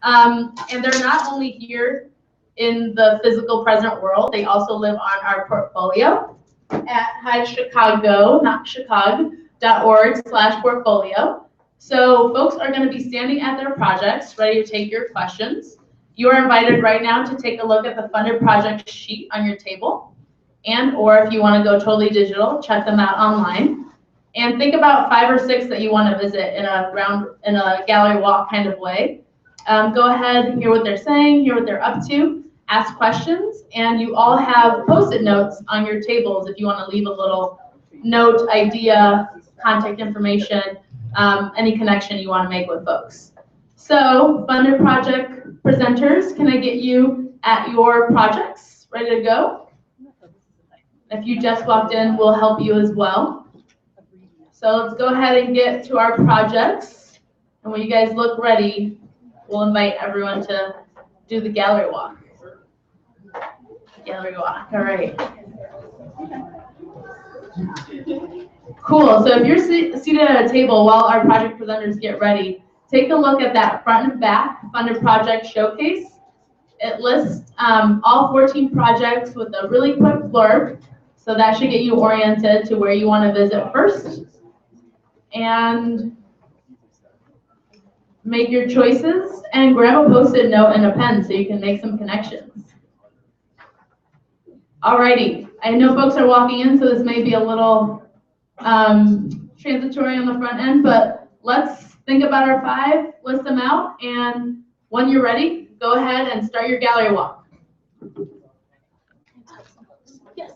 And they're not only here in the physical present world, they also live on our portfolio at Hive Chicago, not chicago.org/portfolio. So folks are going to be standing at their projects, ready to take your questions. You are invited right now to take a look at the funded project sheet on your table, and or if you want to go totally digital, check them out online. And think about 5 or 6 that you want to visit in a gallery walk kind of way. Go ahead, hear what they're saying, hear what they're up to, ask questions, and you all have Post-it notes on your tables if you want to leave a little note, idea, contact information, any connection you want to make with folks. So, funded project presenters, can I get you at your projects? Ready to go? If you just walked in, we'll help you as well. So let's go ahead and get to our projects. And when you guys look ready, we'll invite everyone to do the gallery walk. Gallery walk, all right. Cool, so if you're seated at a table while our project presenters get ready, take a look at that front and back funded project showcase. It lists all 14 projects with a really quick blurb, so that should get you oriented to where you want to visit first. And make your choices and grab a Post-it note and a pen so you can make some connections. Alrighty, I know folks are walking in, so this may be a little transitory on the front end, but let's think about our 5, list them out, and when you're ready, go ahead and start your gallery walk. Yes.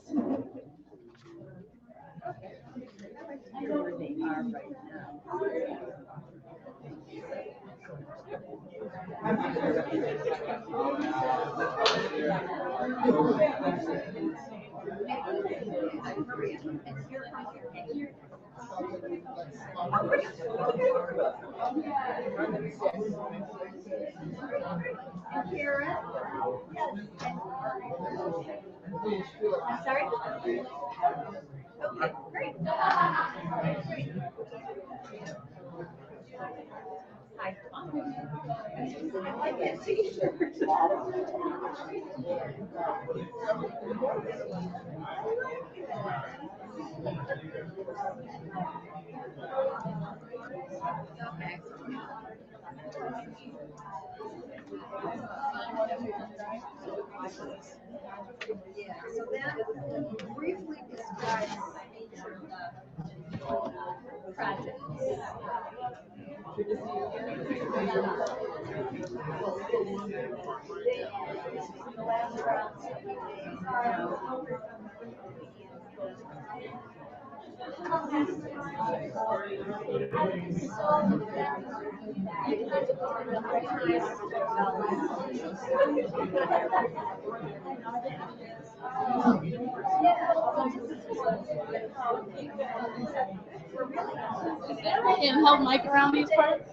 I'm sorry? Okay, great. Hi. I like that t-shirt. Okay. Yeah, so that briefly describes the nature of the project. Handheld mic around these parts?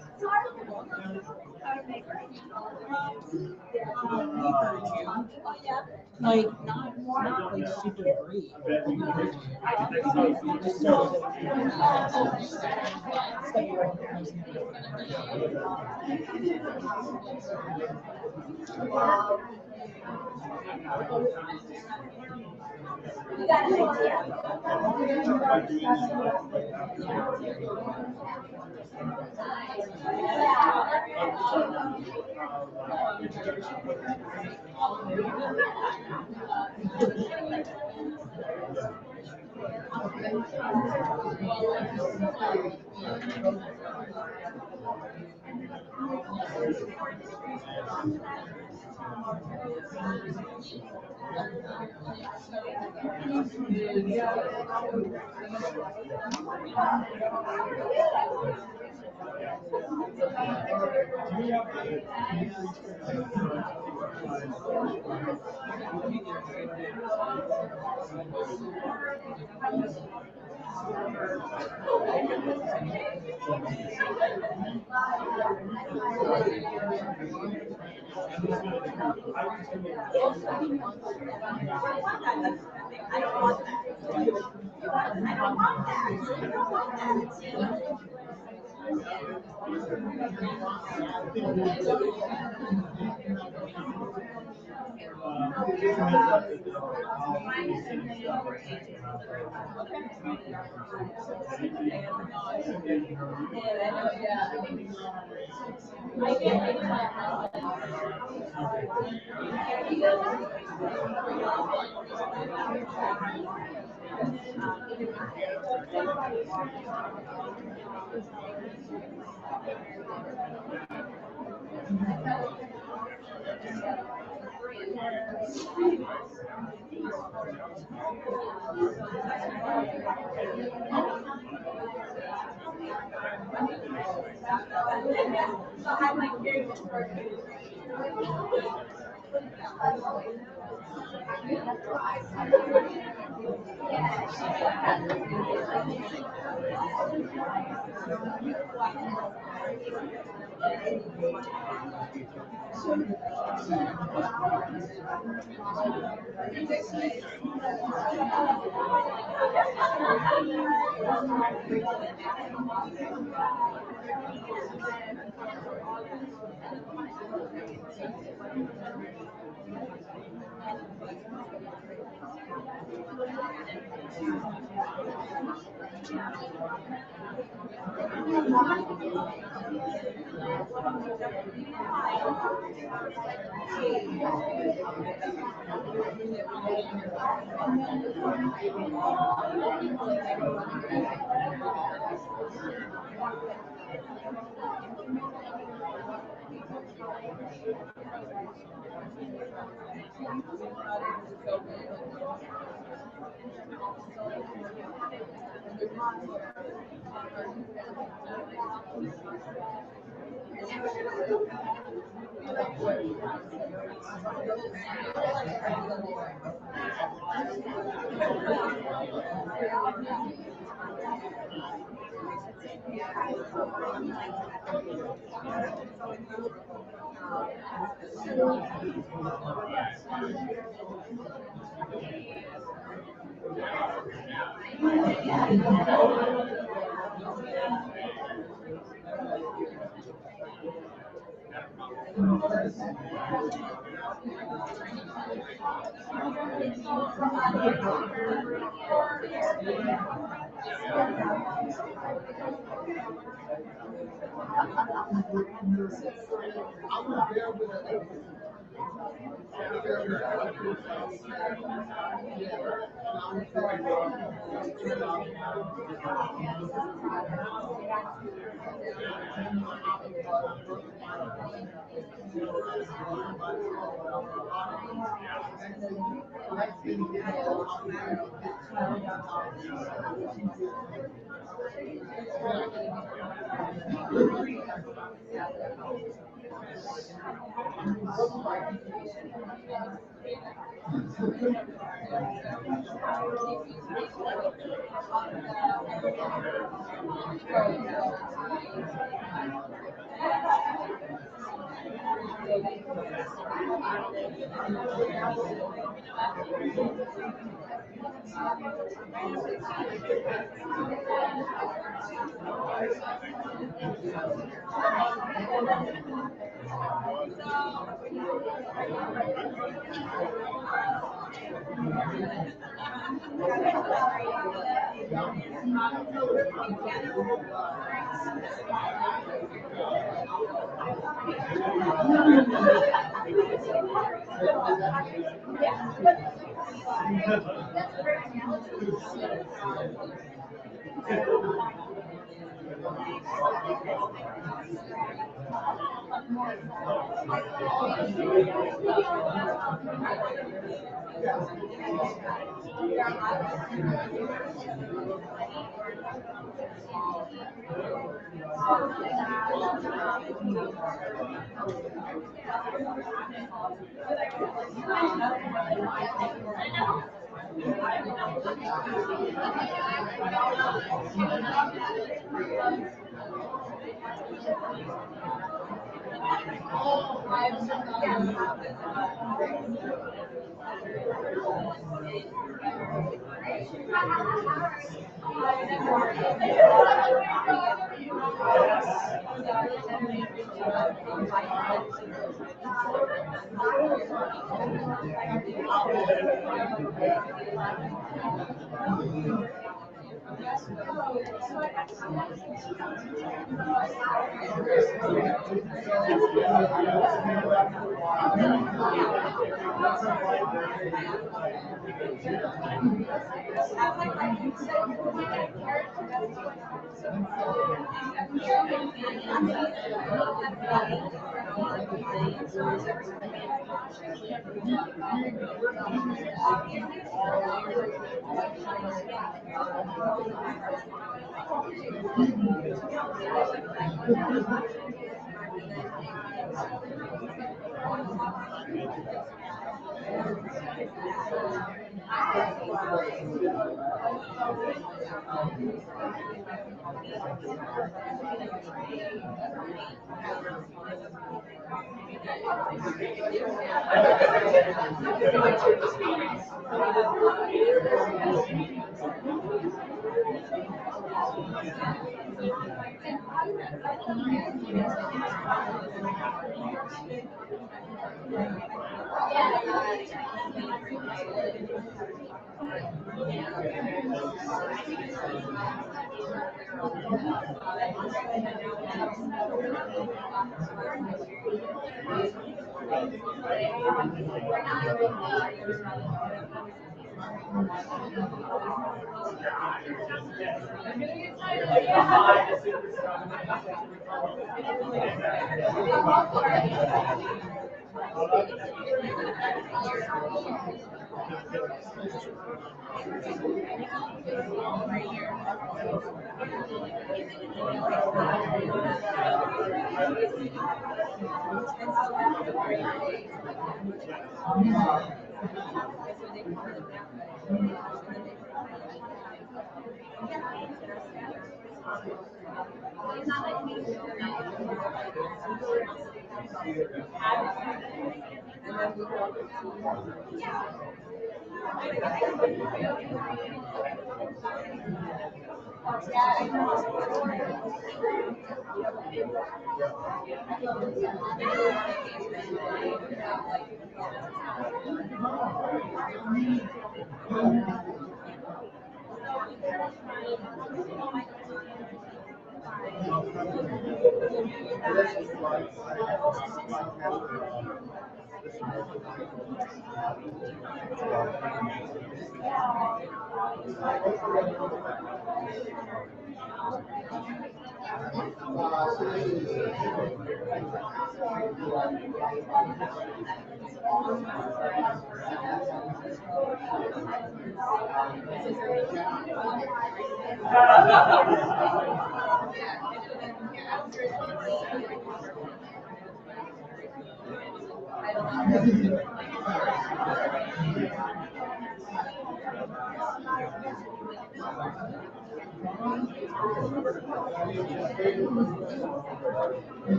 Like, not like super great. You got an idea?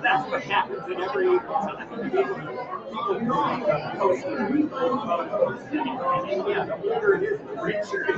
That's what happens in every time. People post photos, and yeah, the older it is, the richer it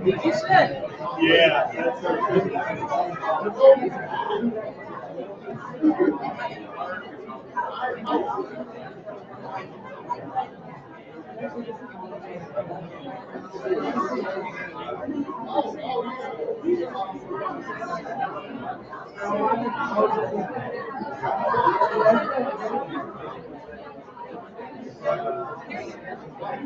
You should. Yeah. It's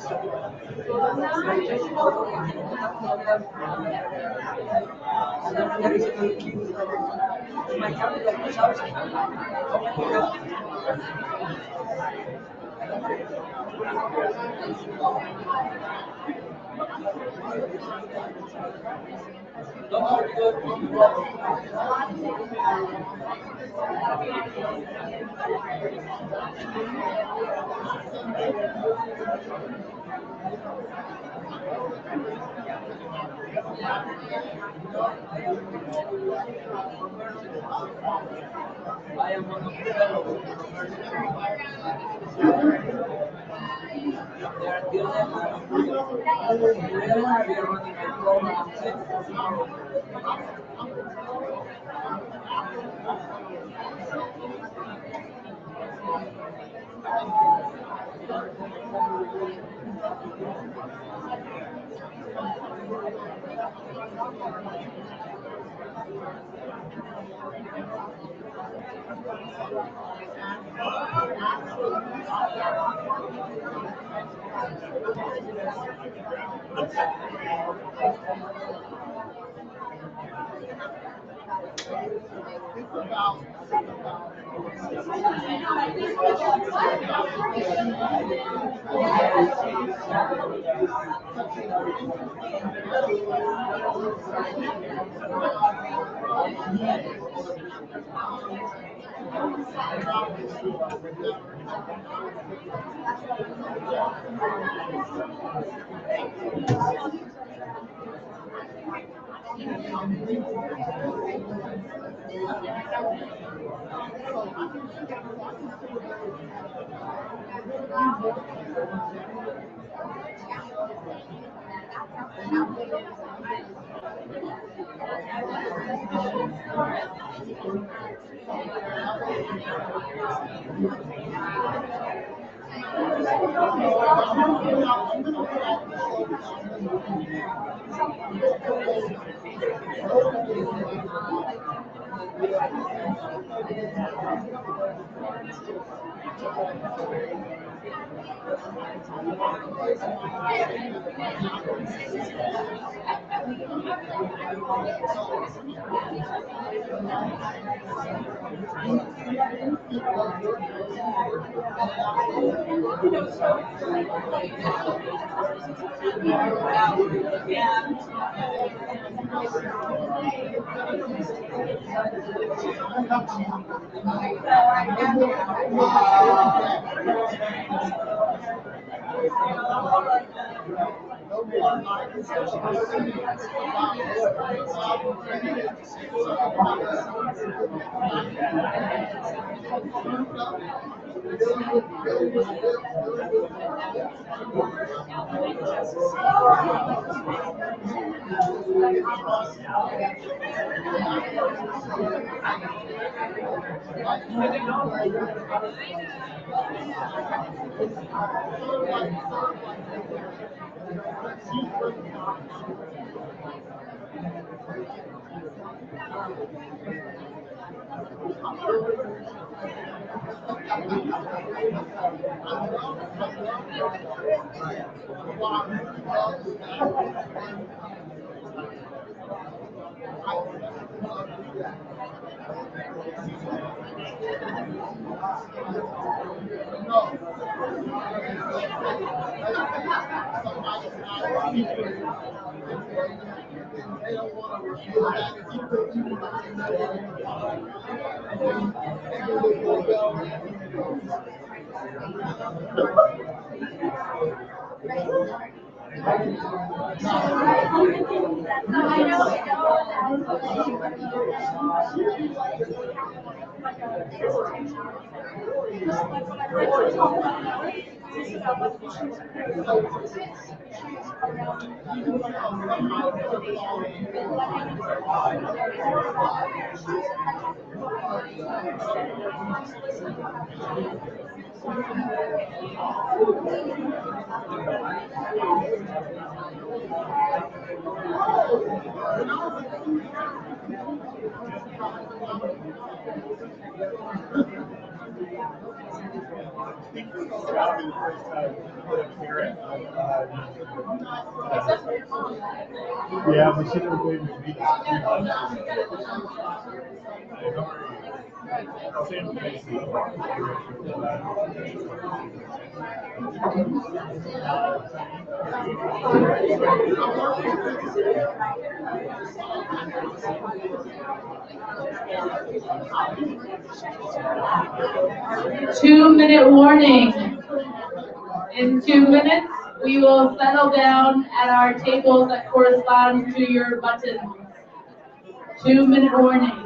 so deep. Yeah, we should have waited to meet. Two-minute warning. In 2 minutes, we will settle down at our tables that correspond to your buttons. 2-minute warning.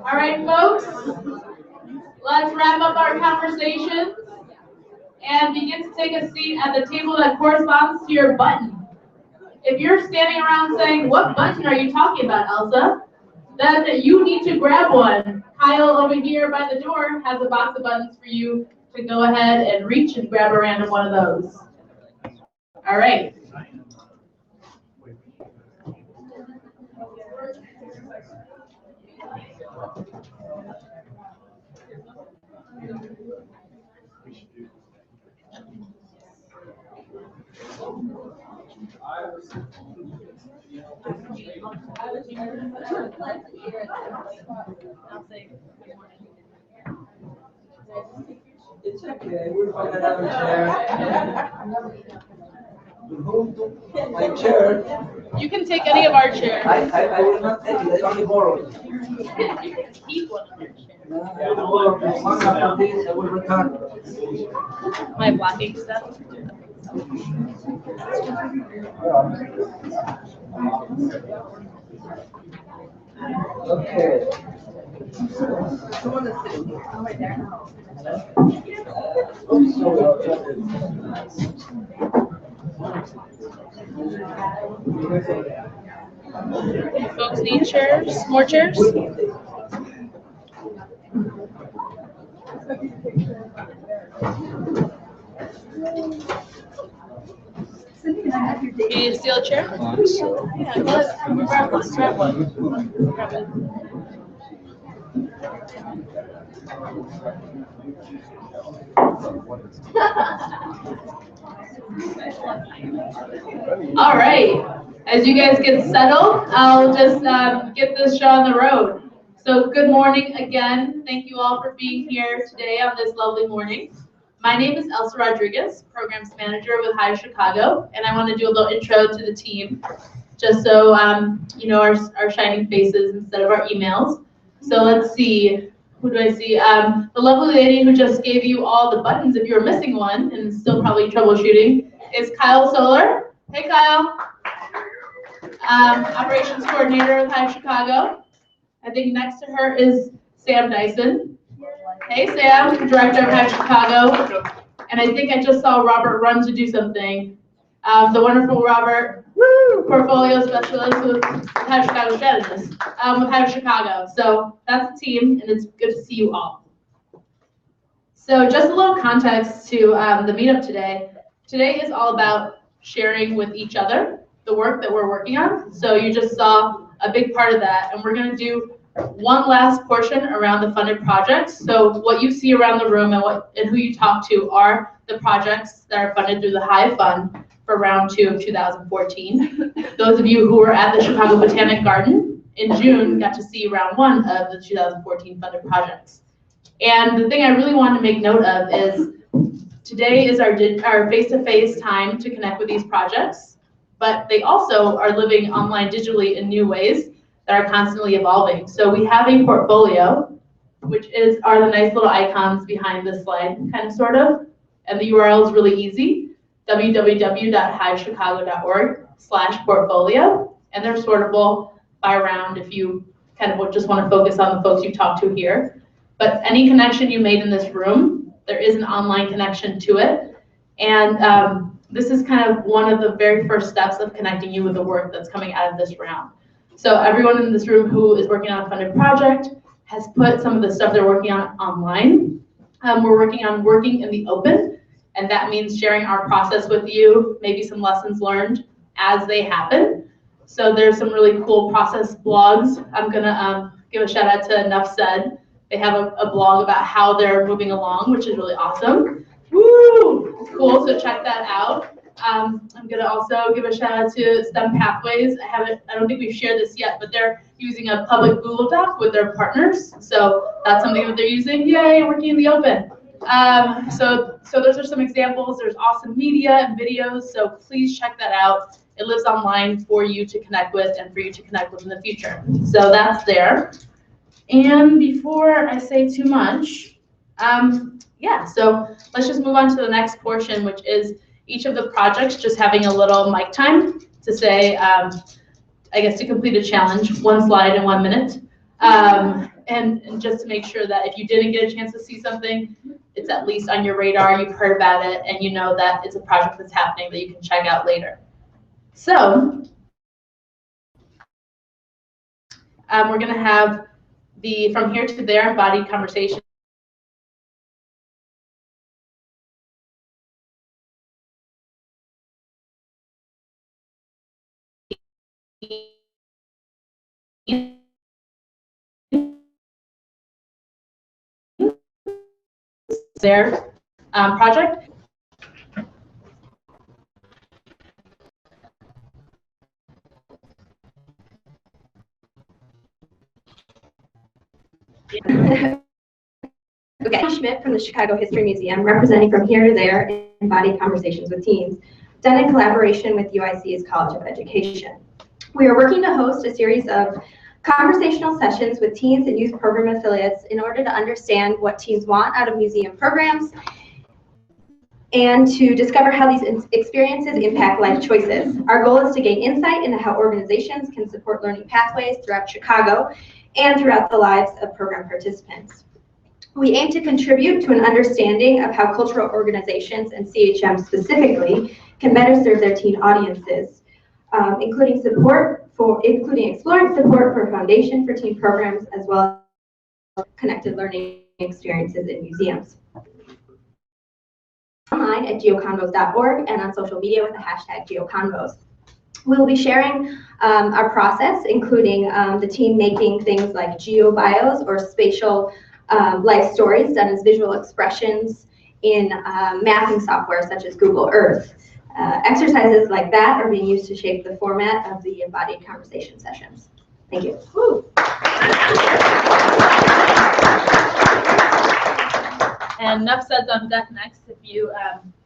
All right, folks, let's wrap up our conversation and begin to take a seat at the table that corresponds to your button. If you're standing around saying, what button are you talking about, Elsa? Then you need to grab one. Kyle over here by the door has a box of buttons for you to go ahead and reach and grab a random one of those. All right. It's okay, we'll find another chair. My chair. You can take any of our chairs. I will not take it, I only borrow it. You can keep one of our chairs. I will borrow it. Once after this, I will return. Am I blocking stuff? Okay. Folks need chairs, more chairs? You need to steal a chair? Yeah, go ahead. Grab one. Grab one. Grab it. All right. As you guys get settled, I'll just get this show on the road. So good morning again. Thank you all for being here today on this lovely morning. My name is Elsa Rodriguez, Programs Manager with Hive Chicago, and I want to do a little intro to the team, just so you know our shining faces instead of our emails. So let's see, who do I see? The lovely lady who just gave you all the buttons, if you were missing one and still probably troubleshooting, is Kyle Solar. Hey, Kyle. Operations Coordinator with Hive Chicago. I think next to her is Sam Dyson. Hey, Sam, Director of Hive Chicago. And I think I just saw Robert run to do something. The wonderful Robert, Portfolio Specialist with Hive Chicago Strategist with Hive Chicago. So that's the team, and it's good to see you all. So just a little context to the meetup today. Today is all about sharing with each other the work that we're working on. So you just saw a big part of that, and we're going to do one last portion around the funded projects. So what you see around the room and who you talk to are the projects that are funded through the Hive Fund for round 2 of 2014. Those of you who were at the Chicago Botanic Garden in June got to see round 1 of the 2014 funded projects. And the thing I really wanted to make note of is today is our face-to-face time to connect with these projects, but they also are living online digitally in new ways that are constantly evolving. So we have a portfolio, which are the nice little icons behind this slide, kind of, sort of, and the URL is really easy, www.hivechicago.org/portfolio, and they're sortable by round if you kind of just want to focus on the folks you talk to here. But any connection you made in this room, there is an online connection to it, and this is kind of one of the very first steps of connecting you with the work that's coming out of this round. So everyone in this room who is working on a funded project has put some of the stuff they're working on online. We're working on working in the open, and that means sharing our process with you, maybe some lessons learned as they happen. So there's some really cool process blogs. I'm gonna give a shout out to Enough Said. They have a blog about how they're moving along, which is really awesome. Woo! Cool, so check that out. I'm gonna also give a shout out to STEM Pathways. I don't think we've shared this yet, but they're using a public Google Doc with their partners. So that's something that they're using. Yay, working in the open. So those are some examples. There's awesome media and videos, so please check that out. It lives online for you to connect with and for you to connect with in the future. So that's there. And before I say too much, yeah, so let's just move on to the next portion, which is each of the projects just having a little mic time to say, I guess, to complete a challenge, 1 slide in 1 minute. And just to make sure that if you didn't get a chance to see something, it's at least on your radar, you've heard about it, and you know that it's a project that's happening that you can check out later. So we're gonna have the From Here to There embodied conversation. Their project. Okay, I'm Schmidt from the Chicago History Museum, representing From Here to There embodied conversations with teens, done in collaboration with UIC's College of Education. We are working to host a series of conversational sessions with teens and youth program affiliates in order to understand what teens want out of museum programs and to discover how these experiences impact life choices. Our goal is to gain insight into how organizations can support learning pathways throughout Chicago and throughout the lives of program participants. We aim to contribute to an understanding of how cultural organizations and CHM specifically can better serve their teen audiences, including support including exploring support for foundation for teen programs, as well as connected learning experiences in museums. Online at geoconvos.org and on social media with the hashtag geoconvos. We'll be sharing our process, including the team making things like geobios or spatial life stories done as visual expressions in mapping software such as Google Earth. Exercises like that are being used to shape the format of the embodied conversation sessions. Thank you. Woo. And enough said on deck next if you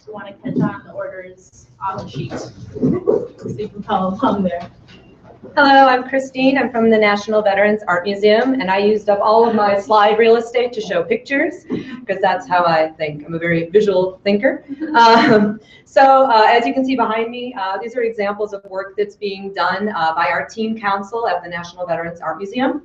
want to catch on the orders on the sheet. So you can follow along there. Hello, I'm Christine. I'm from the National Veterans Art Museum, and I used up all of my slide real estate to show pictures because that's how I think. I'm a very visual thinker. So as you can see behind me, these are examples of work that's being done by our teen council at the National Veterans Art Museum.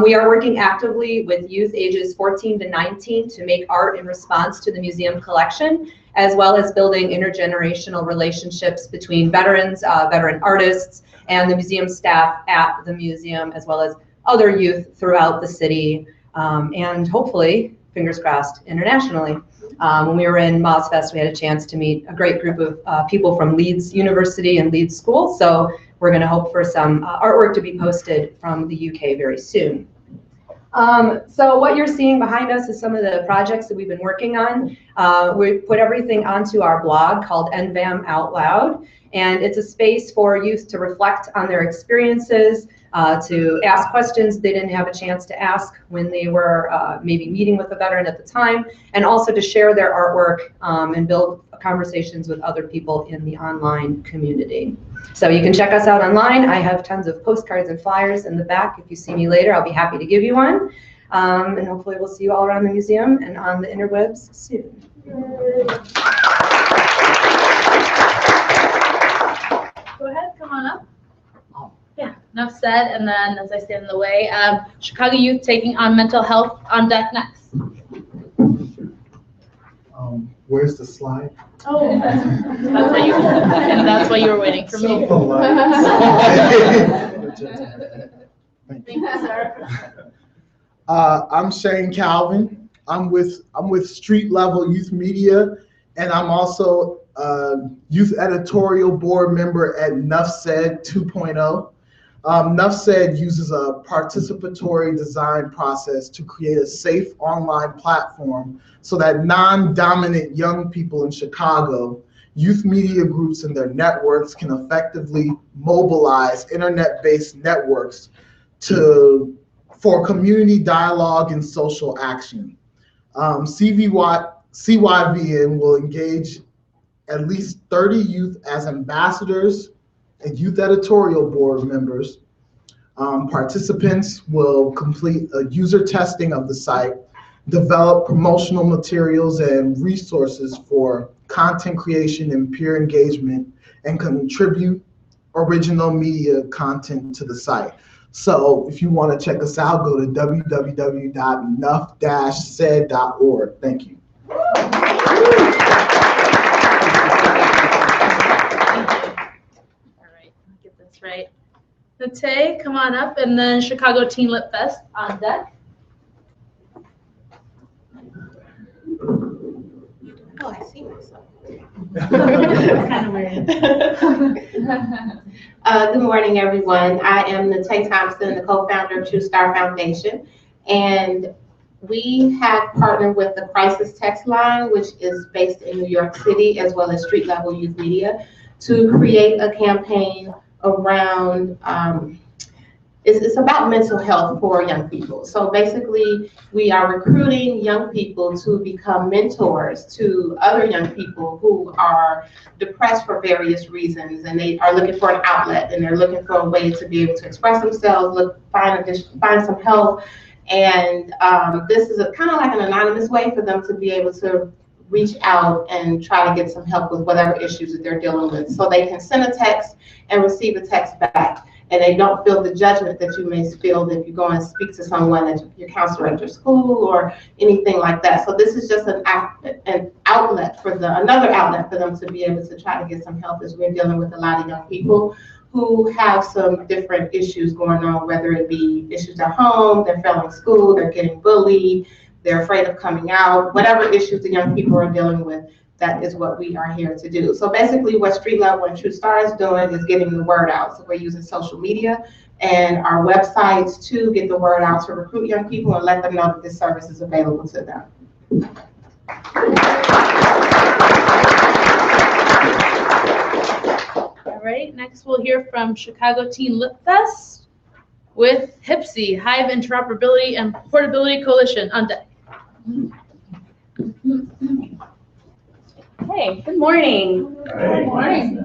We are working actively with youth ages 14 to 19 to make art in response to the museum collection, as well as building intergenerational relationships between veterans, veteran artists, and the museum staff at the museum, as well as other youth throughout the city, and hopefully, fingers crossed, internationally. When we were in MozFest, we had a chance to meet a great group of people from Leeds University and Leeds School, so we're going to hope for some artwork to be posted from the UK very soon. So what you're seeing behind us is some of the projects that we've been working on. We put everything onto our blog called NVAM Out Loud, and it's a space for youth to reflect on their experiences, to ask questions they didn't have a chance to ask when they were maybe meeting with a veteran at the time, and also to share their artwork and build conversations with other people in the online community. So you can check us out online. I have tons of postcards and flyers in the back. If you see me later, I'll be happy to give you one. And hopefully we'll see you all around the museum and on the interwebs soon. Go ahead, come on up. Yeah, enough said, and then as I stand in the way, Chicago youth taking on mental health on deck next. Where's the slide? Oh, that's what you were waiting for me. Thank you, sir. I'm Shane Calvin. I'm with Street Level Youth Media, and I'm also a youth editorial board member at Nuff Said 2.0. Nuff Said uses a participatory design process to create a safe online platform so that non-dominant young people in Chicago, youth media groups and their networks can effectively mobilize internet-based networks for community dialogue and social action. CYVN will engage at least 30 youth as ambassadors and youth editorial board members. Participants will complete a user testing of the site, develop promotional materials and resources for content creation and peer engagement, and contribute original media content to the site. So if you want to check us out, go to www.nuff-said.org. Thank you. All right, get this right. Nate, come on up, and then Chicago Teen Lit Fest on deck. Oh, I see myself. Kind of weird. Good morning, everyone. I am Nate Thompson, the co-founder of True Star Foundation, and we have partnered with the Crisis Text Line, which is based in New York City, as well as Street Level Youth Media, to create a campaign around, it's about mental health for young people. So basically, we are recruiting young people to become mentors to other young people who are depressed for various reasons, and they are looking for an outlet, and they're looking for a way to be able to express themselves, find some help. And this is kind of like an anonymous way for them to be able to reach out and try to get some help with whatever issues that they're dealing with. So they can send a text and receive a text back, and they don't feel the judgment that you may feel if you go and speak to someone at your counselor at your school or anything like that. So this is just an outlet for another outlet for them to be able to try to get some help, as we're dealing with a lot of young people who have some different issues going on, whether it be issues at home, they're failing school, they're getting bullied, they're afraid of coming out, whatever issues the young people are dealing with, that is what we are here to do. So basically what Street Level and True Star is doing is getting the word out. So we're using social media and our websites to get the word out to recruit young people and let them know that this service is available to them. All right, next we'll hear from Chicago Teen Lit Fest with HIPSI, Hive Interoperability and Portability Coalition on deck. Hey, good morning. Good morning.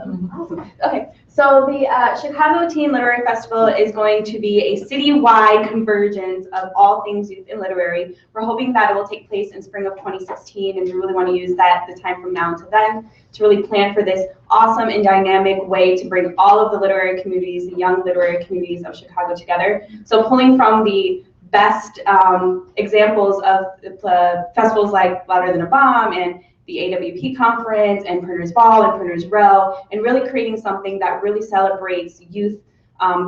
Okay, so the Chicago Teen Literary Festival is going to be a citywide convergence of all things youth and literary. We're hoping that it will take place in spring of 2016, and we really want to use the time from now until then to really plan for this awesome and dynamic way to bring all of the literary communities, the young literary communities of Chicago together. So pulling from the best examples of festivals like Louder Than a Bomb and the AWP conference and Printers Ball and Printers Row, and really creating something that really celebrates youth,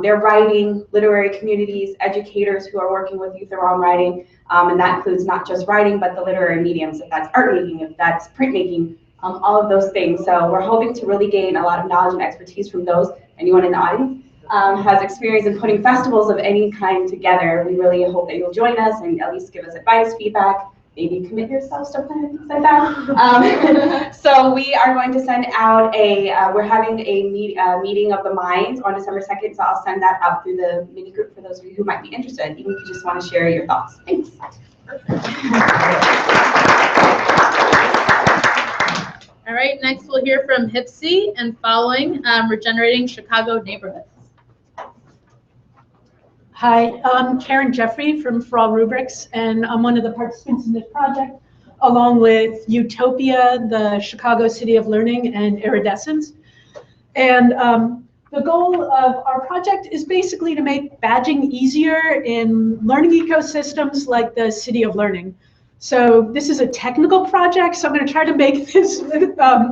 their writing, literary communities, educators who are working with youth around writing, and that includes not just writing, but the literary mediums, if that's art making, if that's printmaking, all of those things. So we're hoping to really gain a lot of knowledge and expertise from those. Anyone in the audience has experience in putting festivals of any kind together. We really hope that you'll join us and at least give us advice, feedback, maybe commit yourselves to planning things like that. So we are going to send out we're having a meeting of the minds on December 2nd, so I'll send that out through the mini group for those of you who might be interested, even if you just want to share your thoughts. Thanks. All right, next we'll hear from HIPSI, and following, Regenerating Chicago Neighborhoods. Hi, I'm Karen Jeffrey from For All Rubrics, and I'm one of the participants in this project, along with Utopia, the Chicago City of Learning, and Iridescence. And the goal of our project is basically to make badging easier in learning ecosystems like the City of Learning. So this is a technical project, so I'm going to try to make this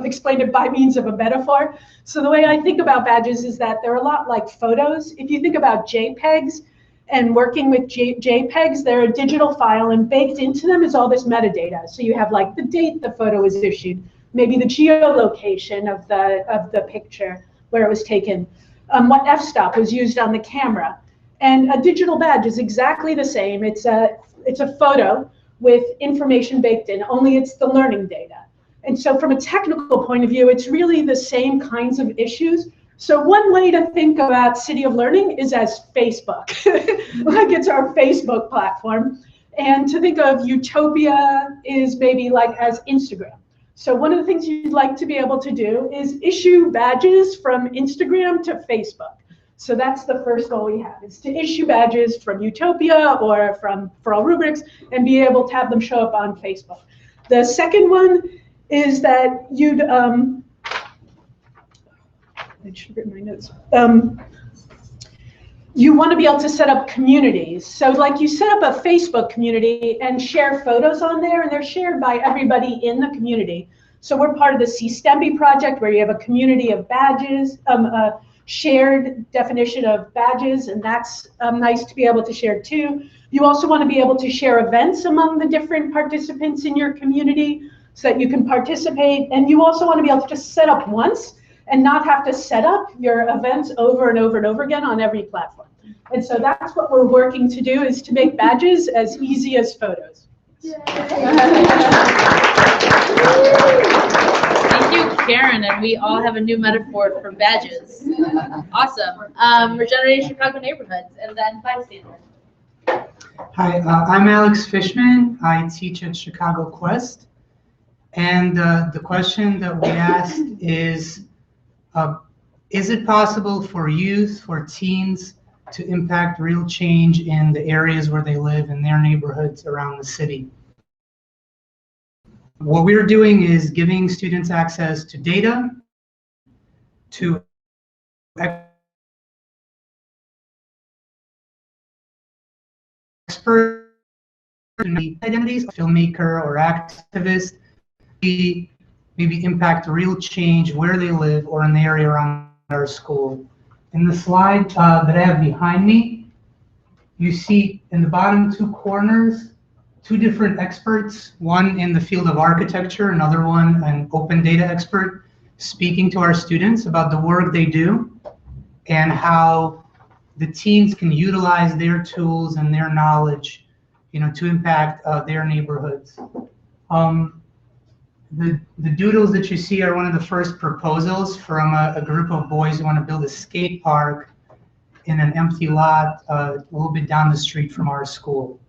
explain it by means of a metaphor. So the way I think about badges is that they're a lot like photos. If you think about JPEGs and working with JPEGs, they're a digital file, and baked into them is all this metadata. So you have like the date the photo was issued, maybe the geolocation of the picture where it was taken, what f-stop was used on the camera. And a digital badge is exactly the same. It's a photo with information baked in, only it's the learning data. And so from a technical point of view, it's really the same kinds of issues. So one way to think about City of Learning is as Facebook, like it's our Facebook platform. And to think of Utopia is maybe like as Instagram. So one of the things you'd like to be able to do is issue badges from Instagram to Facebook. So that's the first goal we have, is to issue badges from Utopia or from For All Rubrics and be able to have them show up on Facebook. The second one is that you'd, I should have written my notes. You want to be able to set up communities. So like you set up a Facebook community and share photos on there, and they're shared by everybody in the community. So we're part of the CSTEMBI project, where you have a community of badges, shared definition of badges, and that's nice to be able to share too. You also want to be able to share events among the different participants in your community so that you can participate. And you also want to be able to just set up once and not have to set up your events over and over and over again on every platform. And so that's what we're working to do, is to make badges as easy as photos. Thank you, Karen, and we all have a new metaphor for badges. Awesome. Regenerating Chicago Neighborhoods, and then bystander. Hi, I'm Alex Fishman. I teach at Chicago Quest. And the question that we asked is it possible for youth, for teens, to impact real change in the areas where they live, in their neighborhoods around the city? What we're doing is giving students access to data, to expert identities, filmmaker or activist, maybe impact real change where they live or in the area around our school. In the slide that I have behind me, you see in the bottom two corners, two different experts, one in the field of architecture, another one an open data expert, speaking to our students about the work they do and how the teens can utilize their tools and their knowledge, to impact their neighborhoods. The doodles that you see are one of the first proposals from a group of boys who want to build a skate park in an empty lot a little bit down the street from our school.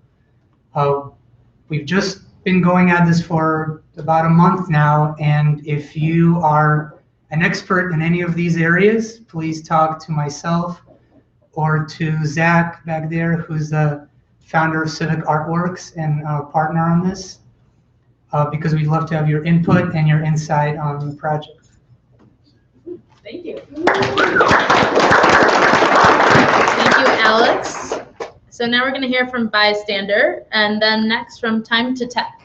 We've just been going at this for about a month now, and if you are an expert in any of these areas, please talk to myself or to Zach back there, who's the founder of Civic Artworks and partner on this, because we'd love to have your input and your insight on the project. Thank you. Thank you, Alex. So now we're going to hear from Bystander, and then next from Time to Tech.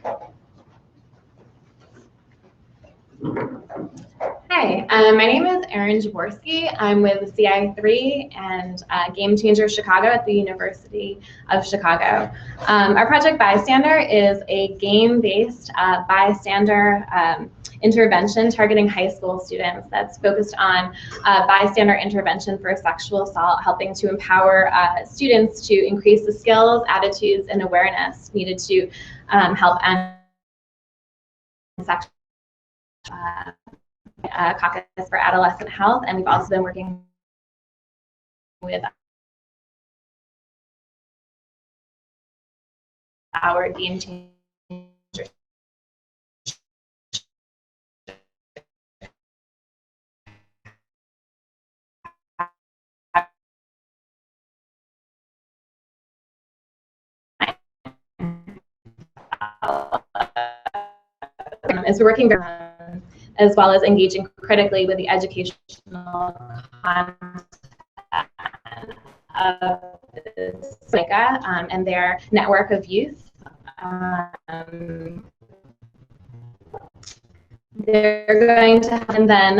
Hi, my name is Erin Jaworski. I'm with CI3 and Game Changer Chicago at the University of Chicago. Our project Bystander is a game-based bystander intervention targeting high school students that's focused on bystander intervention for sexual assault, helping to empower students to increase the skills, attitudes, and awareness needed to help end sexual caucus for adolescent health, and we've also been working with our Game Changer is working as well as engaging critically with the educational content of SMICA and their network of youth. They're going to, and then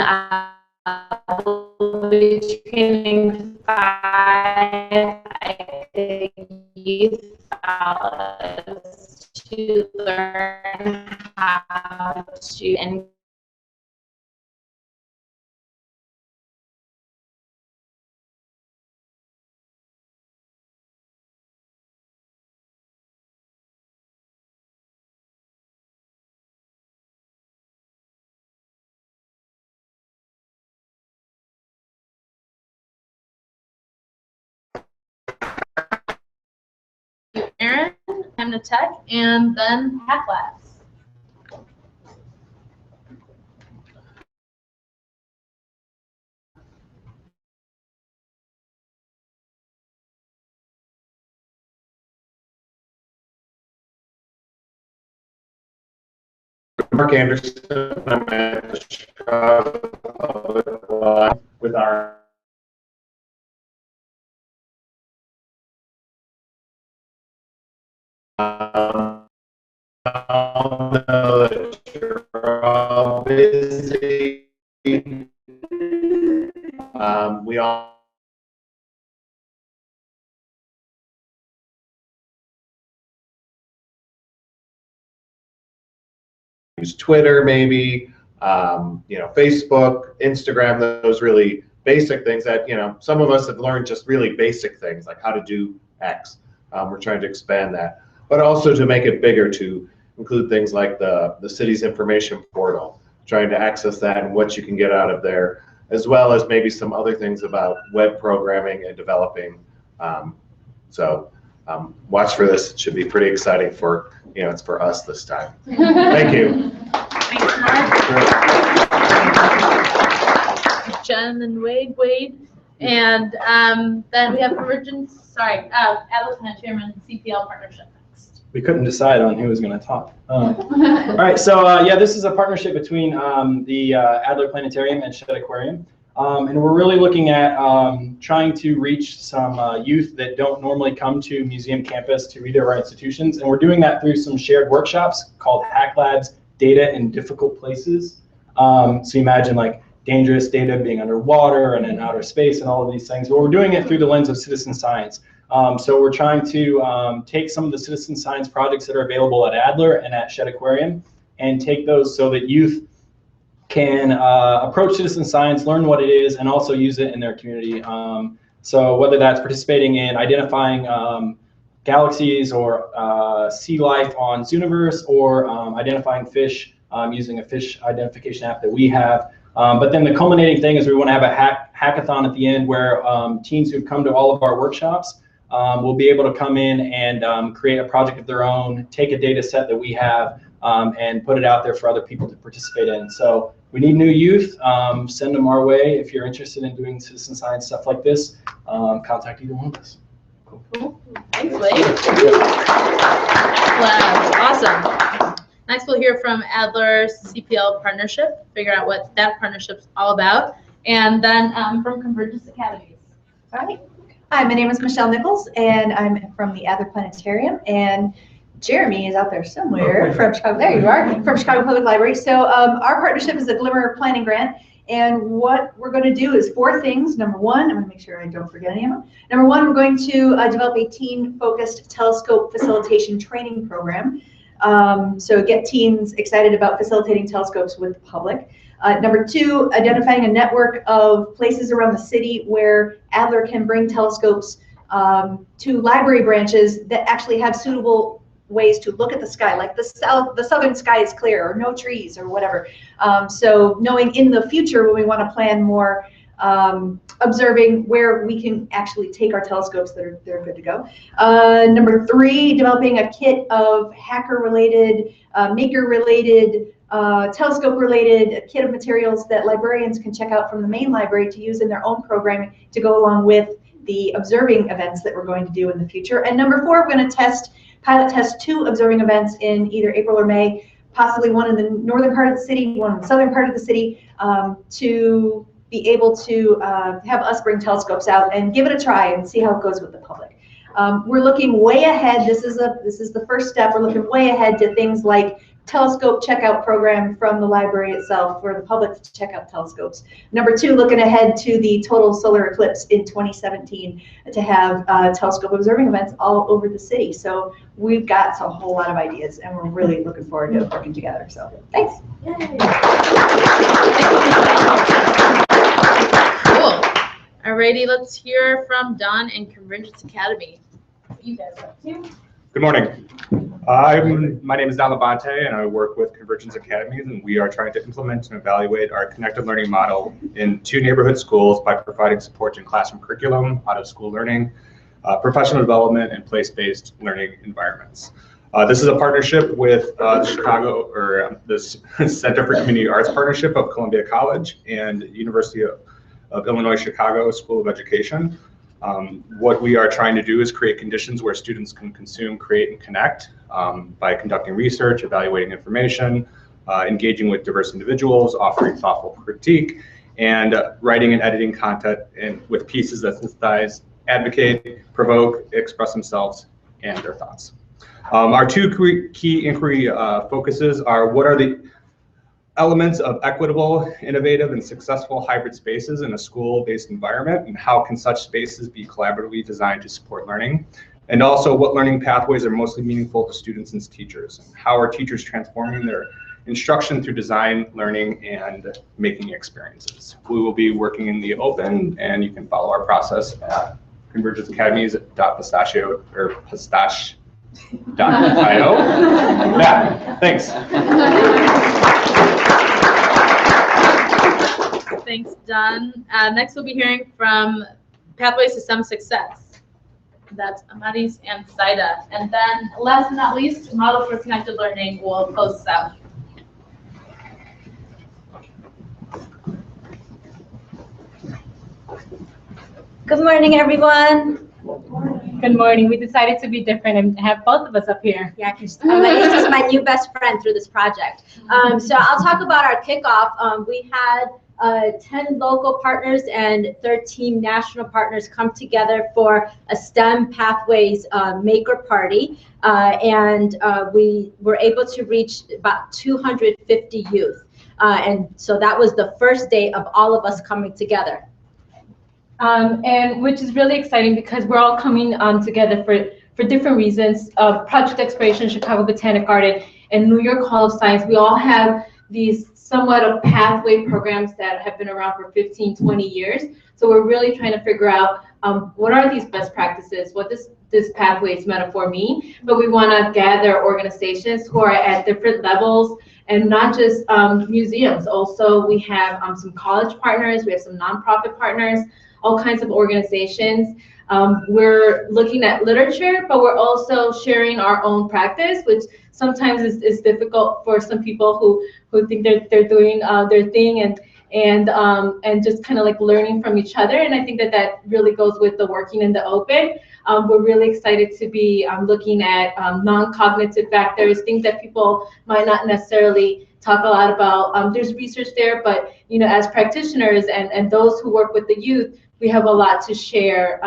we'll be training 5 youth fellows to learn how to engage Aaron, Time to Tech, and then Hack Labs. Mark Anderson, I'm at the Chicago Public Library with our you're all busy. We all use Twitter, maybe, Facebook, Instagram, those really basic things that, some of us have learned just really basic things like how to do X. We're trying to expand that, but also to make it bigger, to include things like the city's information portal, trying to access that and what you can get out of there, as well as maybe some other things about web programming and developing. Watch for this. It should be pretty exciting for, it's for us this time. Thank you. Thanks, Mark. Jen and Wade. And then we have Atlas Planet Chairman, CPL Partnership next. We couldn't decide on who was going to talk. All right, so this is a partnership between the Adler Planetarium and Shed Aquarium. And we're really looking at trying to reach some youth that don't normally come to museum campus to read at our institutions. And we're doing that through some shared workshops called Hack Labs, Data in Difficult Places. So imagine like dangerous data being underwater and in outer space and all of these things. But we're doing it through the lens of citizen science. So we're trying to take some of the citizen science projects that are available at Adler and at Shedd Aquarium and take those so that youth can approach citizen science, learn what it is, and also use it in their community. So whether that's participating in identifying galaxies or sea life on Zooniverse, or identifying fish using a fish identification app that we have. But then the culminating thing is we want to have a hackathon at the end where teens who've come to all of our workshops will be able to come in and create a project of their own, take a data set that we have, and put it out there for other people to participate in. So we need new youth. Send them our way. If you're interested in doing citizen science stuff like this, contact either one of us. Cool. Thanks, Lee. Awesome. Next, we'll hear from Adler CPL Partnership, figure out what that partnership's all about, and then from Convergence Academies. All right. Hi, my name is Michelle Nichols, and I'm from the Adler Planetarium, and Jeremy is out there somewhere from Chicago. There you are, from Chicago Public Library. So our partnership is a Glimmer Planning Grant, and what we're going to do is 4 things. Number 1, I'm going to make sure I don't forget any of them. Number 1, we're going to develop a teen-focused telescope facilitation training program. So get teens excited about facilitating telescopes with the public. Number 2, identifying a network of places around the city where Adler can bring telescopes to library branches that actually have suitable ways to look at the sky, like the southern sky is clear, or no trees, or whatever. So knowing in the future when we want to plan more observing where we can actually take our telescopes that are good to go. Number 3, developing a kit of hacker-related, maker-related, telescope-related kit of materials that librarians can check out from the main library to use in their own programming to go along with the observing events that we're going to do in the future. And number 4, we're going to pilot test 2 observing events in either April or May, possibly one in the northern part of the city, one in the southern part of the city, to be able to have us bring telescopes out and give it a try and see how it goes with the public. We're looking way ahead. This is the first step. We're looking way ahead to things like telescope checkout program from the library itself for the public to check out telescopes. Number 2, looking ahead to the total solar eclipse in 2017 to have telescope observing events all over the city. So we've got a whole lot of ideas, and we're really looking forward to working together. So thanks. Cool. Alrighty, let's hear from Don in Convergence Academy. What you guys up to? Good morning. My name is Don Labonte, and I work with Convergence Academies, and we are trying to implement and evaluate our connected learning model in 2 neighborhood schools by providing support in classroom curriculum, out-of-school learning, professional development, and place-based learning environments. This is a partnership with the Center for Community Arts Partnership of Columbia College and University of Illinois Chicago School of Education. What we are trying to do is create conditions where students can consume, create, and connect by conducting research, evaluating information, engaging with diverse individuals, offering thoughtful critique, and writing and editing content with pieces that synthesize, advocate, provoke, express themselves and their thoughts. Our 2 key inquiry focuses are: what are the elements of equitable, innovative, and successful hybrid spaces in a school-based environment, and how can such spaces be collaboratively designed to support learning? And also, what learning pathways are mostly meaningful to students and teachers? And how are teachers transforming their instruction through design, learning, and making experiences? We will be working in the open, and you can follow our process at convergenceacademies.pistache.io. Yeah, thanks. Thanks, Don. Next, we'll be hearing from Pathways to Some Success. That's Amadis and Saida. And then, last but not least, Model for Connected Learning will close us out. Good morning, everyone. Good morning. We decided to be different and have both of us up here. Yeah, because this is my new best friend through this project. So I'll talk about our kickoff. We had 10 local partners and 13 national partners come together for a STEM Pathways Maker Party. And we were able to reach about 250 youth. And so that was the first day of all of us coming together. And which is really exciting because we're all coming together for different reasons. Project Exploration, Chicago Botanic Garden, and New York Hall of Science, we all have these somewhat of pathway programs that have been around for 15, 20 years. So we're really trying to figure out what are these best practices, what does this pathways metaphor mean, but we want to gather organizations who are at different levels and not just museums. Also, we have some college partners, we have some nonprofit partners, all kinds of organizations. We're looking at literature, but we're also sharing our own practice, which sometimes is difficult for some people who think they're doing their thing and just kind of like learning from each other. And I think that really goes with the working in the open. We're really excited to be looking at non-cognitive factors, things that people might not necessarily talk a lot about. There's research there, but as practitioners and those who work with the youth, we have a lot to share.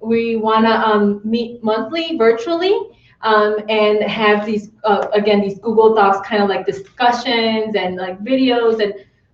We want to meet monthly virtually and have these, again, these Google Docs kind of like discussions and like videos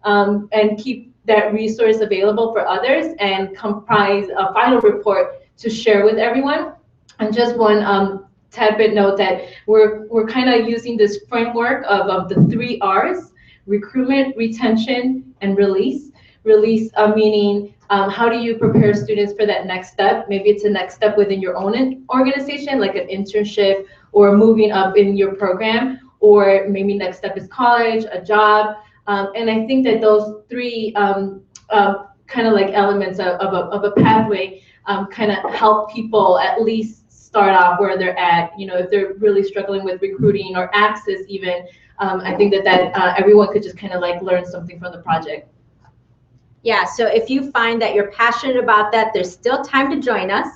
and keep that resource available for others and comprise a final report to share with everyone. And just one tad bit note that we're kind of using this framework of the 3 R's: recruitment, retention, and release. Release meaning how do you prepare students for that next step? Maybe it's a next step within your own organization, like an internship or moving up in your program, or maybe next step is college, a job. And I think that those 3 kind of like elements of a pathway kind of help people at least start off where they're at. If they're really struggling with recruiting or access even, I think that everyone could just kind of like learn something from the project. Yeah, so if you find that you're passionate about that, there's still time to join us.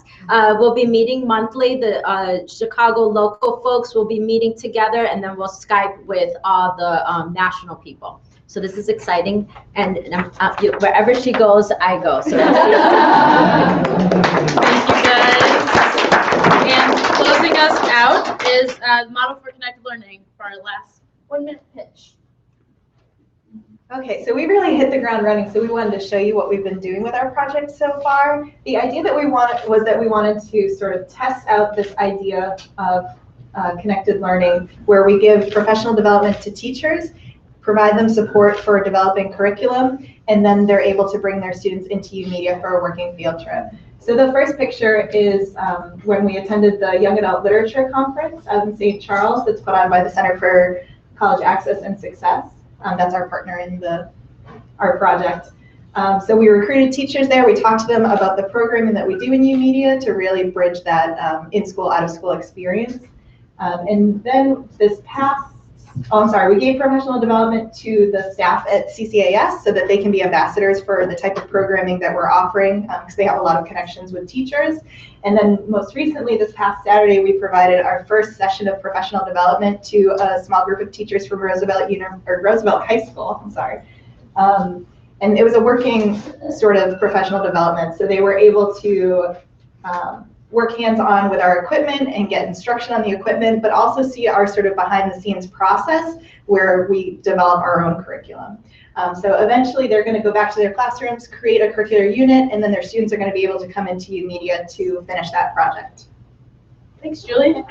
We'll be meeting monthly. The Chicago local folks will be meeting together, and then we'll Skype with all the national people. So this is exciting, and wherever she goes, I go. So thank you guys. And closing us out is the Model for Connected Learning for our last 1-minute pitch. Okay, so we really hit the ground running, so we wanted to show you what we've been doing with our project so far. The idea that we wanted to sort of test out this idea of connected learning, where we give professional development to teachers, provide them support for developing curriculum, and then they're able to bring their students into UMedia for a working field trip. So the first picture is when we attended the Young Adult Literature Conference out in St. Charles that's put on by the Center for College Access and Success. That's our partner in our project. So we recruited teachers there. We talked to them about the programming that we do in UMedia to really bridge that in-school, out-of-school experience. And then we gave professional development to the staff at CCAS so that they can be ambassadors for the type of programming that we're offering because they have a lot of connections with teachers. And then most recently, this past Saturday, we provided our first session of professional development to a small group of teachers from Roosevelt High School. And it was a working sort of professional development. So they were able to work hands-on with our equipment and get instruction on the equipment, but also see our sort of behind-the-scenes process where we develop our own curriculum. So eventually they're going to go back to their classrooms, create a curricular unit, and then their students are going to be able to come into UMedia to finish that project. Thanks, Julie. All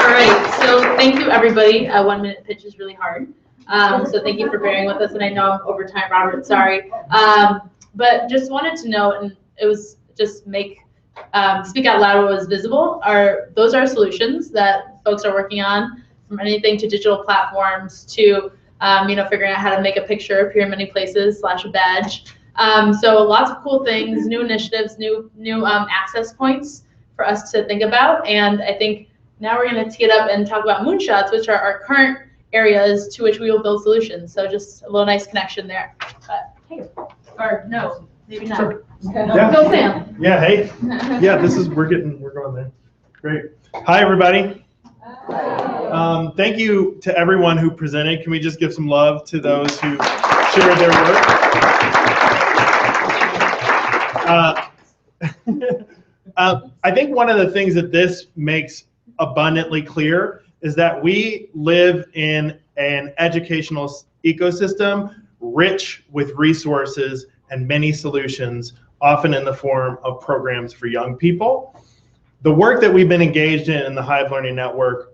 right, so thank you, everybody. 1-minute pitch is really hard. So thank you for bearing with us, and I know I'm over time, Robert, sorry. But just wanted to know, and it was just speak out loud what was visible, those are solutions that folks are working on, from anything to digital platforms to figuring out how to make a picture appear in many places / a badge. So lots of cool things, new initiatives, new access points for us to think about. And I think now we're going to tee it up and talk about Moonshots, which are our current areas to which we will build solutions. So just a little nice connection there. But hey, or no, maybe not. Sure. Yeah. Go Sam. Yeah, hey. Yeah, we're going there. Great. Hi, everybody. Thank you to everyone who presented. Can we just give some love to those who shared their work? I think one of the things that this makes abundantly clear is that we live in an educational ecosystem rich with resources and many solutions, often in the form of programs for young people. The work that we've been engaged in the Hive Learning Network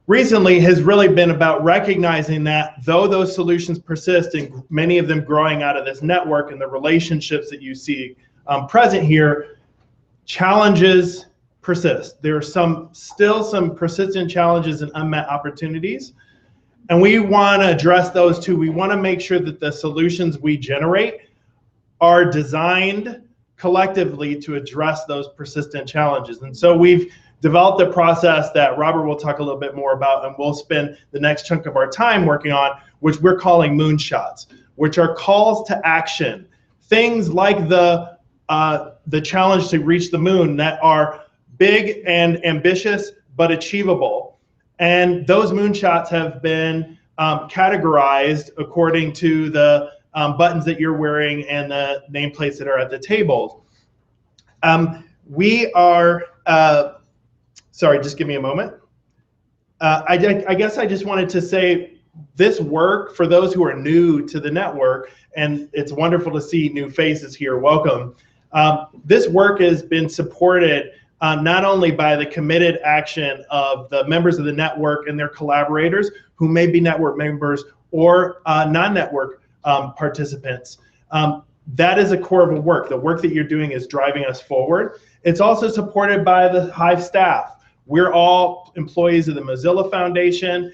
recently has really been about recognizing that though those solutions persist, and many of them growing out of this network and the relationships that you see present here, challenges persist. There are still some persistent challenges and unmet opportunities. And we want to address those too. We want to make sure that the solutions we generate are designed collectively to address those persistent challenges. And so we've developed a process that Robert will talk a little bit more about, and we'll spend the next chunk of our time working on, which we're calling Moonshots, which are calls to action. Things like the challenge to reach the moon that are big and ambitious, but achievable. And those moonshots have been categorized according to the buttons that you're wearing and the nameplates that are at the tables. We are, sorry, just give me a moment. I guess I just wanted to say this work, for those who are new to the network, and it's wonderful to see new faces here, welcome. This work has been supported not only by the committed action of the members of the network and their collaborators who may be network members or non-network participants. That is a core of the work. The work that you're doing is driving us forward. It's also supported by the Hive staff. We're all employees of the Mozilla Foundation.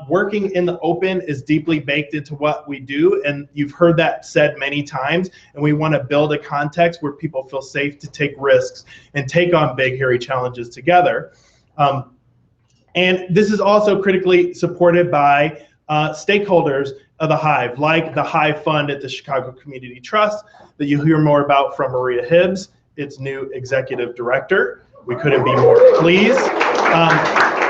Working in the open is deeply baked into what we do, and you've heard that said many times, and we want to build a context where people feel safe to take risks and take on big, hairy challenges together. And this is also critically supported by stakeholders of the Hive, like the Hive Fund at the Chicago Community Trust that you'll hear more about from Maria Hibbs, its new executive director. We couldn't be more pleased.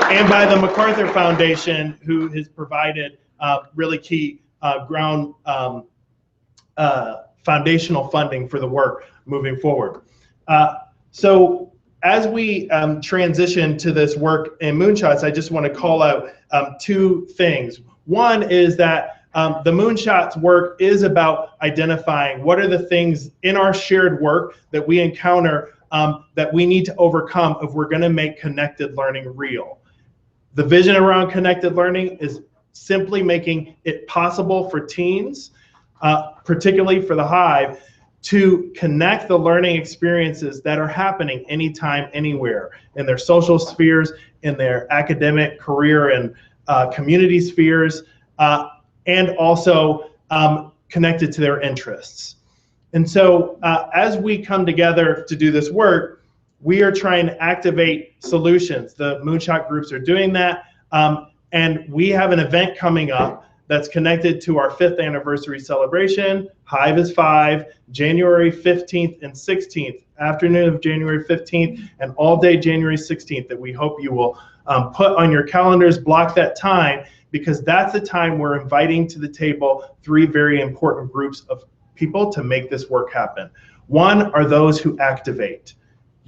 And by the MacArthur Foundation, who has provided really key foundational funding for the work moving forward. So as we transition to this work in Moonshots, I just want to call out two things. One is that the Moonshots work is about identifying what are the things in our shared work that we encounter that we need to overcome if we're going to make connected learning real. The vision around connected learning is simply making it possible for teens, particularly for the Hive, to connect the learning experiences that are happening anytime, anywhere, in their social spheres, in their academic, career, and community spheres, and also connected to their interests. And so as we come together to do this work, we are trying to activate solutions. The Moonshot groups are doing that. And we have an event coming up that's connected to our 5th anniversary celebration. Hive is 5, January 15th and 16th, afternoon of January 15th and all day January 16th, that we hope you will put on your calendars, block that time, because that's the time we're inviting to the table 3 very important groups of people to make this work happen. One are those who activate.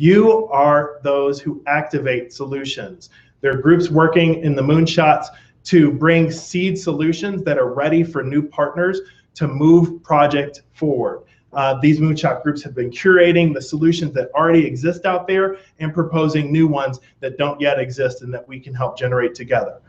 You are those who activate solutions. There are groups working in the Moonshots to bring seed solutions that are ready for new partners to move project forward. These Moonshot groups have been curating the solutions that already exist out there and proposing new ones that don't yet exist and that we can help generate together.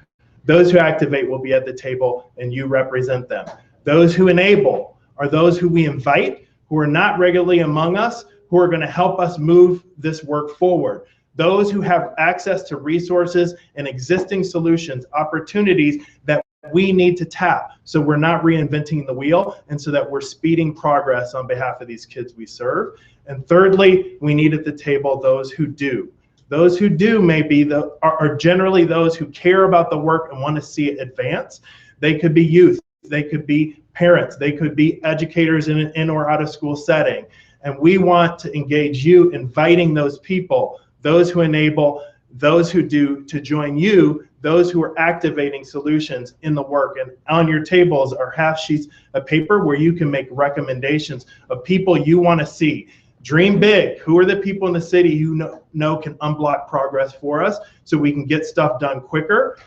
Those who activate will be at the table and you represent them. Those who enable are those who we invite, who are not regularly among us, who are going to help us move this work forward. Those who have access to resources and existing solutions, opportunities that we need to tap so we're not reinventing the wheel and so that we're speeding progress on behalf of these kids we serve. And thirdly, we need at the table those who do. Those who do may be are generally those who care about the work and want to see it advance. They could be youth, they could be parents, they could be educators in an in or out of school setting. And we want to engage you, inviting those people, those who enable, those who do, to join you, those who are activating solutions in the work. And on your tables are half sheets of paper where you can make recommendations of people you want to see. Dream big. Who are the people in the city who know can unblock progress for us so we can get stuff done quicker?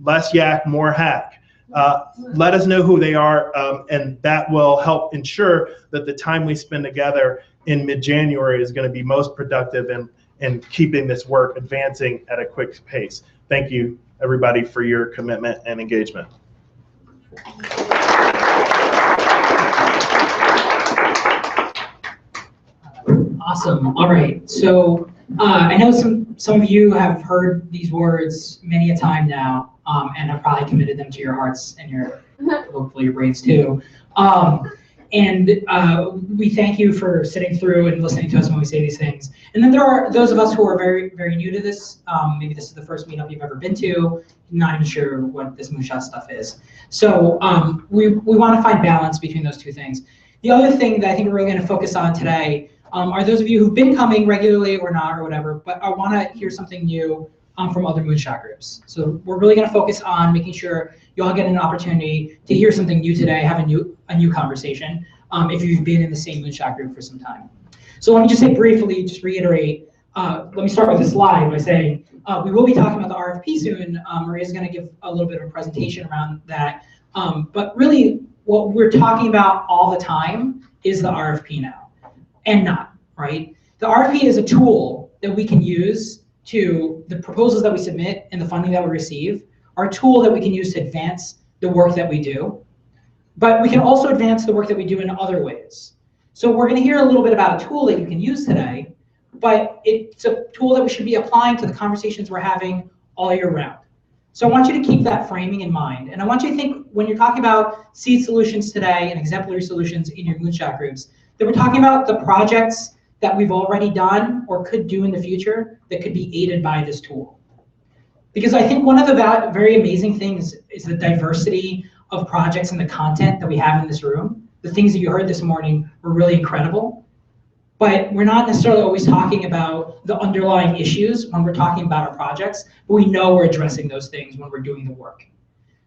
Less yak, more hack. Let us know who they are, and that will help ensure that the time we spend together in mid-January is going to be most productive in keeping this work advancing at a quick pace. Thank you, everybody, for your commitment and engagement. Awesome. All right. So I know some of you have heard these words many a time now, and have probably committed them to your hearts and your hopefully your brains too. We thank you for sitting through and listening to us when we say these things. And then there are those of us who are very, very new to this. Maybe this is the first meetup you've ever been to, not even sure what this Moonshot stuff is. So we want to find balance between those two things. The other thing that I think we're really going to focus on today are those of you who've been coming regularly or not or whatever, but I want to hear something new from other Moonshot groups. So we're really going to focus on making sure you all get an opportunity to hear something new today, have a new conversation, if you've been in the same Moonshot group for some time. So let me just say briefly, just reiterate, let me start with a slide by saying we will be talking about the RFP soon. Maria's going to give a little bit of a presentation around that. But really, what we're talking about all the time is the RFP now, and not, right? The RFP is a tool that we can use to the proposals that we submit and the funding that we receive are a tool that we can use to advance the work that we do. But we can also advance the work that we do in other ways. So we're going to hear a little bit about a tool that you can use today, but it's a tool that we should be applying to the conversations we're having all year round. So I want you to keep that framing in mind. And I want you to think when you're talking about seed solutions today and exemplary solutions in your Moonshot groups, that we're talking about the projects that we've already done or could do in the future that could be aided by this tool. Because I think one of the very amazing things is the diversity of projects and the content that we have in this room. The things that you heard this morning were really incredible, but we're not necessarily always talking about the underlying issues when we're talking about our projects, but we know we're addressing those things when we're doing the work.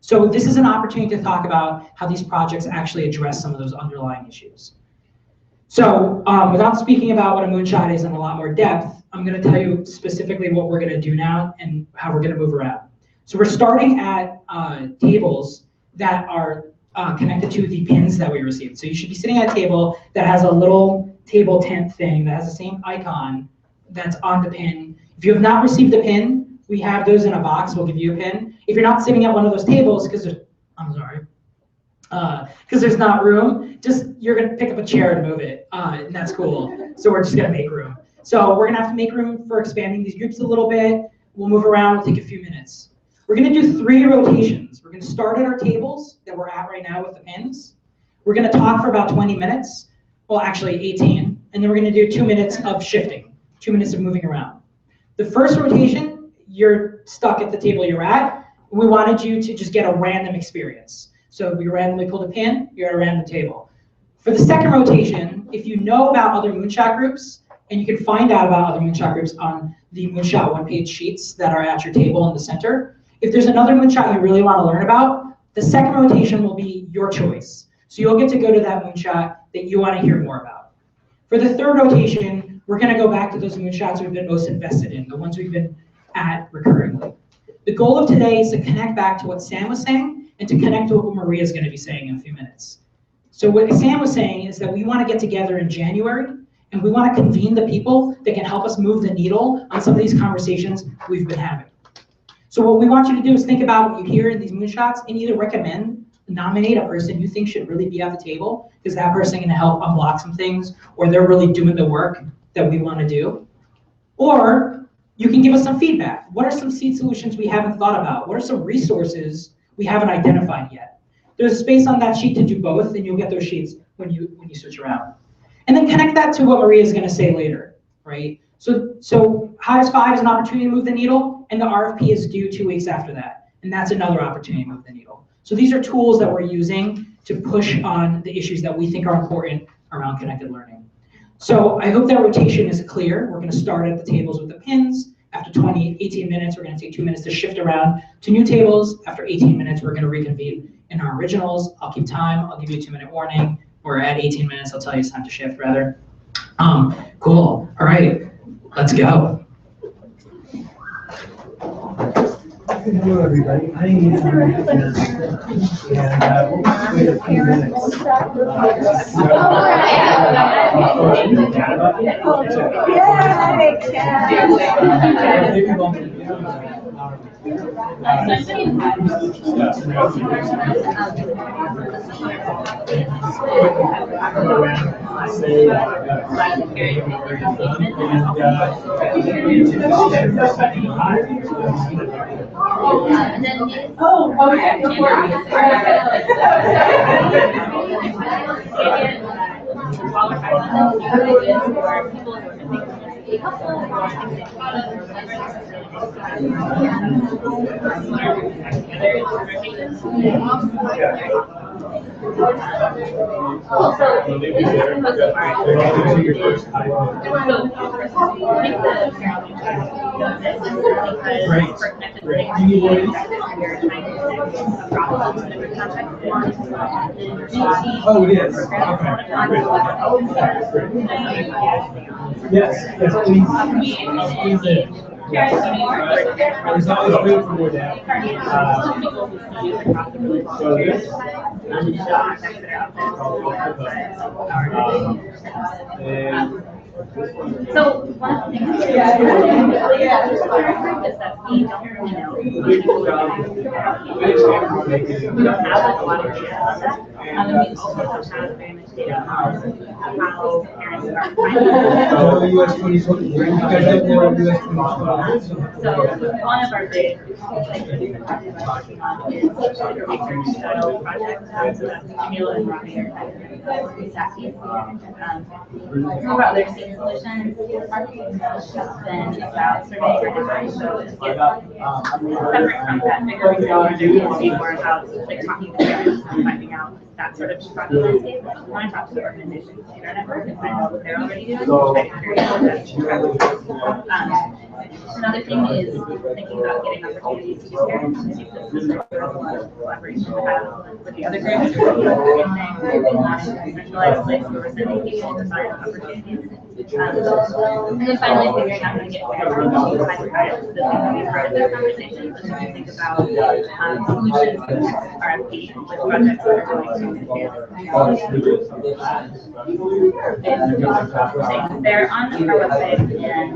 So this is an opportunity to talk about how these projects actually address some of those underlying issues. So without speaking about what a moonshot is in a lot more depth, I'm going to tell you specifically what we're going to do now and how we're going to move around. So we're starting at tables that are connected to the pins that we received. So you should be sitting at a table that has a little table tent thing that has the same icon that's on the pin. If you have not received a pin, we have those in a box. We'll give you a pin. If you're not sitting at one of those tables because there's not room, you're gonna pick up a chair and move it, and that's cool. So we're just gonna make room. So we're gonna have to make room for expanding these groups a little bit. We'll move around, we'll take a few minutes. We're gonna do 3 rotations. We're gonna start at our tables that we're at right now with the pins. We're gonna talk for about 20 minutes, well actually 18, and then we're gonna do 2 minutes of shifting, 2 minutes of moving around. The first rotation, you're stuck at the table you're at. We wanted you to just get a random experience. So we randomly pulled a pin, you're at a random table. For the second rotation, if you know about other Moonshot groups, and you can find out about other Moonshot groups on the Moonshot one-page sheets that are at your table in the center. If there's another Moonshot you really want to learn about, the second rotation will be your choice. So you'll get to go to that Moonshot that you want to hear more about. For the third rotation, we're going to go back to those Moonshots we've been most invested in, the ones we've been at recurringly. The goal of today is to connect back to what Sam was saying and to connect to what Maria is going to be saying in a few minutes. So what Sam was saying is that we want to get together in January and we want to convene the people that can help us move the needle on some of these conversations we've been having. So what we want you to do is think about what you hear in these Moonshots and either recommend, nominate a person you think should really be at the table because that person can help unblock some things or they're really doing the work that we want to do. Or you can give us some feedback. What are some seed solutions we haven't thought about? What are some resources we haven't identified yet? There's a space on that sheet to do both, and you'll get those sheets when you switch around. And then connect that to what Maria is going to say later, right? So Hive 5 is an opportunity to move the needle, and the RFP is due 2 weeks after that, and that's another opportunity to move the needle. So these are tools that we're using to push on the issues that we think are important around connected learning. So I hope that rotation is clear. We're going to start at the tables with the pins. After 18 minutes, we're going to take 2 minutes to shift around to new tables. After 18 minutes, we're going to reconvene in our originals. I'll keep time. I'll give you a 2-minute warning. We're at 18 minutes. I'll tell you it's time to shift, rather. Cool. All right, let's go. Hello, everybody. I am and we'll wait a few minutes. Oh, okay. Oh, yes. Okay. Yes, yes, please. Please in. There's always room for more data. So this. So one thing is that we don't really know. We don't have like a lot of data on that. And we also don't have very much data on how parents are finding US 2020. You guys have more US 2020. So one of our big things that we're working on is a research style project. So that's Camila and Robbie are kind of sassy. Some of our other state solutions have been about surveying your design. So it's separate from that bigger research, it's more about like talking to parents and finding out that sort of struggle landscape. We want to talk to the organizations in our network and find out what they're already doing. Another thing is thinking about getting opportunities to use parents. I think this is a collaboration to have with the other groups. Not in a centralized place where we're sending people to find opportunities. And then finally figuring out how to get parents to find Hive so that we can be part of their conversations and we think about solutions to RFP with projects that are going to they're on our website and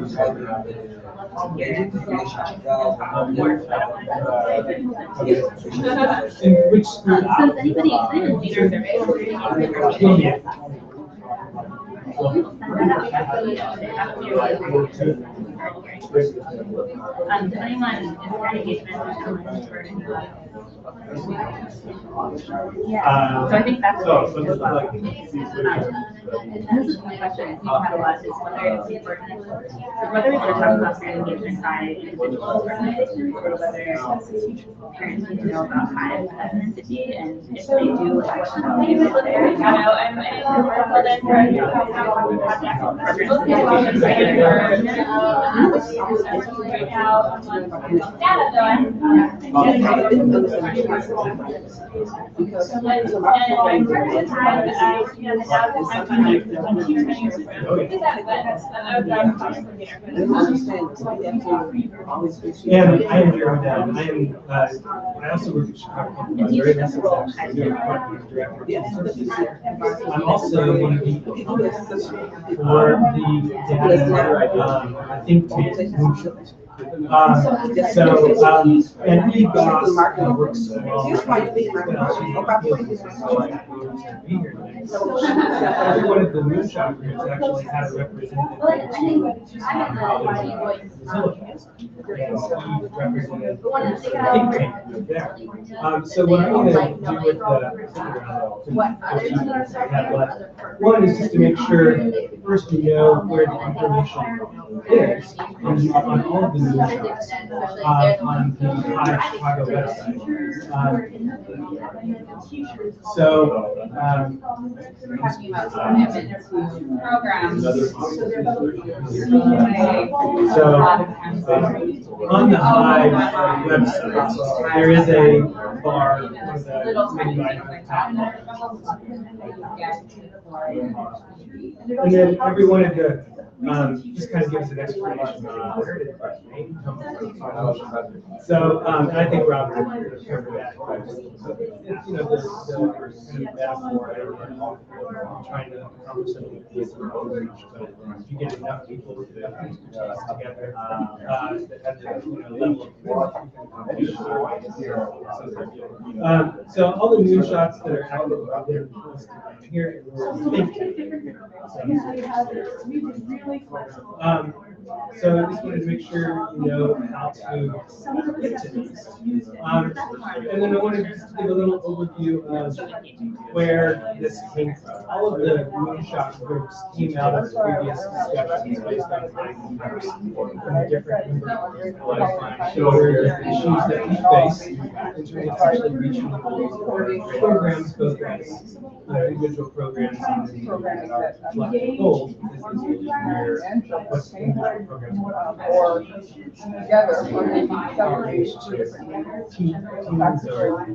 Which school? So if anybody excited, leader survey. Depending on their engagement, yeah. So I think that's as well. And this is my question we've had a lot is whether we should talk about parent engagement by individuals or organizations or whether parents need to know about Hive as an entity and if they do, what should they do there? You know, And I am here with them. I also work at Chicago Public Library. That's actually a director. I'm also one of the for the data I think to Moonshot. And we works one of the Moonshot groups actually has a representative. So what I'm going to do with one is just to make sure first we know where the information is on all of the Moonshots on the Hive Chicago website. On the Hive website, there is a bar for the menu items. And then every one of the just kind of gives an explanation of where did that name come from. So, and I think Rob could cover that. So, you know, the kind of metaphor, trying to accomplish something with your own reach, but if you get enough people to put things together, that have the level of work you can accomplish. So all the moonshots that are active out there here, so I just wanted to make sure you know how to get to these. And then I wanted to just give a little overview of where this came from. All of the moonshot groups came out of previous discussions based on numbers from different members of the issues that we face in terms of actually reaching the goals of our programs, both as individual programs and collective goals. This is really where what's individual programs or together our relationships. Teams are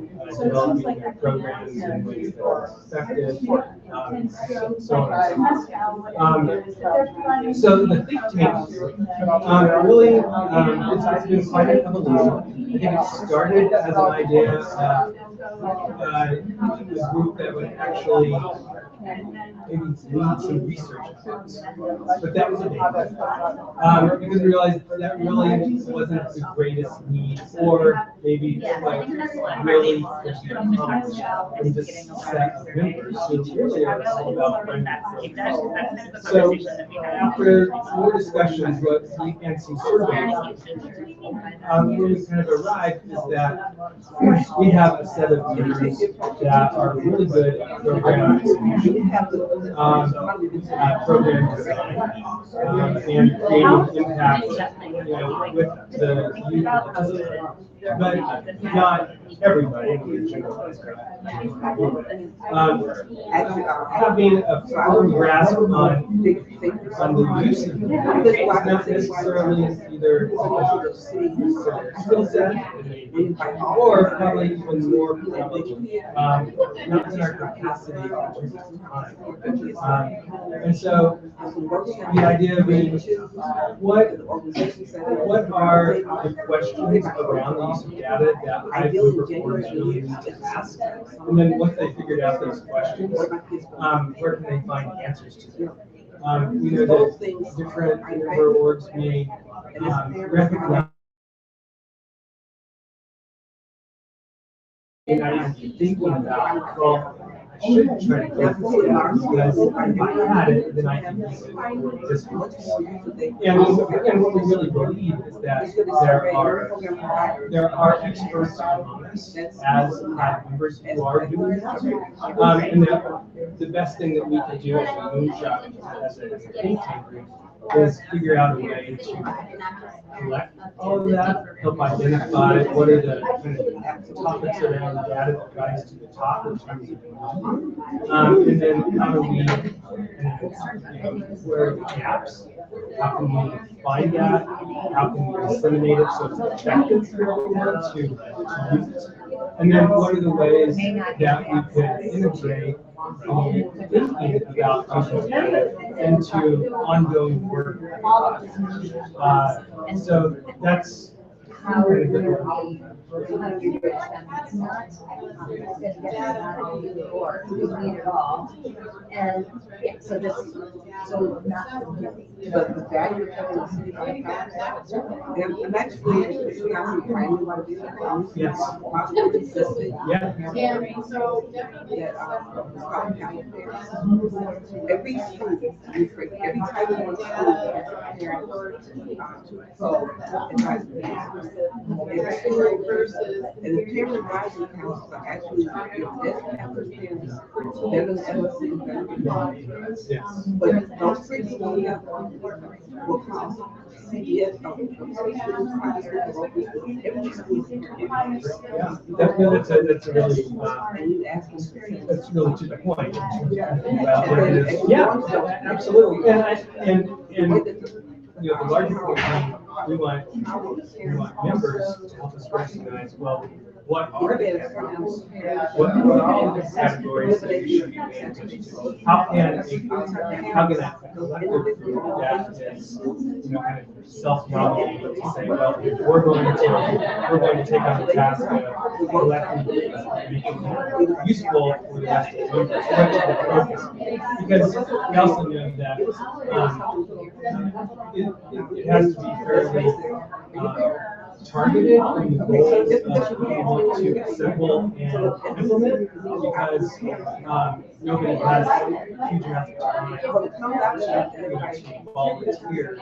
developing their programs in ways that are effective, so on and so the think tank really it's been quite an evolution. I think it started as an idea of a group that would actually maybe lead some research efforts. But that was a big because we realized that really wasn't the greatest need, or maybe like really accomplished in this set of members who really are all about learning. So after more discussions and some surveys, where we kind of arrived is that we have a set of members that are really good at program execution, program design, and creating impact, with the youth, but not everybody. Having a firm grasp on the use of it is not necessarily either skill set or probably even more not in our capacity in terms of time. And so the idea being, what are the questions around the use of data that Hive group reporters really need to ask? And then once they figured out those questions, where can they find answers to them? We know that different member orgs may recognize and not even thinking about, well, I should try to get this because if I had it, then I can use it for this purpose. And what we really believe is that there are experts among us as Hive members who are doing that. And that the best thing that we can do as a Moonshot, as a think tank group, is figure out a way to collect all of that, help identify what are the kind of topics around data that rise to the top in terms of and then how do we, where are the gaps? How can we find that? How can we disseminate it so it's effective to use it? And then what are the ways that we could integrate thinking about social data into ongoing work? So that's how we're going to and yeah, so this, so not but the value of the city and actually it's not really what it is. Yes. Yeah. So every student, every time you want to so advisors. And the peer advisory councils are actually, that's after parents, they're gonna but those preschools will cost CDS, That's a really, that's really to the point. Yeah, absolutely. And you know, the larger point, we want members to help us recognize, well, what are the categories? What are the categories that we should be paying attention to? How can a collective group that is, you know, kind of self-nominated to say, well, we're going to take on the task of collecting data, making it useful for the rest of the members, because we also know that it has to be fairly targeted in the goals of what we want to assemble and implement, because nobody has huge amounts of time to actually volunteer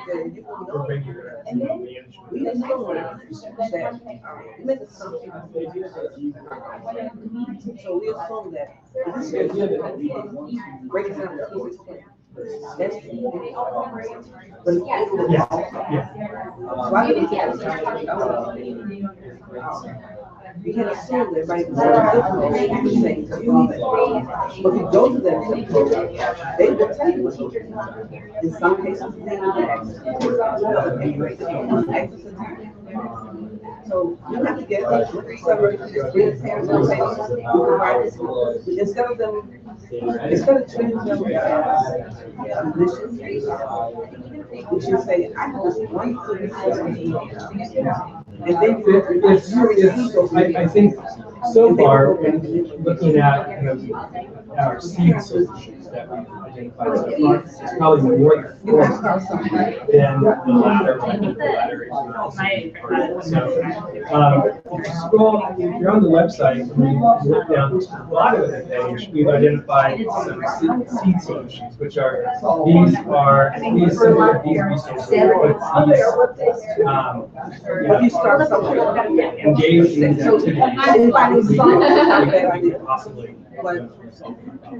for regular management. So we assume that this is break it down to that's you can assume that right now, but if you go to them, they will tell you what in some cases, they so you have to get instead of treating them as missions, we should say, I host one and then I think so far, looking at kind of our seed solutions that we've identified so far, it's probably more than the latter. I think the latter is so, if you scroll, if you're on the website, and you look down to the bottom of the page, we've identified some seed solutions, which are these resources, engage in these activities possibly. If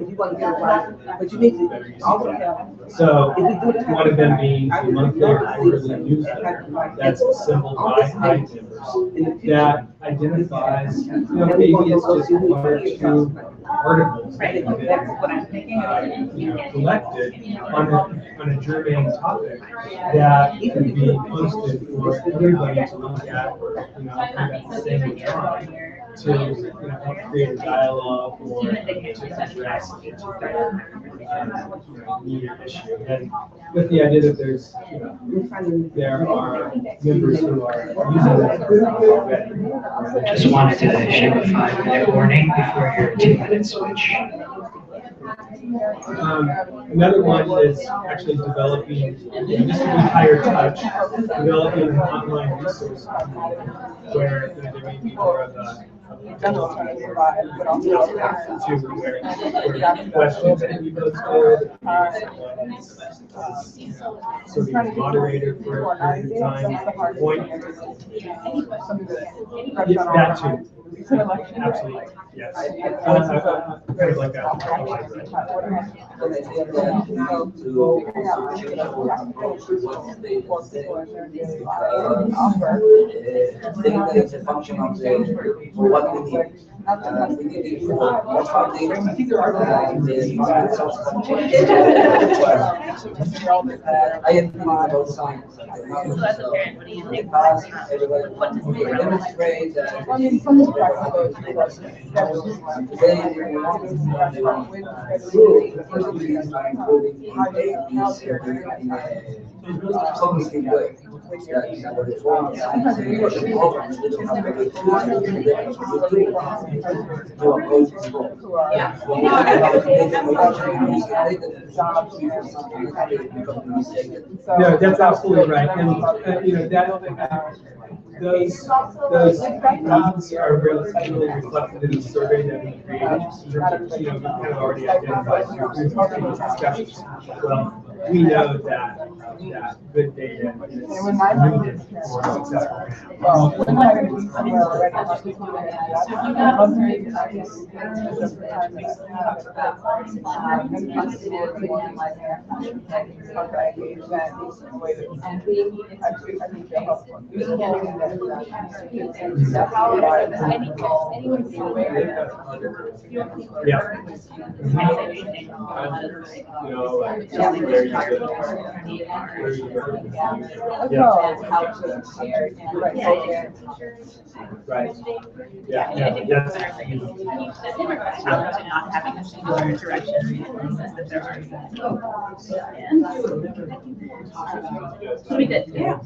you want to get it right, but you need to also have. So one of them being a monthly or quarterly newsletter that's assembled by Hive members that identifies, you know, maybe it's just one or two articles that have been, you know, collected on a germane topic that can be posted for everybody to look at, you know, at the same time, to, you know, help create a dialogue or to address a particular needed issue. And with the idea that there's, you know, there are members who are using that already. Just wanted to share a 5-minute warning before your 2-minute switch. Another one is actually developing, this would be higher touch, developing an online resource where, you know, there may be more of a questions that we posted, so the moderator for a period of time, point. That too. Absolutely, yes. Kind of like a library. It's a function of what we need. I think there are I am thinking about science. So as a parent, what do you think? What does it demonstrate that cognitive way. No, that's absolutely right, and you know that those needs are really reflected in the survey that we created. You know, we kind of already identified through previous discussions. Well, we know that good data is needed for a successful Right. Yeah. Yes. Not having a singular direction that there are. Yeah.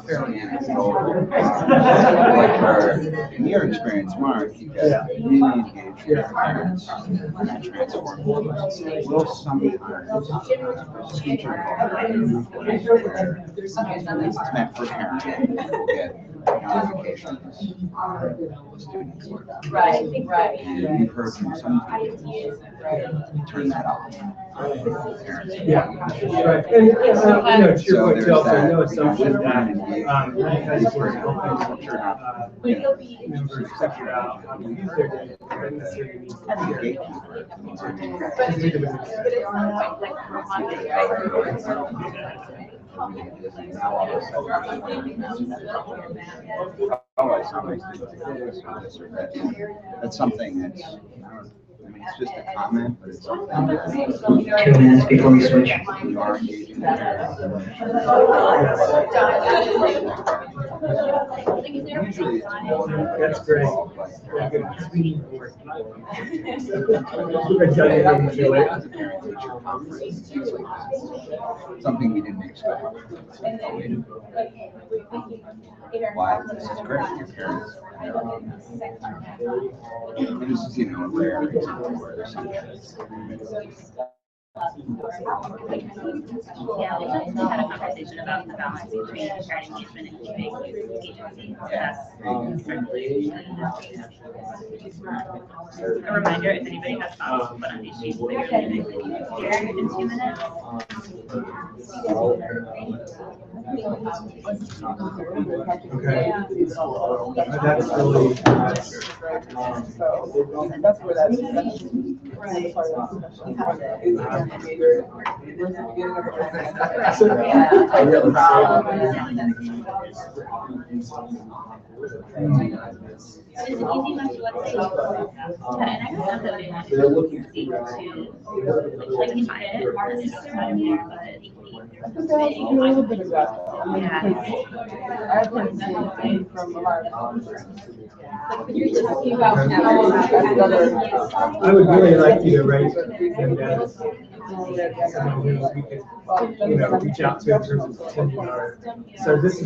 Fairly anecdotal. In your experience, Mark, you got really engaged with parents and that transformed. Will sometimes teacher where it's meant for parents will get notifications students Right. and you've heard from some teachers turn that off. Yeah, right. And to your point, too, also no assumption that because we're helping members figure out how to use their data, that necessarily means that's something that's, I mean, it's just a comment, but it's something that 2 minutes before we switch. you are engaging usually that's great. Something we didn't expect. Why? This is great. Your parents. This is, a rare example where there's something. Yeah, we just had a conversation about the balance between parent engagement and keeping agency. That's certainly a reminder, if anybody has thoughts, put on these sheets that you're going to share in 2 minutes. Okay. That's really that's where that's It's an easy one to let's say, and I know that they want to see to like define it, not necessarily there, but a little bit of that. I can see from a lot of You're talking about I would really like you to write them down as someone who we could, reach out to in terms of attending our. So that's a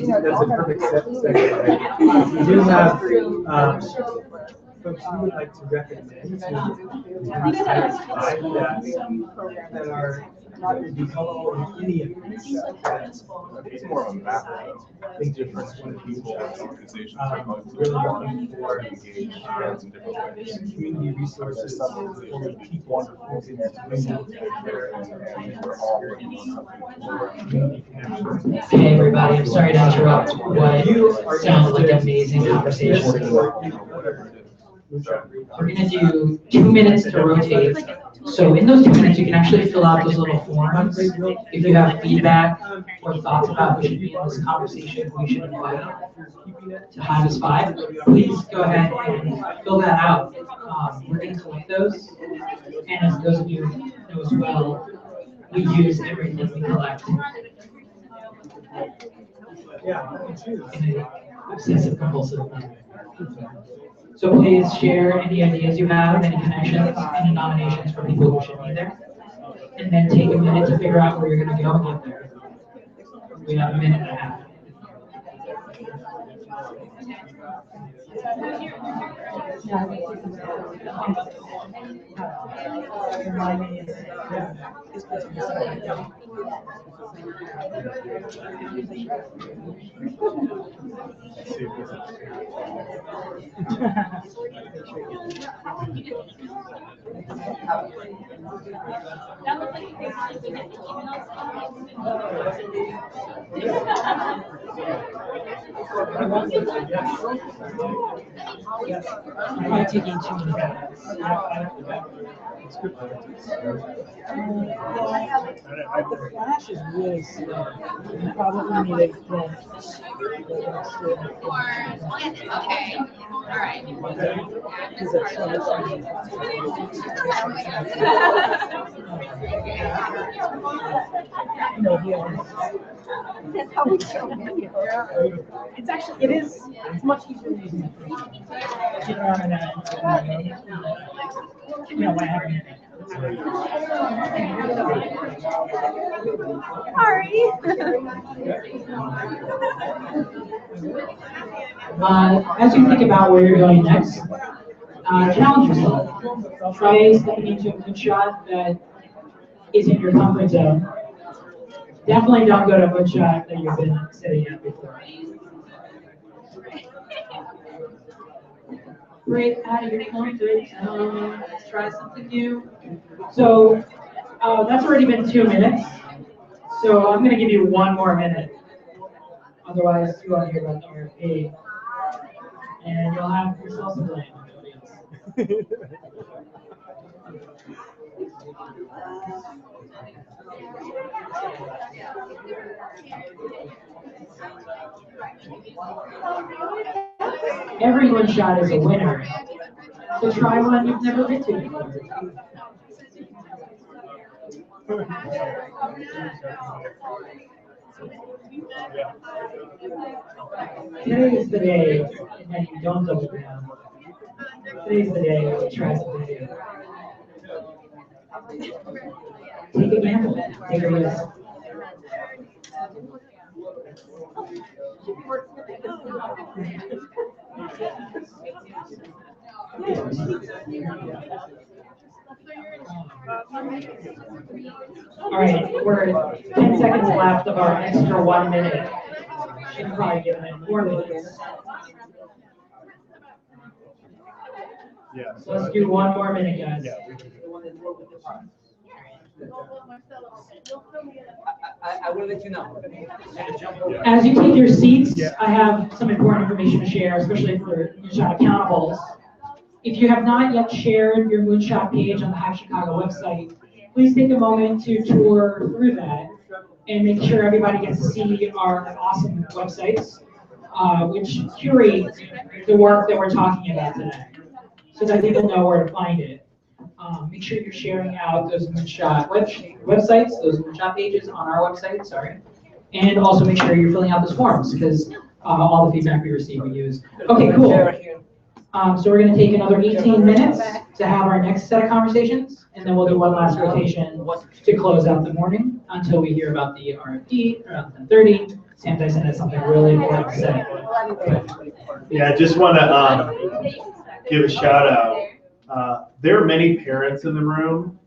perfect segue. We do have folks we would like to recommend that are would be helpful in any of these. It's more of a macro. Think different when people Organizations really looking for engage parents in different ways. community resources for people who can Hey everybody, I'm sorry to interrupt what sounds like an amazing conversation. We're gonna do 2 minutes to rotate. So in those 2 minutes, you can actually fill out those little forms. If you have feedback or thoughts about who should be in this conversation, who you should invite to Hive 5, please go ahead and fill that out. We're gonna collect those. And as those of you know as well, we use everything we collect. Yeah. In an obsessive compulsive manner. So please share any ideas you have, any connections, any nominations for people who should be there. And then take a minute to figure out where you're going to go and get there. We have a minute and a half. That looks like basically we get the emails. I'm not taking too many minutes. The flash is really slow. You probably need a phone. Okay, all right. Because it troubles That's how we show them. It's actually, it's much easier using the phone. Get around and when I have a minute. Sorry. As you think about where you're going next, challenge yourself. Try stepping into a moonshot that isn't your comfort zone. Definitely don't go to a moonshot that you've been sitting at before. Break out of your comfort zone. Let's try something new. So that's already been 2 minutes. So I'm going to give you 1 more minute. Otherwise, you won't hear about the RFP. And you'll have yourself to blame. Every Moonshot is a winner. So try one you've never been to before. Today is the day when you don't double down. Today's the day when you try something new. Take a gamble. Take a risk. All right, we're 10 seconds left of our extra 1 minute. Should probably give it 4 minutes. Yeah. So let's do 1 more minute, guys. I will let you know. As you take your seats, I have some important information to share, especially for Moonshot accountables. If you have not yet shared your Moonshot page on the Hive Chicago website, please take a moment to tour through that and make sure everybody gets to see our awesome websites, which curate the work that we're talking about today, so that people know where to find it. Make sure you're sharing out those Moonshot websites, those Moonshot pages on our website, sorry. And also make sure you're filling out those forms, because all the feedback we receive we use. Okay, cool. So we're gonna take another 18 minutes to have our next set of conversations, and then we'll do one last rotation to close out the morning until we hear about the RFD around 10:30. Sam Dyson has something really important to say. Yeah, I just want to give a shout out. There are many parents in the room,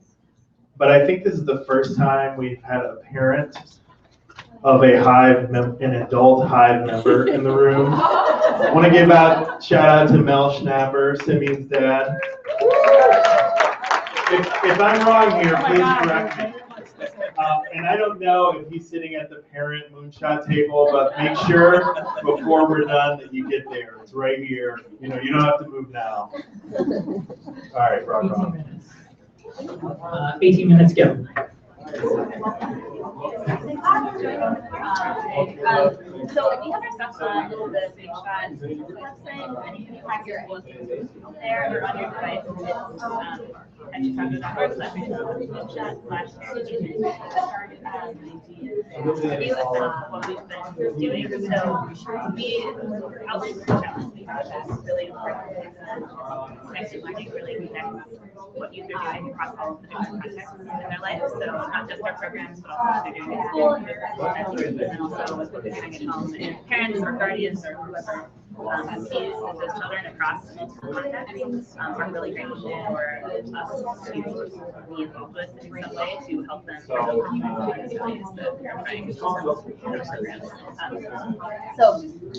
but I think this is the first time we've had a parent of a Hive, an adult Hive member in the room. I want to give a shout out to Mel Schnapper, Simeon's dad. If I'm wrong here, please correct me. And I don't know if he's sitting at the parent Moonshot table, but make sure before we're done that you get there. It's right here. You know, you don't have to move now. All right, rock on. 18 minutes, go. So we have our stuff on the Moonshot website, and you can track your there or on your device. At chicago.org/moonshot. What we've been doing. So we outlined the challenge we have that's really important. Connected learning really connects what youth are doing across all of the different contexts in their life. So not just our programs, but also what they're doing in school, and then also what they're doing at home, and parents or guardians or whoever see those children across multiple contexts are really grateful for us to be involved with in some way to help them develop the resilience that they're trying to programs. So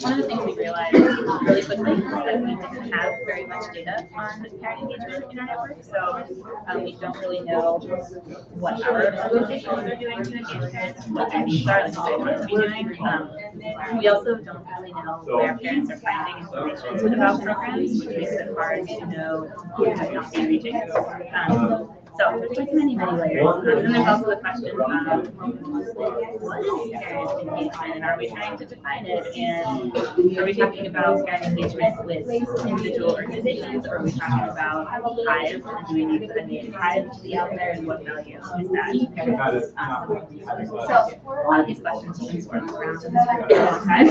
one of the things we realized really quickly is that we didn't have very much data on parent engagement in our network. So we don't really know what our organizations are doing to engage parents, what their needs are, like what they want to be doing. We also don't really know where parents are finding information about programs, which makes it hard to know who might not be reaching. So there's like many layers. And then there's also the question of what is parent engagement, and are we trying to define it? And are we talking about parent engagement with individual organizations, or are we talking about Hive? And do we need a Hive to be out there, and what value is that? So a lot of these questions have been swirling around for a long time.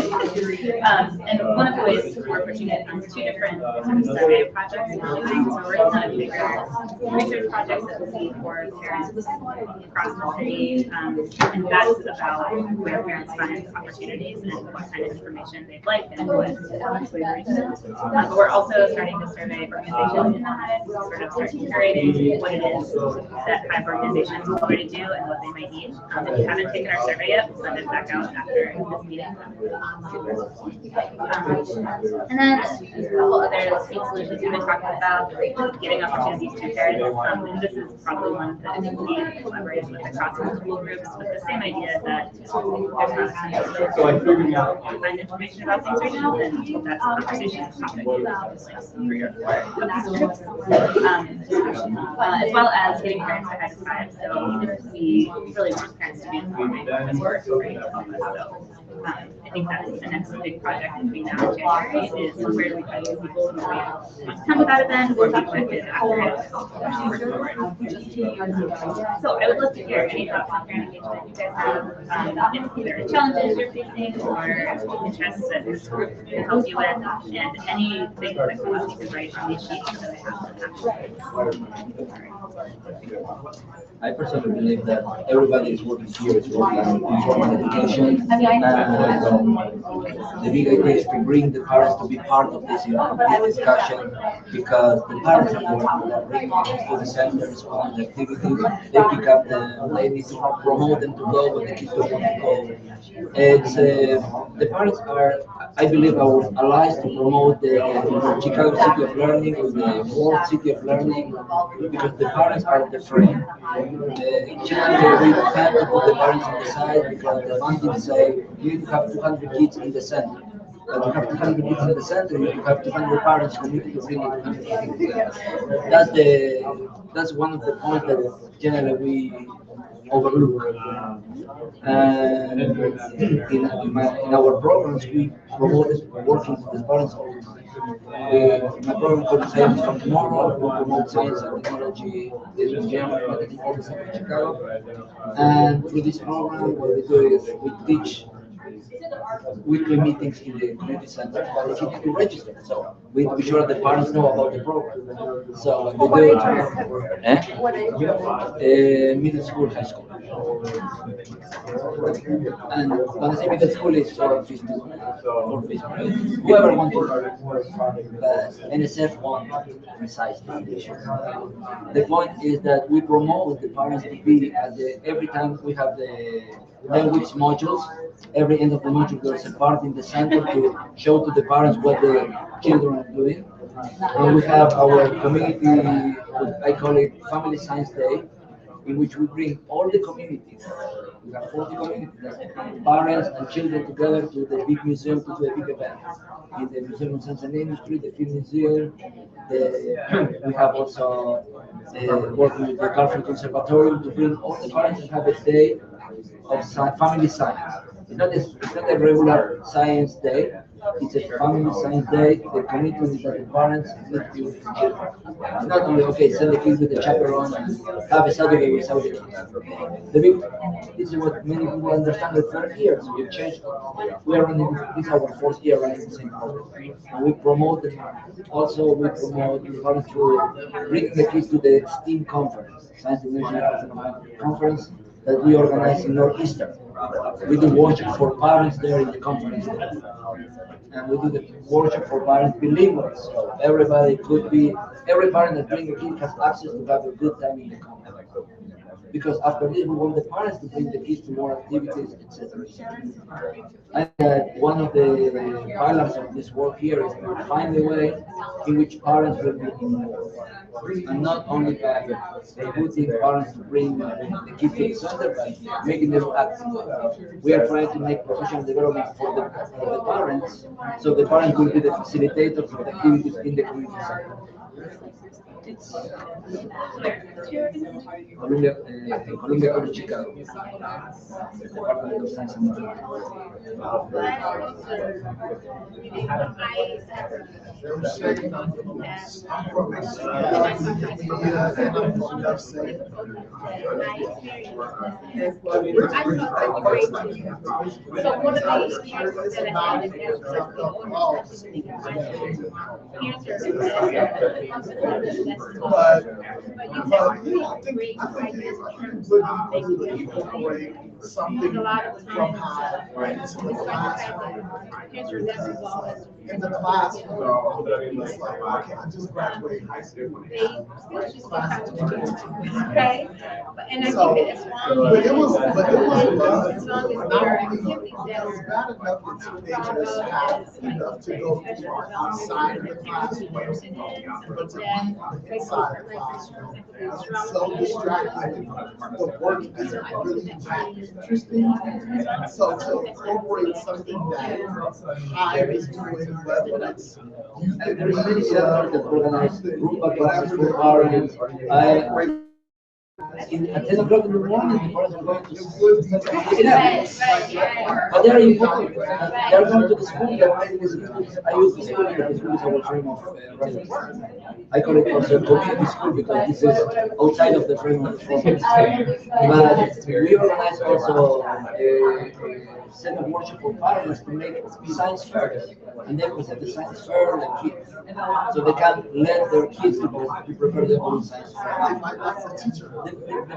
And one of the ways we're approaching it is 2 different sort of survey projects we're doing. So we're working on a bigger research project that will be for parents across the city, and that's about where parents find opportunities and what kind of information they'd like and what slavery is. But we're also starting to survey organizations in the Hive, sort of start curating what it is that Hive organizations already do and what they might need. If you haven't taken our survey yet, we'll send it back out after this meeting. And then a couple other sweet solutions we've been talking about, giving opportunities to parents. And this is probably one that we collaborated with across multiple groups, with the same idea that there's not a ton of ways to find information about things right now, and that's a conversation topic for your focus groups. As well as getting parents to Hive Hive. So we really want parents to be informing this work, right? So I think that's the next big project between now and January is where do we find people who want to come to that event or be connected after it. So I would love to hear any thoughts on parent engagement you guys have, if there are challenges you're facing or interests that this group can help you with, and anything that come up you can write on these sheets so that I have them. I personally believe that everybody is working here is working on formal education, and the big idea is to bring the parents to be part of this, this discussion, because the parents are the ones that bring to the centers on the activities. They pick up they need to promote them to go, but the kids don't want to go. It's the parents are, I believe, our allies to promote the Chicago City of Learning with the World City of Learning, because the parents are the frame. In Chicago, we have to put the parents on the side, because the funding say you need to have 200 kids in the center. But you have 200 kids in the center, you have 200 parents committed to bring 200 kids together. That's one of the points that generally we overlook. And in our programs, we promote working with the parents all the time. My program called Science from Tomorrow, we promote science and technology in general in all the city of Chicago. And through this program, what we do is we teach weekly meetings in the community center, but they need to register. So we need to be sure the parents know about the program. So we do it. Middle school, high school. And when I say middle school, is for fifth grade. Whoever wants to, NSF wants precise foundation. The point is that we promote the parents to be at the, every time we have the language modules, every end of the module there's a part in the center to show to the parents what the children are doing. And we have our community, I call it Family Science Day, in which we bring all the communities. We have 40 communities, parents and children together to the big museum to do a big event. In the Museum of Science and Industry, the Film Museum, we have also working with the Garfield Conservatorium to bring all the parents and have a day of family science. It's not a regular science day. It's a family science day. The commitment is that the parents need to be with the children. It's not only, okay, send the kids with the chaperone and have a Saturday without the kids. This is what many people understand the third year. So we changed. We are running, this is our fourth year running the same program. And we promote the parents to bring the kids to the STEAM conference, Science and Engineering Conference, that we organize in Northeastern. We do worship for parents there in the conference. and we do the workshop for parents believers. So every parent that brings a kid has access to have a good time in the company. Because after this, we want the parents to bring the kids to more activities, etc. And one of the pillars of this work here is to find a way in which parents will be involved. And not only by putting parents to bring the kids to the center, but making them active. We are trying to make professional development for the parents, so the parents will be the facilitators of the activities in the community center. Columbia College, Chicago. Department of Science and So one of the experiences that I had is something from Hive, right? So the classroom, in the classroom, it's like, okay, I just graduated high school. Okay. And I So, think it's but it was love. Not only it was bad enough that teenagers have enough to go outside of the classroom, but to be inside the classroom. It's so distracting. The work isn't really that interesting. So to incorporate something that Hive is doing, whether it's and there is many centers that organize group classes for parents. At 10 o'clock in the morning, the parents are going to school. But they are important. They are going to the school. I use the school because the school is our frame of reference. I call it also community school because this is outside of the frame of reference. But we organize also a set of workshops for parents to make science fairs. And they present the science fair to the kids. So they can let their kids to prepare their own science fair. The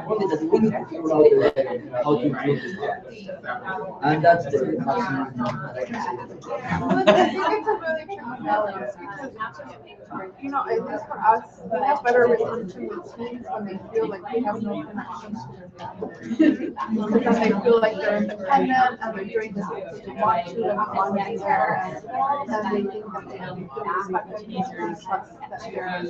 point is that we need to figure out how to improve this. And that's the maximum that I can say. I think it's a really tricky balance because, you know, at least for us, we have better retention with teens when they feel like they have no connection to their family. Because then they feel like they're independent and they're doing this because they want to and they want to be there. And they think that they have to feel respected and trust that they're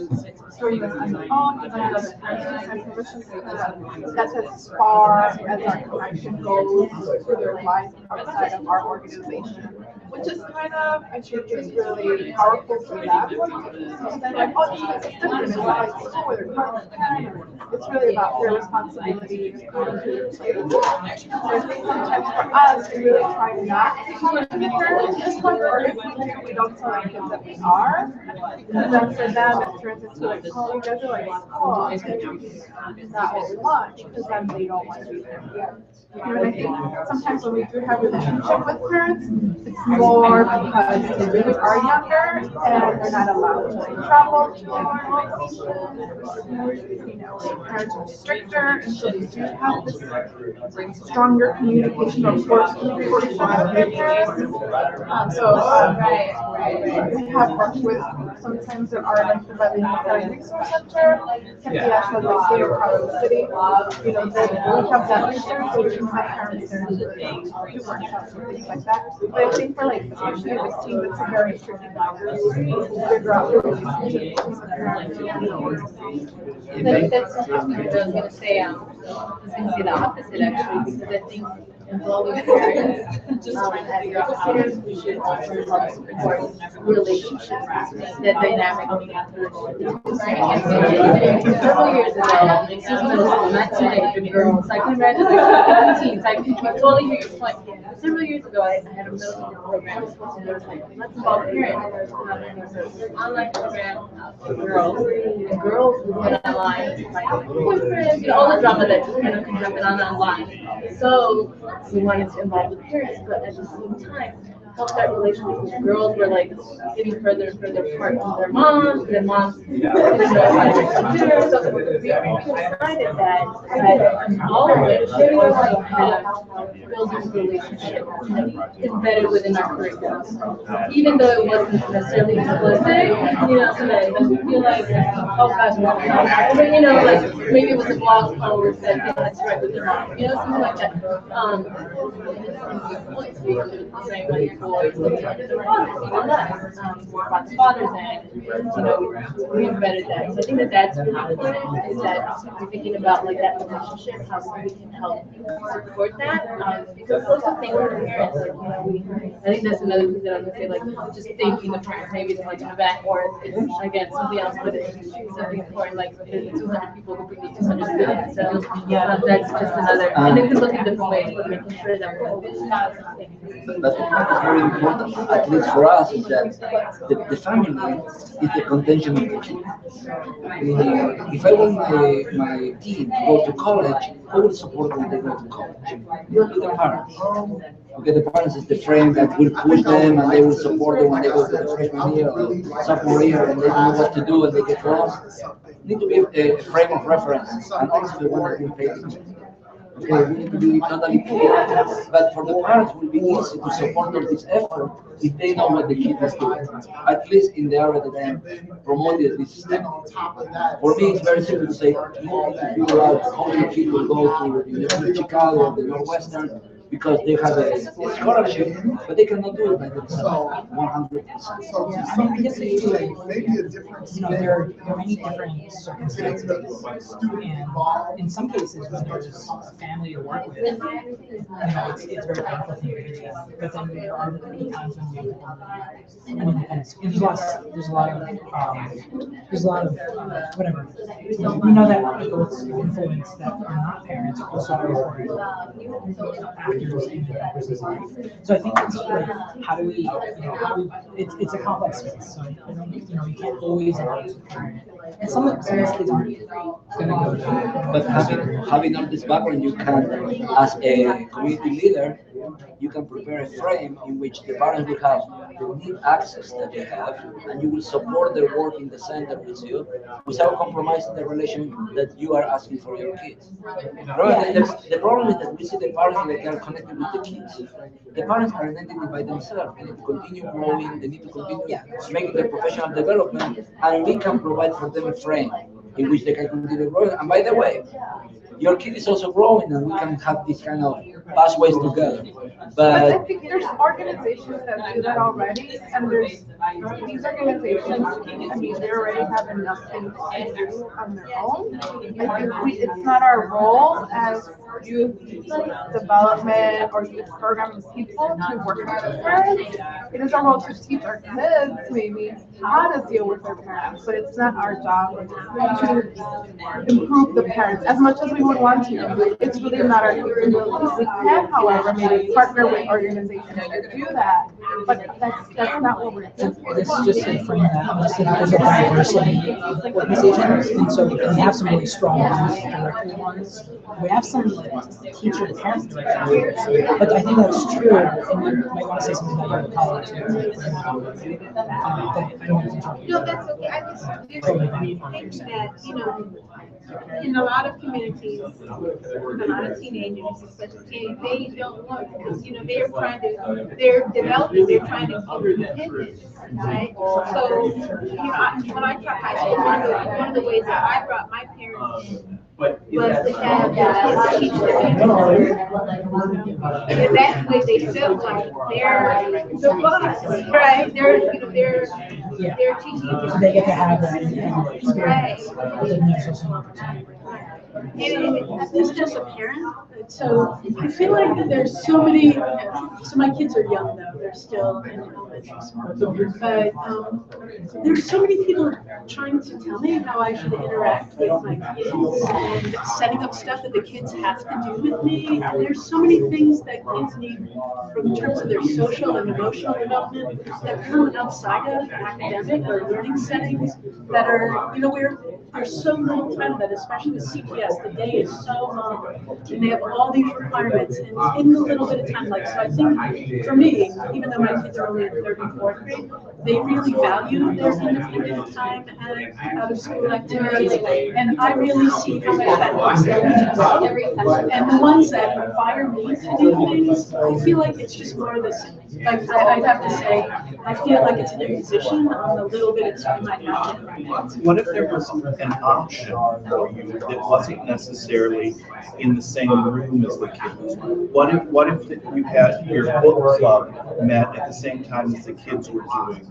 doing this on their own, even though the parents and permission to do that. That's as far as our connection goes to their life outside of our organization, which is kind of, I think, is really powerful for them. And then like, oh, it's different. It's not like school where they're part. It's really about their responsibility. So I think sometimes for us, we really try not to be parents as much, or if we do, we don't tell our kids that we are. And then for them, it turns into like, oh, you guys are like, oh, it's not what we want, because then they don't want to be there. You know, and I think sometimes when we do have a relationship with parents, it's more because they really are younger and they're not allowed to like travel to our location. You know, parents are stricter, and so they do have this stronger communication of course with their parents. We have worked with, sometimes there are like the bilingual resource center, can be actually the state or part of the city. You know, we have that resource, so we can have parents there to do workshops and things like that. But I think for like, especially with teens, it's a very tricky balance to figure out the relationship between the parents and the That's interesting, because I was gonna say, the opposite actually, because I think involving parents, as educators, we should also help support relationships, that dynamic of several years ago, not teenage girls, I can imagine like teens, I totally hear your point. Several years ago, I had a middle school program, and there was like, let's involve parents. Online program for girls, and girls would get online, like boyfriends, you know, all the drama that just kind of comes up and on online. So we wanted to involve the parents, but at the same time, help that relationship. Girls were like getting further and further apart from their moms, and their moms didn't know how to make computers. So we decided that all of it should build this relationship embedded within our curriculum. Even though it wasn't necessarily explicit, you know, so that it doesn't feel like, oh gosh, but you know, like maybe it was a blog post that they had to write with their mom, you know, something like that. Saying like boys look at their fathers, even less, about the father's end, you know, we embedded that. So I think that that's really important, is that we're thinking about like that relationship, how we can help support that, because those are things with parents, like, you know, I think that's another thing that I'm gonna say, like, just thanking the parents, maybe it's like an event, or it's, again, something else, but it's something important, like, there's 200 people who bring me 200 students, so that's just another, and then we look at different ways, but making sure that we're always. But what's very important, at least for us, is that the family is the contention of the kid. If I want my teen to go to college, I will support them when they go to college. Not the parents. Okay, the parents is the friend that will push them and they will support them when they go to the freshman year or sophomore year and they don't know what to do and they get lost. Need to be a frame of reference and also the one that will pay attention. Okay, we need to be totally clear, but for the parents, it will be easy to support all this effort if they know what the kid is doing, at least in the area that I am promoting this system. For me, it's very simple to say, you need to figure out how your kid will go to the University of Chicago or the Northwestern, because they have a scholarship, but they cannot do it by themselves 100%. Yeah, I mean, I guess they feel like, you know, there are many different circumstances, and in some cases, when there's a family to work with, you know, it's very comforting to do that. But then there are many times when you there's a lot of whatever. We know that adults of influence that are not parents also are important actors in the person's life. So I think it's like, how do we, you know, it's a complex space. So you know, you can't always engage the parent. And some of these kids aren't going to go there. But having all this background, you can, as a community leader, you can prepare a frame in which the parents will have the need access that they have, and you will support their work in the center with you without compromising the relation that you are asking for your kids. The problem is that we see the parents like they are connected with the kids. The parents are identity by themselves. They need to continue growing, they need to continue making their professional development, and we can provide for them a frame in which they can continue growing. And by the way, your kid is also growing, and we can have this kind of pathways together. But I think there's organizations that do that already, and there's these organizations, I mean, they already have enough things to do on their own. I think it's not our role as youth development or youth program people to work with their parents. It is our role to teach our kids maybe how to deal with their parents, but it's not our job to improve the parents as much as we would want to. It's really not our capability. We can, however, maybe partner with organizations to do that, but that's not what we're doing. This is just to frame that there's a diversity of organizations, and so we have some really strong directed ones. We have some teacher and parent directed, but I think that's true. And you might want to say something about your college too. I don't want to interrupt you. No, that's okay. I just think that, you know, in a lot of communities, with a lot of teenagers, especially, they don't want, because, you know, they're developing, they're trying to keep independent, right? So, you know, when I taught high school, one of the ways that I brought my parents in was to have kids teach them. And that way they feel like they're the boss, right? They're teaching. So they get to have that experience. And it's just a parent, so I feel like there's so many, so my kids are young though, they're still in elementary school, but there's so many people trying to tell me how I should interact with my kids and setting up stuff that the kids have to do with me, and there's so many things that kids need in terms of their social and emotional development that come outside of academic or learning settings that are, you know, there's so little time that especially the CPS yes, the day is so long, and they have all these requirements, and in the little bit of time, like, so I think, for me, even though my kids are only in third and fourth grade, they really value their independent time and out of school activities, and I really see how much that helps them to grow. And the ones that require me to do things, I feel like it's just more of the same. Like, I'd have to say, I feel like it's an imposition on the little bit of time I have. What if there was an option for you that wasn't necessarily in the same room as the kids? What if you had your book club met at the same time as the kids were doing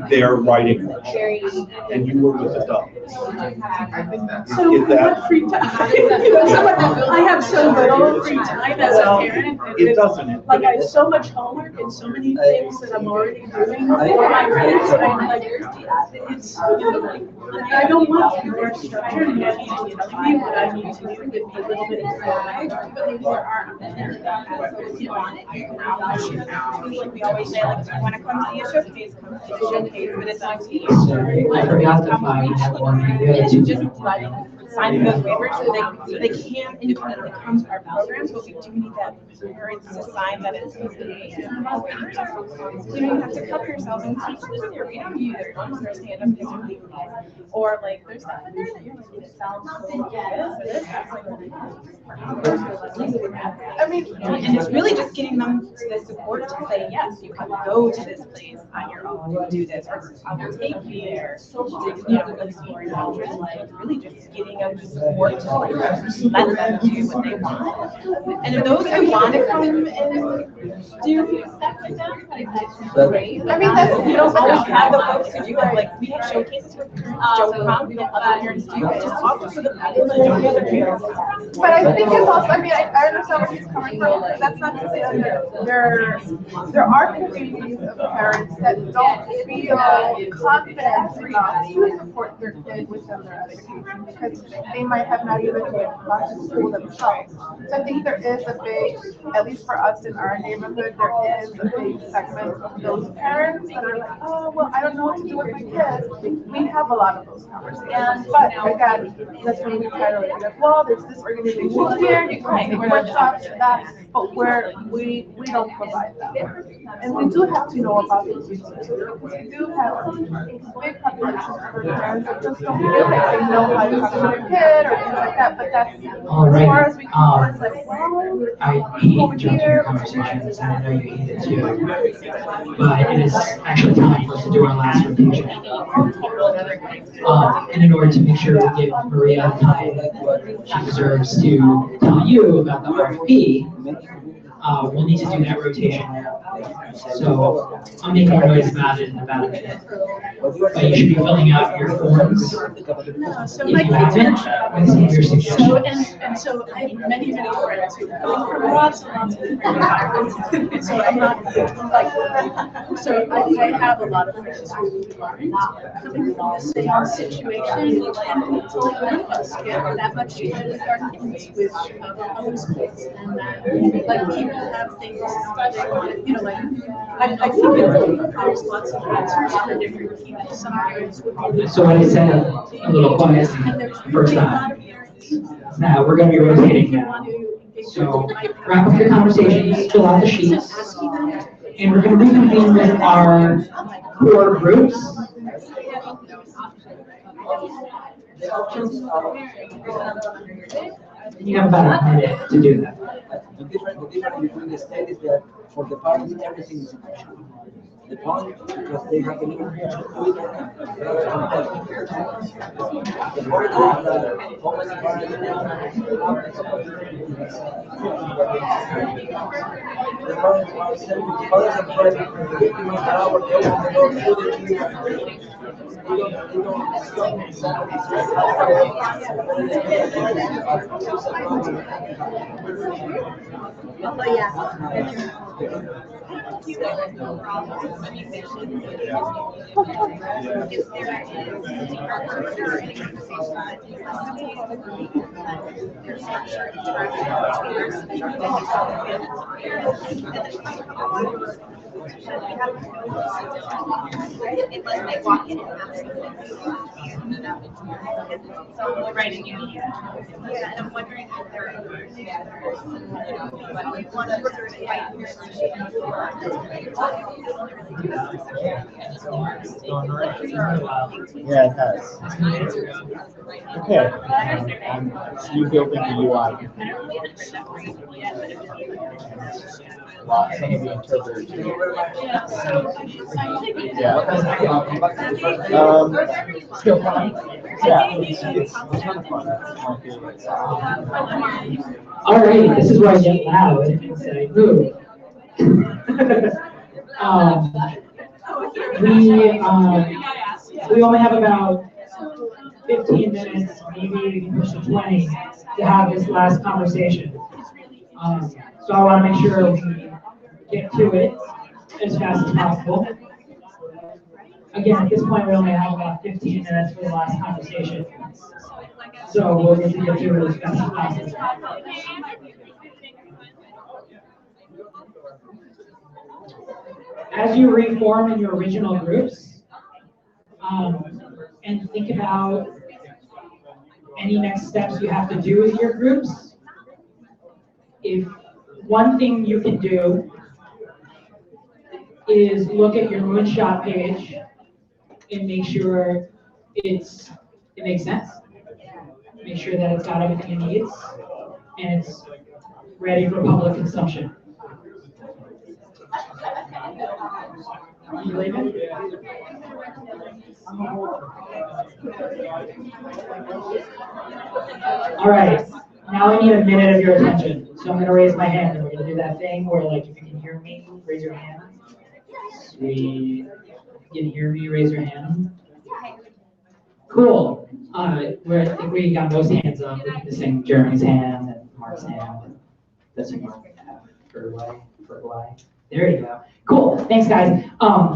their writing workshop, and you were with adults? So Is I have free time. I have so little free time as a parent. It doesn't. Like, I have so much homework and so many things that I'm already doing for my kids. I'm like, it's, I don't want more structure and more people telling me what I need to do, give me a little bit of time. But there are like we always say, like, if you want to come see a showcase, come see a showcase, but it's on TV. I forgot to find one. It's just signing those waivers so they can independently come to our programs, but we do need that parents to sign that it's waivers. You don't have to cover yourself and teach this theory. We don't either. Don't understand them physically. Or like there's stuff in there that you're like, it sounds so good. I mean, and it's really just getting them to the support to say, yes, you can go to this place on your own and do this, or I will take you there to, you know, explore your interest. Like, really just getting them the support to like, let them do what they want. And if those who want to come and do stuff like that, great. I mean, that's, we don't always have the folks who do it. Like, we have showcases with Joe Prom, we have other parents do it. Just also for the people that don't have their parents. But I think it's also, I mean, I understand where he's coming from, but that's not to say that there are communities of parents that don't feel confident enough to support their kid with their education because they might have not even gone to school themselves. So I think there is a big, at least for us in our neighborhood, there is a big segment of those parents that are like, oh, well, I don't know what to do with my kids. We have a lot of those conversations. But again, that's when we try to like, well, there's this organization here, you can take workshops, that, but we don't provide that. And we do have to know about those resources because we do have big populations of parents that just don't feel like they know how to talk to their kid or things like that. But that's as far as we can. It's like, well, I hate interrupting your conversations, and I know you hate it too. But it is actually time for us to do our last rotation. And in order to make sure we give Maria the time she deserves to tell you about the RFP, we'll need to do that rotation now. So I'll make more noise about it in about a minute. But you should be filling out your forms. So If you haven't, with some of your suggestions. And so I have many friends who come from lots and lots of different environments. So I'm not like, so I have a lot of friends who aren't coming from the same situation, and none of us get that much time with our kids with homeschools, and like people have things that they want, you know, like I think there's lots of answers for different people. Some parents would be. So I said a little quiet first time. Now we're going to be rotating now. So wrap up your conversations, fill out the sheets, and we're going to reconvene with our core groups. You have about a minute to do that. The difference between the state is that for the parents, everything is emotional. The point, because they have an information to it, the point is that how many parents the parents are trying 50 miles per hour, they open the door to the kids. Oh, yeah. Right, and you, yeah, and I'm wondering if there are, one of Yeah, it has. Okay, so you built in the UI. Some of the interpreters. Yeah. Still fun. Yeah, it's kind of fun. All right, this is where I get loud and say, "Ooh." We only have about 15 minutes, maybe we can push to 20, to have this last conversation. So I want to make sure we get to it as fast as possible. Again, at this point, we only have about 15 minutes for the last conversation. So we'll get to it as fast as possible. As you reform in your original groups, and think about any next steps you have to do with your groups, if one thing you can do is look at your Moonshot page and make sure it makes sense. Make sure that it's got everything it needs and it's ready for public consumption. You leave it? All right, now I need a minute of your attention. So I'm going to raise my hand and we're going to do that thing where, like, if you can hear me, raise your hand. Sweet. If you can hear me, raise your hand. Cool. I think we got most hands up. We're missing Jeremy's hand and Mark's hand. That's for why. There you go. Cool. Thanks, guys.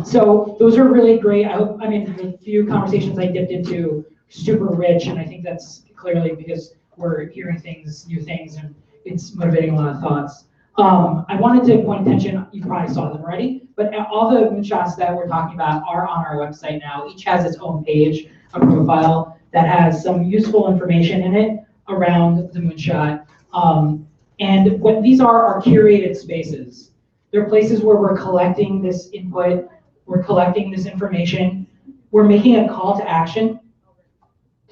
So those are really great. The few conversations I dipped into, super rich, and I think that's clearly because we're hearing things, new things, and it's motivating a lot of thoughts. I wanted to point attention, you probably saw them already, but all the moonshots that we're talking about are on our website now. Each has its own page, a profile that has some useful information in it around the moonshot. And what these are curated spaces. They're places where we're collecting this input, we're collecting this information, we're making a call to action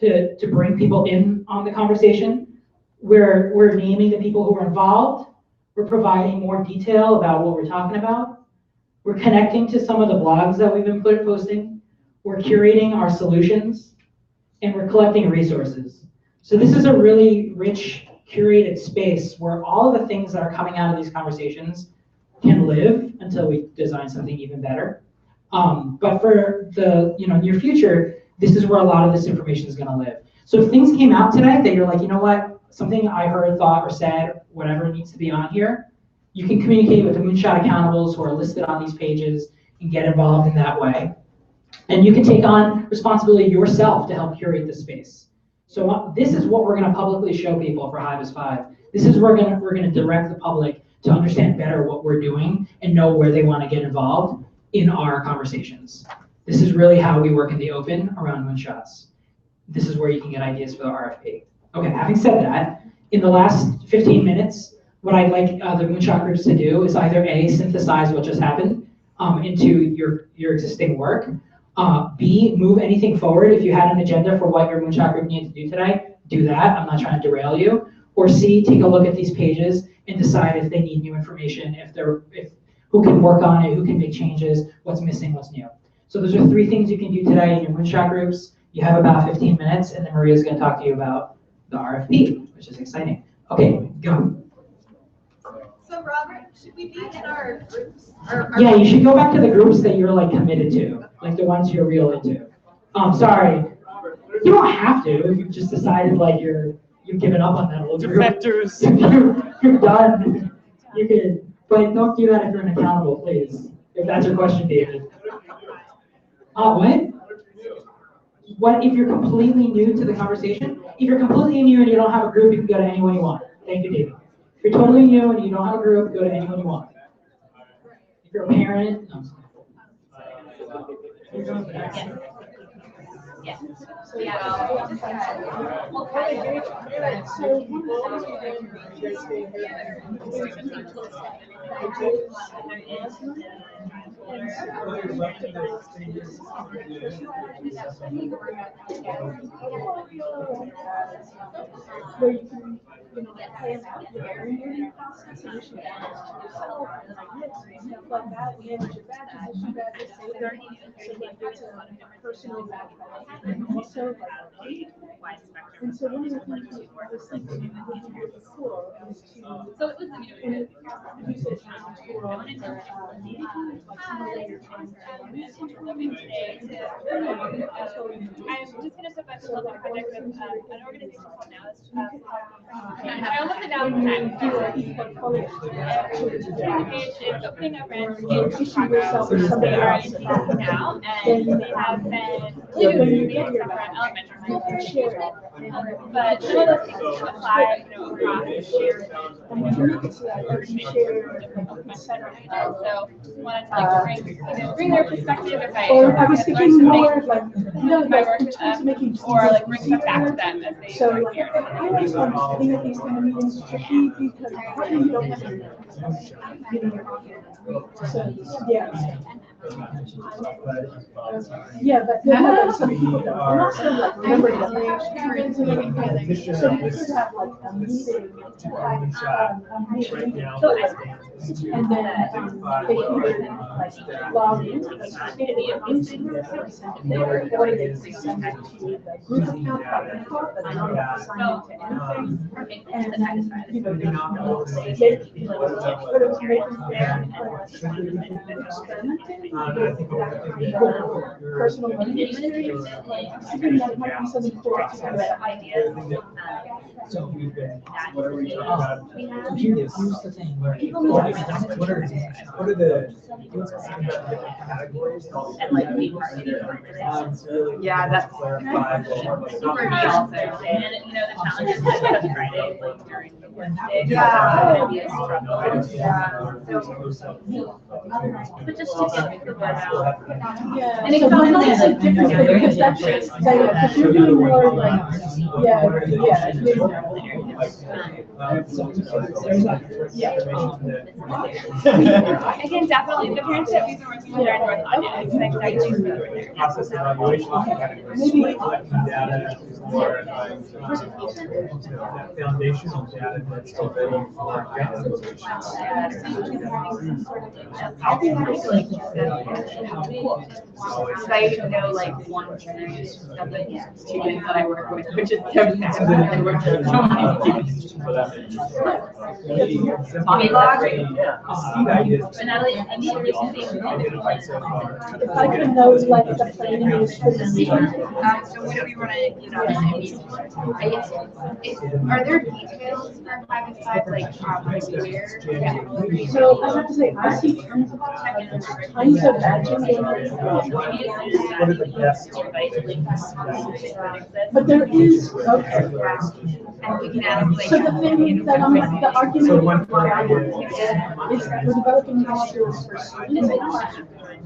to bring people in on the conversation. We're naming the people who are involved. We're providing more detail about what we're talking about. We're connecting to some of the blogs that we've been posting. We're curating our solutions, and we're collecting resources. So this is a really rich, curated space where all of the things that are coming out of these conversations can live until we design something even better. But for the near future, this is where a lot of this information is going to live. So if things came out today that you're like, you know what, something I heard, thought, or said, whatever needs to be on here, you can communicate with the Moonshot accountables who are listed on these pages and get involved in that way. And you can take on responsibility yourself to help curate the space. So this is what we're going to publicly show people for Hive is 5. This is where we're going to direct the public to understand better what we're doing and know where they want to get involved in our conversations. This is really how we work in the open around Moonshots. This is where you can get ideas for the RFP. Okay, having said that, in the last 15 minutes, what I'd like the Moonshot groups to do is either A, synthesize what just happened into your existing work, B, move anything forward. If you had an agenda for what your Moonshot group needed to do today, do that. I'm not trying to derail you. Or C, take a look at these pages and decide if they need new information, who can work on it, who can make changes, what's missing, what's new. So those are 3 things you can do today in your Moonshot groups. You have about 15 minutes, and then Maria's going to talk to you about the RFP, which is exciting. Okay, go. So Robert, should we be in our groups? Yeah, you should go back to the groups that you're like committed to, like the ones you're real into. Sorry, you don't have to. If you've just decided like you've given up on that old group. Defectors. You're done. You can But don't do that if you're unaccountable, please. If that's your question, David. What? What if you're completely new to the conversation? If you're completely new and you don't have a group, you can go to anyone you want. Thank you, David. If you're totally new and you don't have a group, go to anyone you want. If you're a parent, no. Yeah. Where you can, plan out your learning process, initial badges to yourself, and stuff like that, manage your badges, issue badges, save them. So like there's a personal badge, and also like, and so one of the things I was thinking when you did before was to, and it use it for like somewhere where you're trying I'm just gonna step back to the project with an organization called Now. I almost said Now all the time. The page is opening up branch in Chicago. They are in DC now, and they have been doing separate elementary schools. But some of those things apply, across shared so wanted to bring their perspective if I was thinking more like, my work with them, or like bring stuff back to them as they so like, I always want to think of these kind of meetings tricky because partly you don't have to, so, yeah. Yeah, but some people don't. And also like remember that they actually so you could have like a meeting, and then they can like log into the meeting, or they can send it to the group account by default, but they don't have to sign into anything. And then, personal learning experience, I think that might be something cool to kind of idea. So we've been, what are we talking about? Here's the thing. What are the categories? And like yeah, that's for me also. And the challenge is like the Friday, like during the workday. But just to get the word out. Yeah. And it might be different because that's because you're doing more like, I can definitely, the parents that we've been working with are in North London, so I can choose whether they're process evaluation maybe data or foundational data that's ready for I know like one student that I work with, which is Kevin. I work with so many students. Mommy log. If I can know like the planning is for the meeting. So what do we want to, are there details for 5 and 5, like where? So I have to say, I see tons of badges. What are the best? But there is, okay. And we can ask like. So the thing that the argument is we're developing new skills for students.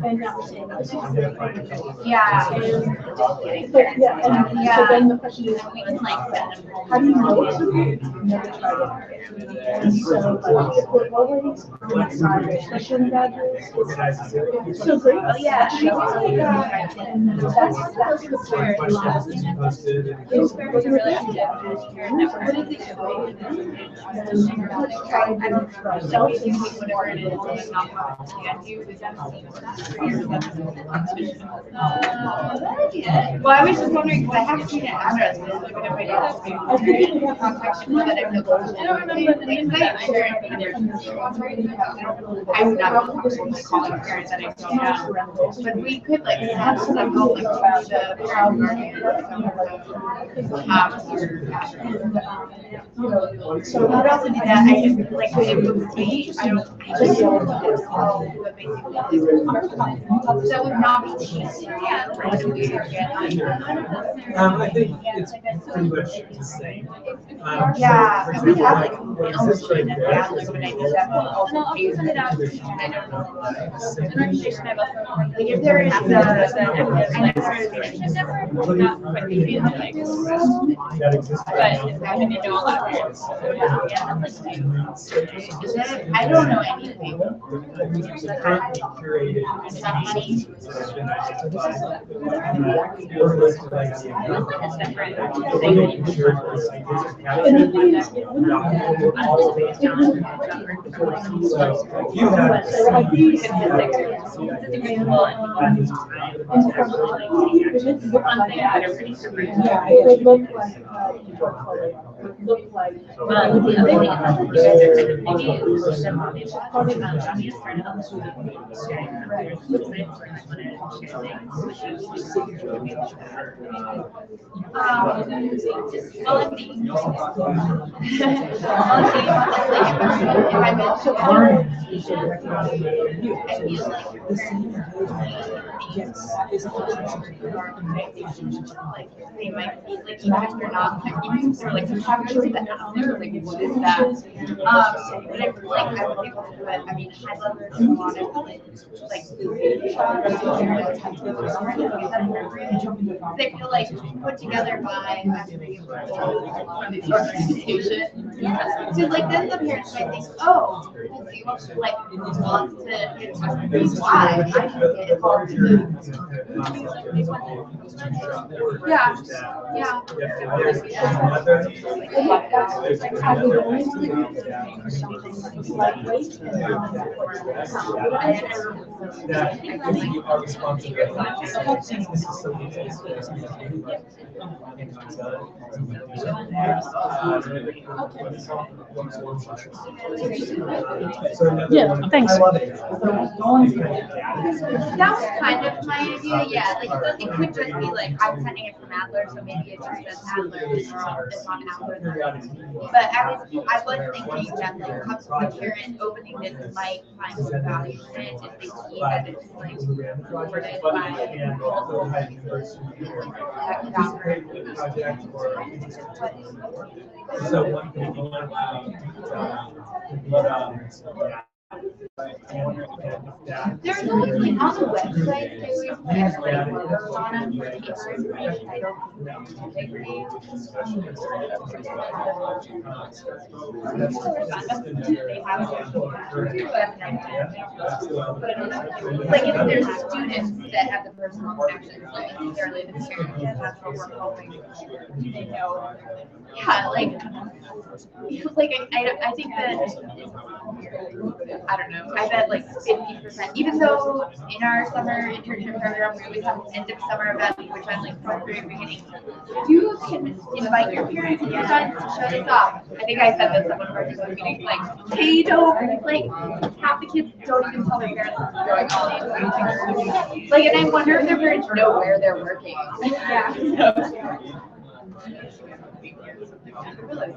And that was yeah. But yeah, so then the question is, we can like how do you know it's okay? And so if we're always on the side, especially badges, it's so great. Oh yeah. And that's the part. Is what you're really what is it? Well, I was just wondering because I haven't seen it address. I don't remember the name of that. I'm not calling parents that I don't know, but we could like have some help like the So I would also do that. I just like it would be. I don't. That would not be cheesy. Yeah. I think it's pretty much the same. Yeah. For example, like, Almost like that. Like when I do that, I'll send it out. I don't know. An organization I've also like if there is the organization network, not quite maybe like, but I mean, you know a lot of parents. Yeah, that's like is it? I don't know anything. You have. Yeah, it would look like, would look like. The other thing is that you guys are maybe push them on the they might be like even if they're not even if they're like really that out there, like what is that? But I would be able to do it. I mean, I love a lot of like they feel like put together by the organization. So like then the parents might think, oh, you like want to get to why I can get involved in yeah. Yeah, thanks. That was kind of my idea, yeah. Like it could just be like I'm sending it from Adler, so maybe it just says Adler it's on Adler. But I was thinking that like a parent opening this might find some value in it if they see that it's like supported by So one thing there's always like on the website, they always have like words on them for paper information. I don't agree. Like if there's students that have the personal connections, like necessarily the parents, that's what we're hoping they know. Yeah, like I think that I don't know. I bet like 50%. Even though in our summer internship program we always have an end of summer event, which I'm like from the very beginning. You can invite your parents and your friends to show this off. I think I said this at one of our business meetings. Like, they don't like half the kids don't even tell their parents what's going on. Like, and I wonder if their parents know where they're working. Yeah.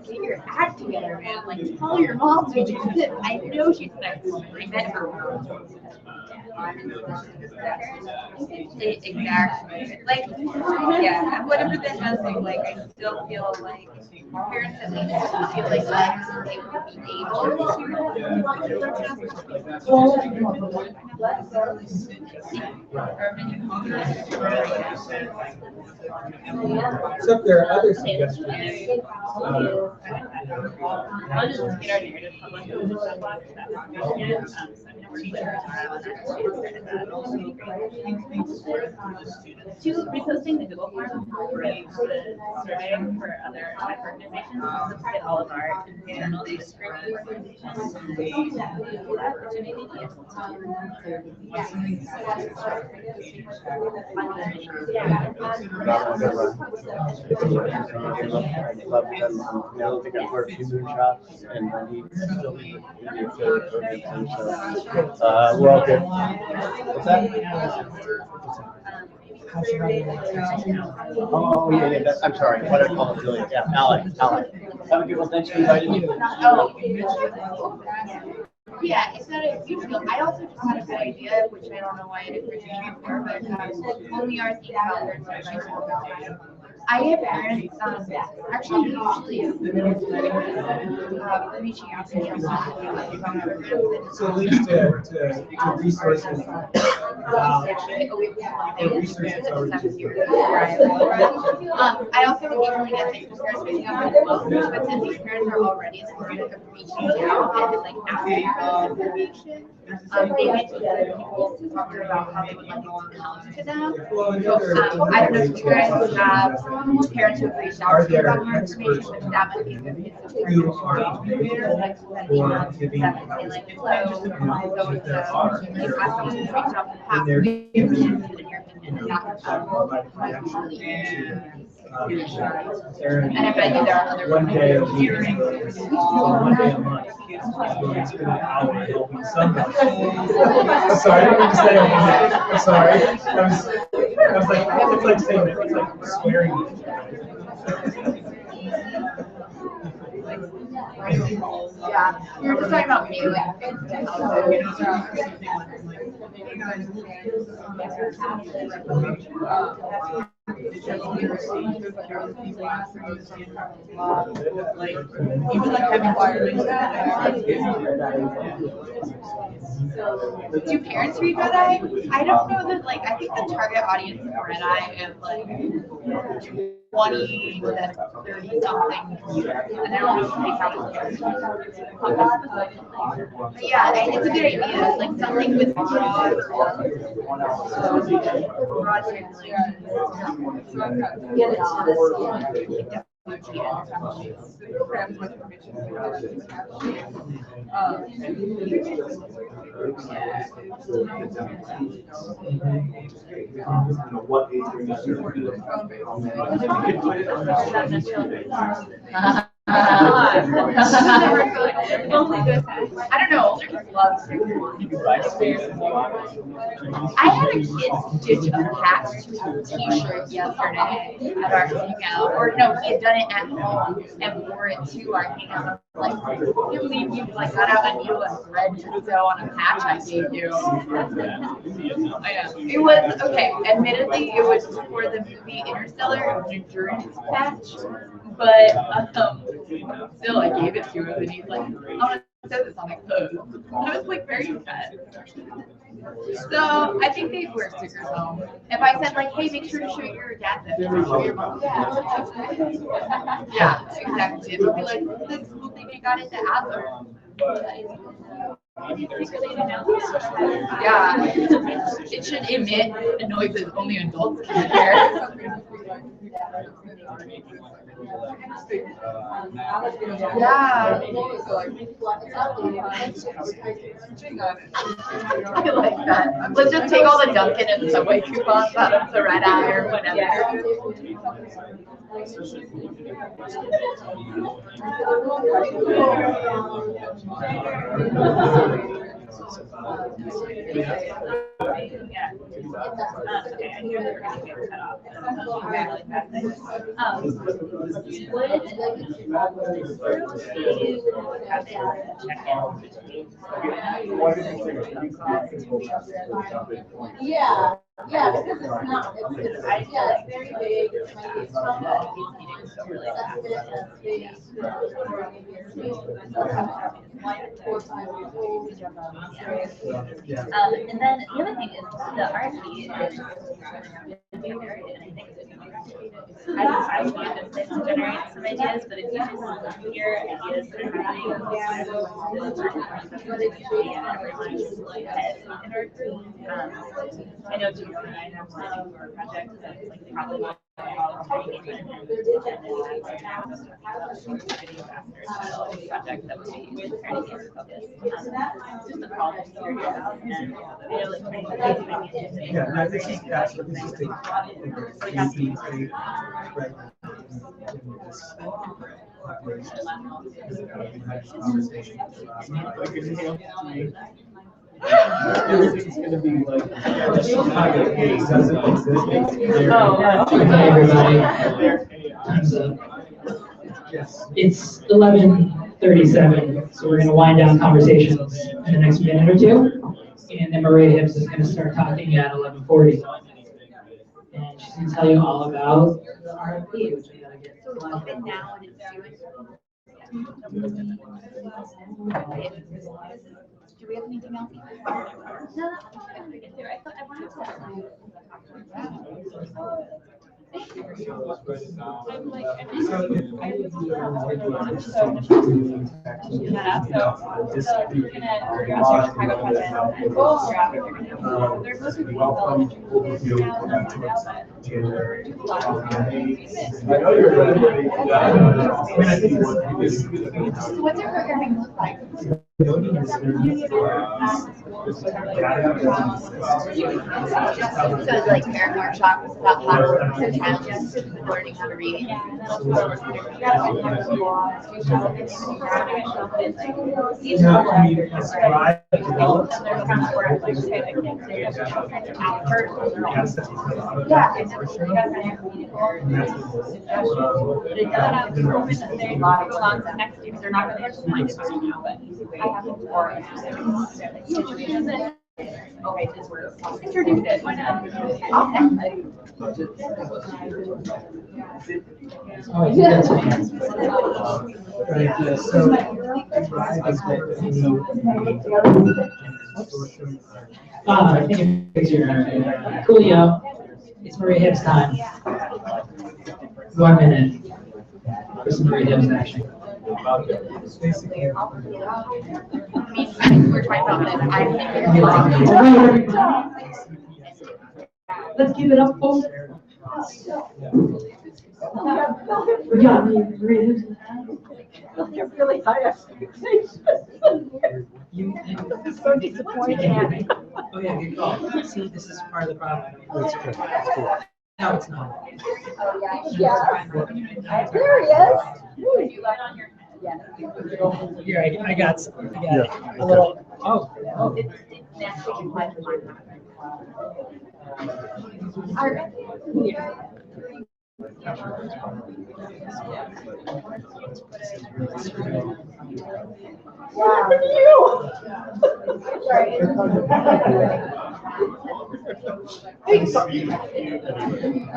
Get your act together, man. Like, tell your mom what you did. I know she's next. I met her. Exactly. Like, yeah, whatever that does look like, I still feel like parents at least feel like they would be able So if there are other suggestions. I'll just get our narrative published on the blog. To reposting the Google form for the survey for other organizations, let's get all of our internal district organizations the opportunity to I don't think I've worked in Moonshots and we still need to we're all good. What's that? Oh, yeah, I'm sorry, what did I call it, Julia? Yeah, Alec. Other people, thanks for inviting me. Oh. Yeah, it's not a huge deal. I also just had a good idea, which I don't know why I didn't appreciate before, but when we are thinking about their I have parents, actually usually reaching out to them. So links to resources. I also occasionally get things from parents reaching out as well, but since these parents are already in the habit of reaching out and like asking for this information, they get together people talking about how they would like it to come to them. So, I don't know if you guys have parents who have reached out to you about more information, but that might be a good piece of information. Like sending them that say like, hello, so and so, you have someone who's reached out to have in your opinion, and I bet you there are other One day a week, one day a month. It's been an hour helping somebody. I'm sorry, I didn't mean to say it. I'm sorry. I was like, it's like saying it. It's like swearing. Yeah, we were just talking about me. Do parents read Red Eye? I don't know that, like, I think the target audience for Red Eye is like 20 to 30 something years. And I don't know if they count as parents. But yeah, it's a good idea, like something with broad What age are I don't know, older kids love I had a kid stitch a patch to a t-shirt yesterday at our hangout, or no, he had done it at home and wore it to our hangout. Like, can you believe you like got out a needle and thread to sew on a patch I gave you? I know. It was okay. Admittedly, it was for the movie Interstellar. It was an endurance patch, but still, I gave it to him, and he's like, "I want to sew this on my clothes." And I was like very upset. So I think they wear stickers home. If I said like, "Hey, make sure to show your dad this," or show your mom. Yeah, exactly. It would be like, "This is cool thing you got it to Adler." Yeah, it should emit noises only adults can hear. Yeah. I like that. Let's just take all the Dunkin' and Subway coupons out of the Red Eye or whatever. Yeah. Yeah, because it's not, it's very big, it's my and then the other thing is the RFP is I want this to generate some ideas, but if you just hear ideas that are happening in our group, I know Julia and I have planning for a project that's like probably project that would be fairly focused. Just the problems that we're about, and I know like yeah, no, this is actually this is the Everything's gonna be like, the Chicago case doesn't exist. Hi, everybody. Time's up. It's 11:37, so we're gonna wind down conversations in the next minute or two. And then Maria Hibbs is gonna start talking at 11:40. And she's gonna tell you all about the RFP, which we gotta get. So open now and it's do we have anything else? No. I thought I wanted What's your programming look like? So like parent workshops about how to challenges learning how to read. They're not going to mind it right now, but I have situations that okay, because we're introduced it. Why not? Oh, yeah, that's fine. Right, yeah, so. I think it fix your, Coolio, it's Maria Hibbs time. 1 minute for some Maria Hibbs action. We're talking about this. I think Let's give it up, folks. We got me read. You're really high expectations. I'm so disappointed. Oh, yeah, good call. See, this is part of the problem. No, it's not. Yeah. There he is. Here, I got a little, oh.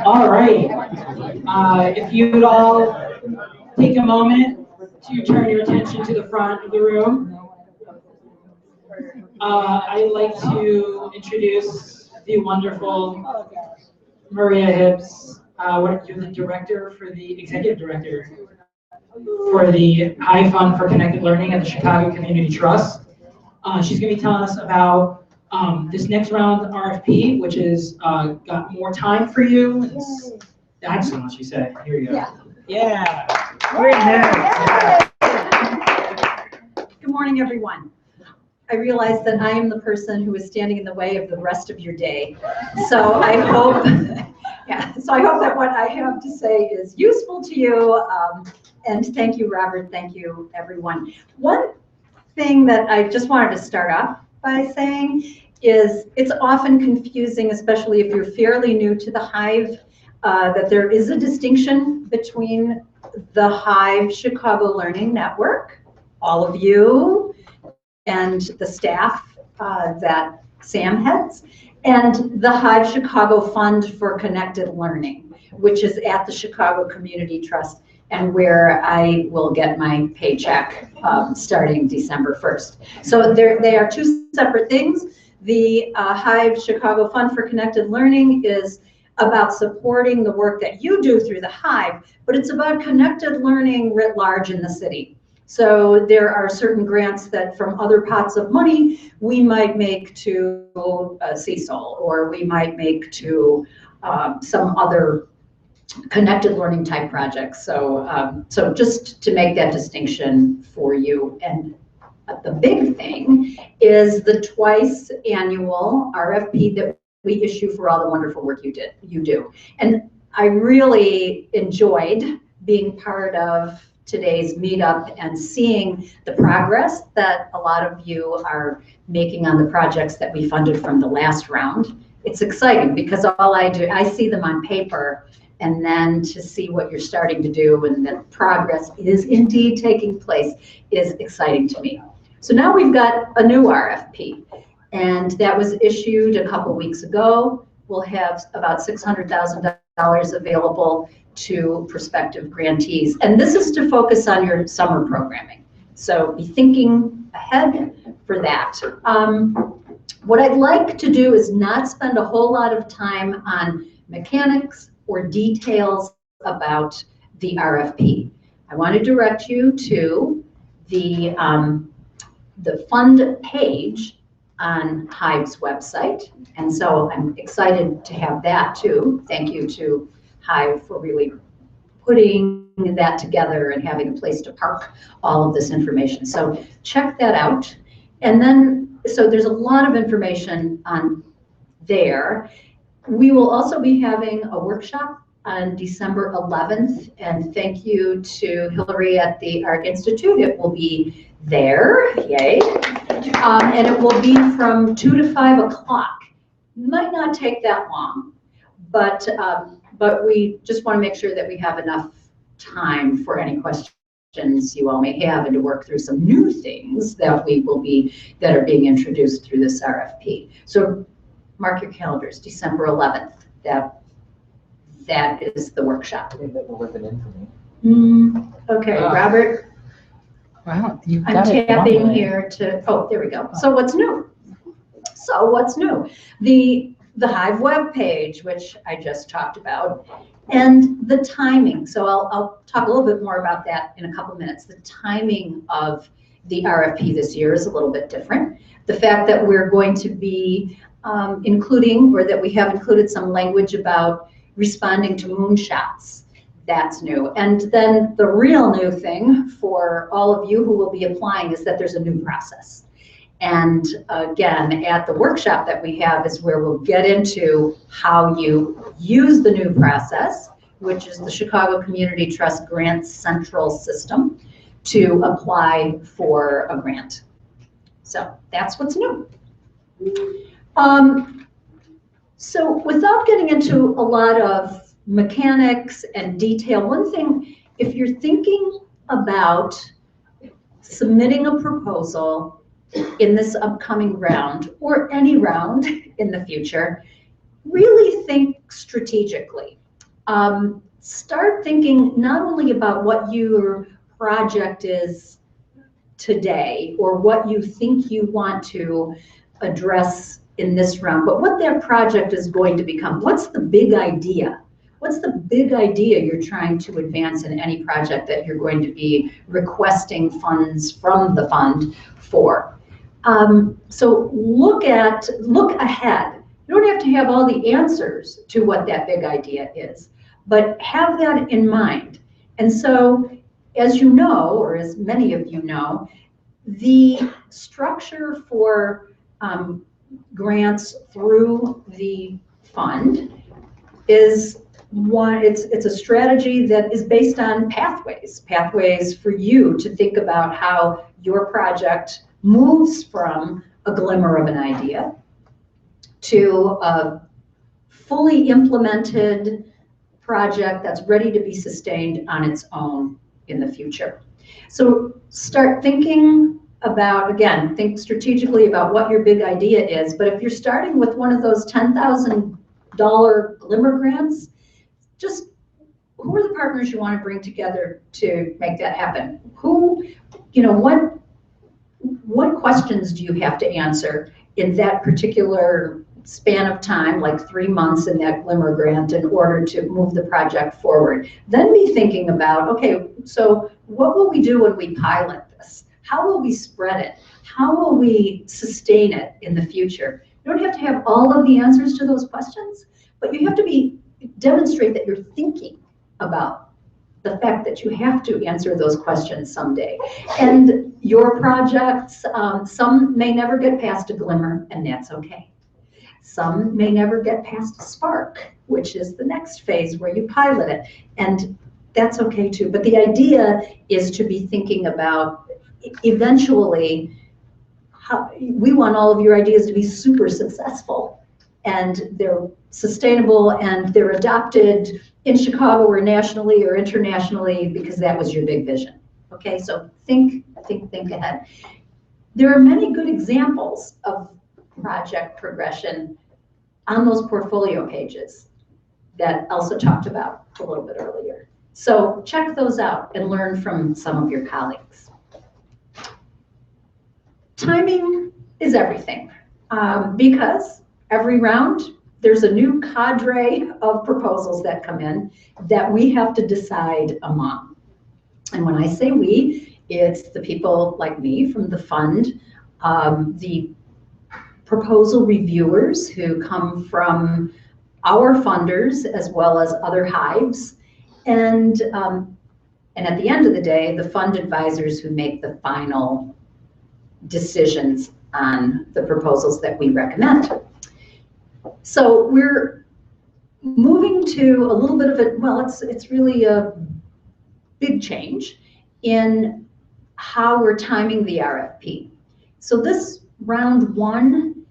All right. If you would all take a moment to turn your attention to the front of the room. I'd like to introduce the wonderful Maria Hibbs. You're the director for the executive director for the Hive Fund for Connected Learning at the Chicago Community Trust. She's going to be telling us about this next round RFP, which is got more time for you. It's excellent, she said. Here you go. Yeah. Great news. Good morning, everyone. I realize that I am the person who is standing in the way of the rest of your day. So I hope, so I hope that what I have to say is useful to you. And thank you, Robert. Thank you, everyone. One thing that I just wanted to start off by saying is it's often confusing, especially if you're fairly new to the Hive, that there is a distinction between the Hive Chicago Learning Network, all of you, and the staff that Sam heads, and the Hive Chicago Fund for Connected Learning, which is at the Chicago Community Trust and where I will get my paycheck starting December 1st. So they are two separate things. The Hive Chicago Fund for Connected Learning is about supporting the work that you do through the Hive, but it's about connected learning writ large in the city. So there are certain grants that from other pots of money we might make to Cecil, or we might make to some other connected learning type projects. So, so just to make that distinction for you. And the big thing is the twice annual RFP that we issue for all the wonderful work you do. And I really enjoyed being part of today's meetup and seeing the progress that a lot of you are making on the projects that we funded from the last round. It's exciting because all I do, I see them on paper, and then to see what you're starting to do and that progress is indeed taking place is exciting to me. So now we've got a new RFP, and that was issued a couple weeks ago. We'll have about $600,000 available to prospective grantees. And this is to focus on your summer programming. So be thinking ahead for that. What I'd like to do is not spend a whole lot of time on mechanics or details about the RFP. I want to direct you to the fund page on Hive's website. And so I'm excited to have that too. Thank you to Hive for really putting that together and having a place to park all of this information. So check that out. And then, so there's a lot of information on there. We will also be having a workshop on December 11th, and thank you to Hillary at the Art Institute. It will be there, yay. And it will be from 2 to 5 o'clock. Might not take that long, but we just want to make sure that we have enough time for any questions you all may have and to work through some new things that that are being introduced through this RFP. So mark your calendars, December 11th. That is the workshop. I think that will rip it in for me. Okay, Robert. Wow, you I'm got it tapping one way. here to, oh, there we go. So what's new? So what's new? The Hive web page, which I just talked about, and the timing. So I'll talk a little bit more about that in a couple minutes. The timing of the RFP this year is a little bit different. The fact that we're going to be including, or that we have included some language about responding to moonshots. That's new. And then the real new thing for all of you who will be applying is that there's a new process. And again, at the workshop that we have is where we'll get into how you use the new process, which is the Chicago Community Trust Grant Central System, to apply for a grant. So that's what's new. So without getting into a lot of mechanics and detail, one thing, if you're thinking about submitting a proposal in this upcoming round or any round in the future, really think strategically. Start thinking not only about what your project is today or what you think you want to address in this round, but what that project is going to become. What's the big idea? What's the big idea you're trying to advance in any project that you're going to be requesting funds from the fund for? So look ahead. You don't have to have all the answers to what that big idea is, but have that in mind. And so, as you know, or as many of you know, the structure for grants through the fund is one, it's a strategy that is based on pathways for you to think about how your project moves from a glimmer of an idea to a fully implemented project that's ready to be sustained on its own in the future. So start thinking about, again, think strategically about what your big idea is, but if you're starting with one of those $10,000 glimmer grants, just who are the partners you want to bring together to make that happen? Who, you know, what questions do you have to answer in that particular span of time, like 3 months in that glimmer grant, in order to move the project forward? Then be thinking about, okay, so what will we do when we pilot this? How will we spread it? How will we sustain it in the future? You don't have to have all of the answers to those questions, but you have to demonstrate that you're thinking about the fact that you have to answer those questions someday. And your projects, some may never get past a glimmer, and that's okay. Some may never get past a spark, which is the next phase where you pilot it. And that's okay too. But the idea is to be thinking about eventually, we want all of your ideas to be super successful, and they're sustainable and they're adopted in Chicago or nationally or internationally because that was your big vision. Okay, so think ahead. There are many good examples of project progression on those portfolio pages that Elsa talked about a little bit earlier. So check those out and learn from some of your colleagues. Timing is everything, because every round there's a new cadre of proposals that come in that we have to decide among. And when I say we, it's the people like me from the fund, the proposal reviewers who come from our funders as well as other hives, and at the end of the day, the fund advisors who make the final decisions on the proposals that we recommend. So we're moving to a little bit of a, well, it's really a big change in how we're timing the RFP. So this round one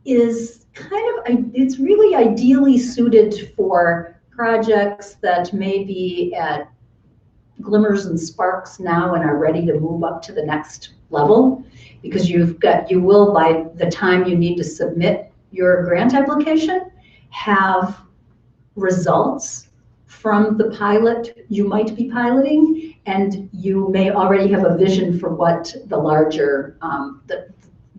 is it's really ideally suited for projects that may be at glimmers and sparks now and are ready to move up to the next level, because you will, by the time you need to submit your grant application, have results from the pilot you might be piloting, and you may already have a vision for what the larger,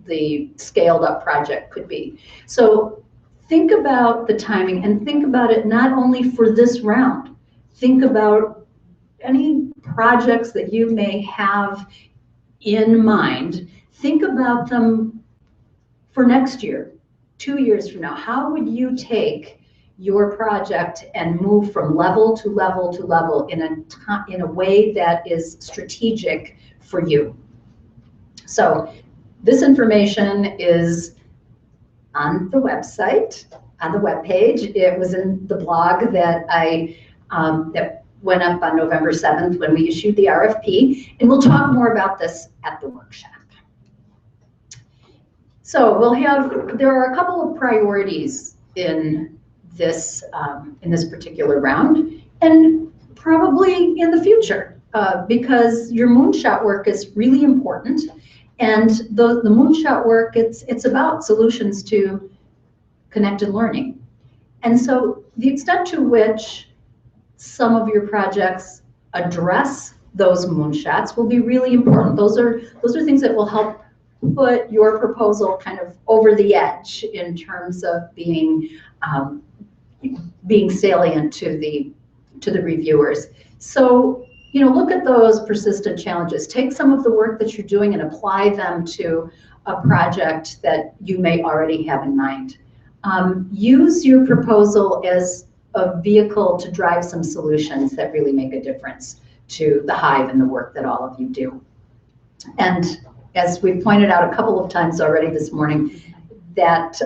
the scaled up project could be. So think about the timing and think about it not only for this round. Think about any projects that you may have in mind. Think about them for next year, 2 years from now. How would you take your project and move from level to level to level in a way that is strategic for you? So this information is on the website, on the webpage. It was in the blog that that went up on November 7th when we issued the RFP, and we'll talk more about this at the workshop. So there are a couple of priorities in this particular round, and probably in the future, because your Moonshot work is really important. And the Moonshot work, it's about solutions to connected learning. And so the extent to which some of your projects address those moonshots will be really important. Those are things that will help put your proposal kind of over the edge in terms of being salient to the reviewers. So, look at those persistent challenges. Take some of the work that you're doing and apply them to a project that you may already have in mind. Use your proposal as a vehicle to drive some solutions that really make a difference to the Hive and the work that all of you do. And as we pointed out a couple of times already this morning, that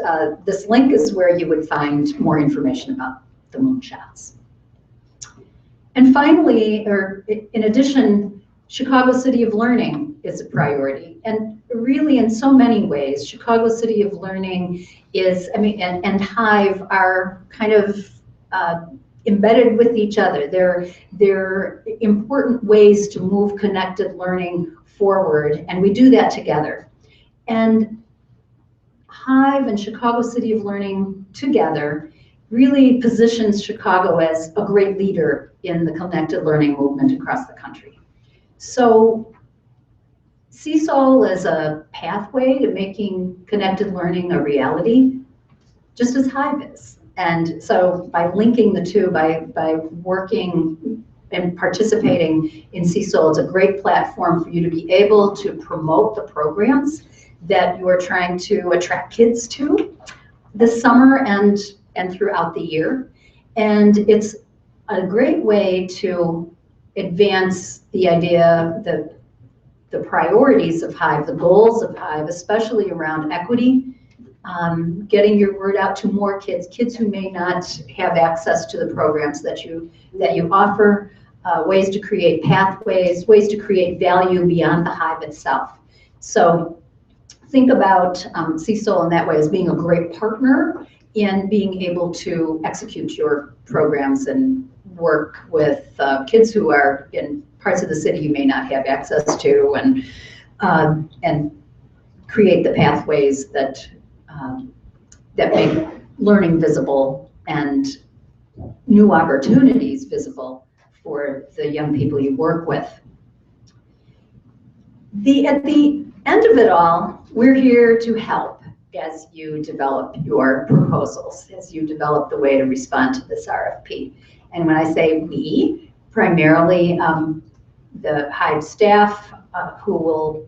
this link is where you would find more information about the Moonshots. And finally, or in addition, Chicago City of Learning is a priority. And really, in so many ways, Chicago City of Learning is, and Hive are kind of embedded with each other. They're important ways to move connected learning forward, and we do that together. And Hive and Chicago City of Learning together really positions Chicago as a great leader in the connected learning movement across the country. So CSOL is a pathway to making connected learning a reality, just as Hive is. And so by linking the two, by working and participating in CSOL, it's a great platform for you to be able to promote the programs that you are trying to attract kids to this summer and throughout the year. And it's a great way to advance the idea, the priorities of Hive, the goals of Hive, especially around equity, getting your word out to more kids who may not have access to the programs that you offer, ways to create pathways, ways to create value beyond the Hive itself. So think about CSOL in that way as being a great partner in being able to execute your programs and work with kids who are in parts of the city you may not have access to, and create the pathways that that make learning visible and new opportunities visible for the young people you work with. At the end of it all, we're here to help as you develop your proposals, as you develop the way to respond to this RFP. And when I say we, primarily the Hive staff who will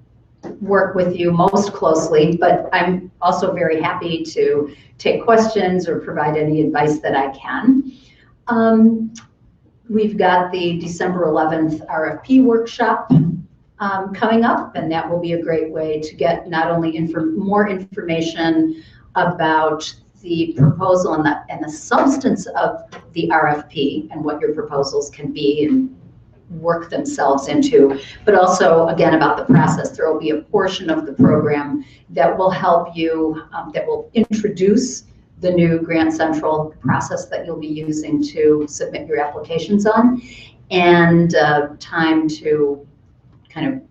work with you most closely, but I'm also very happy to take questions or provide any advice that I can. We've got the December 11th RFP workshop coming up, and that will be a great way to get not only more information about the proposal and the substance of the RFP and what your proposals can be and work themselves into, but also, again, about the process. There will be a portion of the program that will help you, that will introduce the new Grant Central process that you'll be using to submit your applications on, and time to kind of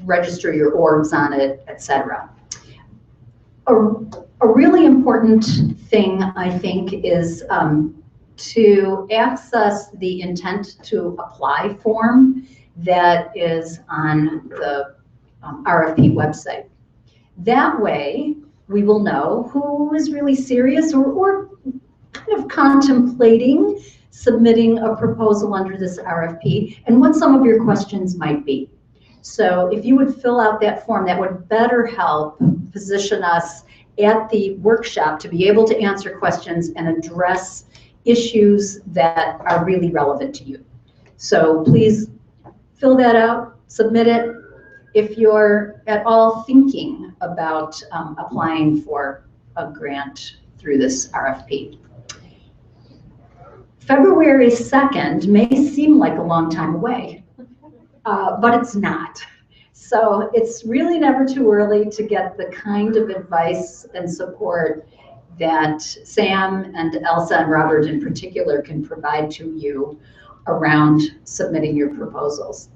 register your orgs on it, etc. A really important thing, I think, is to access the intent to apply form that is on the RFP website. That way, we will know who is really serious or kind of contemplating submitting a proposal under this RFP and what some of your questions might be. So if you would fill out that form, that would better help position us at the workshop to be able to answer questions and address issues that are really relevant to you. So please fill that out, submit it. If you're at all thinking about applying for a grant through this RFP. February 2nd may seem like a long time away, but it's not. So it's really never too early to get the kind of advice and support that Sam and Elsa and Robert in particular can provide to you around submitting your proposals.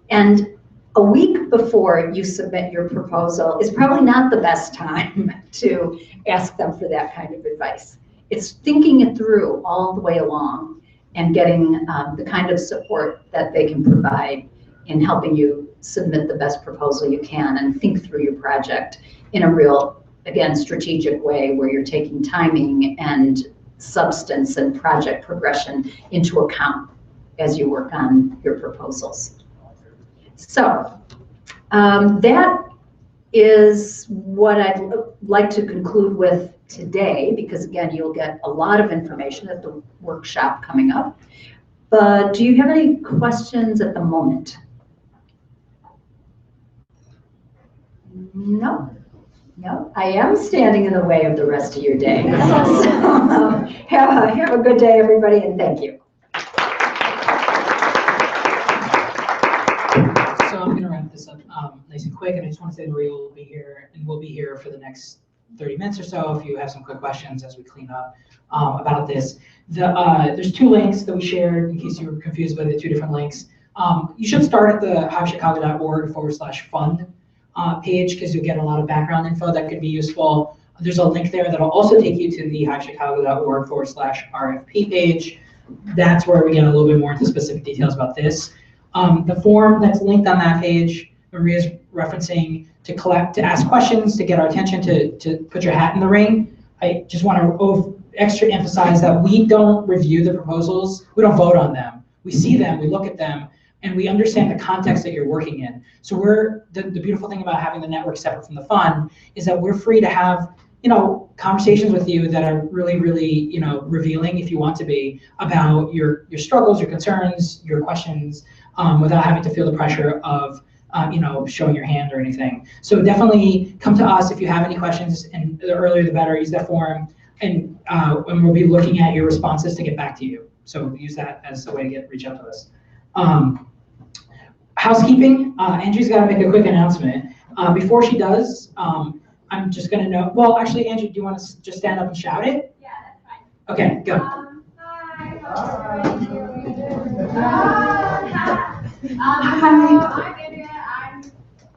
And a week before you submit your proposal is probably not the best time to ask them for that kind of advice. It's thinking it through all the way along and getting the kind of support that they can provide in helping you submit the best proposal you can and think through your project in a real, again, strategic way where you're taking timing and substance and project progression into account as you work on your proposals. So that is what I'd like to conclude with today, because again, you'll get a lot of information at the workshop coming up. But do you have any questions at the moment? No? No, I am standing in the way of the rest of your day. So, have a good day, everybody, and thank you. So I'm going to wrap this up nice and quick, and I just want to say Maria will be here, and we'll be here for the next 30 minutes or so if you have some quick questions as we clean up about this. There's two links that we shared in case you were confused by the two different links. You should start at the hivechicago.org/fund page, because you'll get a lot of background info that could be useful. There's a link there that'll also take you to the hivechicago.org/RFP page. That's where we get a little bit more into specific details about this. The form that's linked on that page, Maria's referencing to ask questions, to get our attention, to put your hat in the ring. I just want to extra emphasize that we don't review the proposals. We don't vote on them. We see them, we look at them, and we understand the context that you're working in. So the beautiful thing about having the network separate from the fund is that we're free to have, conversations with you that are really, really, revealing, if you want to be, about your struggles, your concerns, your questions, without having to feel the pressure of, showing your hand or anything. So definitely come to us if you have any questions, and the earlier the better. Use that form, and we'll be looking at your responses to get back to you. So use that as a way to reach out to us. Housekeeping, Angie's got to make a quick announcement. Before she does, I'm just going to know, well, actually, Angie, do you want to just stand up and shout it? Yeah, that's fine. Okay, go. Hi, I'm Andrea. I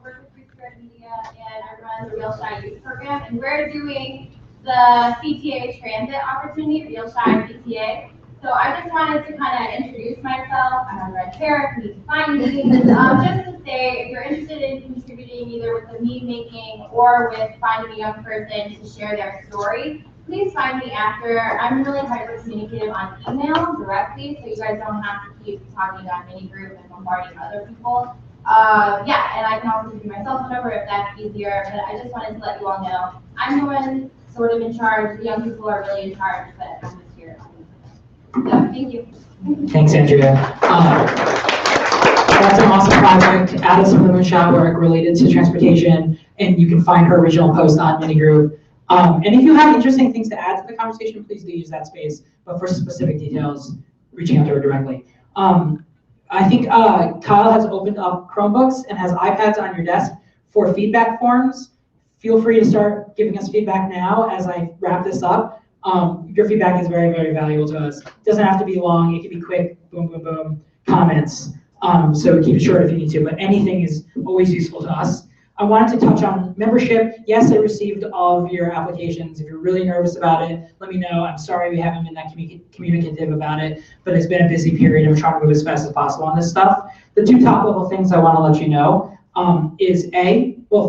work with Free Spirit Media and I run the Real Shy Youth Program. And we're doing the CTA Transit Opportunity, Real Shy PTA. So I just wanted to kind of introduce myself. I'm on red hair, if you need to find me. Just to say, if you're interested in contributing either with the meme making or with finding a young person to share their story, please find me after. I'm really hyper communicative on email directly, so you guys don't have to keep talking on mini group and bombarding other people. Yeah, and I can also give you my cell phone number if that's easier, but I just wanted to let you all know I'm the one sort of in charge. The young people are really in charge, but I'm just here. So, thank you. Thanks, Andrea. That's an awesome project. Added some of the Moonshot work related to transportation, and you can find her original post on Minigroup. And if you have interesting things to add to the conversation, please do use that space. But for specific details, reaching out to her directly. I think Kyle has opened up Chromebooks and has iPads on your desk for feedback forms. Feel free to start giving us feedback now as I wrap this up. Your feedback is very, very valuable to us. It doesn't have to be long. It can be quick, boom, boom, boom, comments. So keep it short if you need to, but anything is always useful to us. I wanted to touch on membership. Yes, I received all of your applications. If you're really nervous about it, let me know. I'm sorry we haven't been that communicative about it, but it's been a busy period and we're trying to move as fast as possible on this stuff. The two top level things I want to let you know is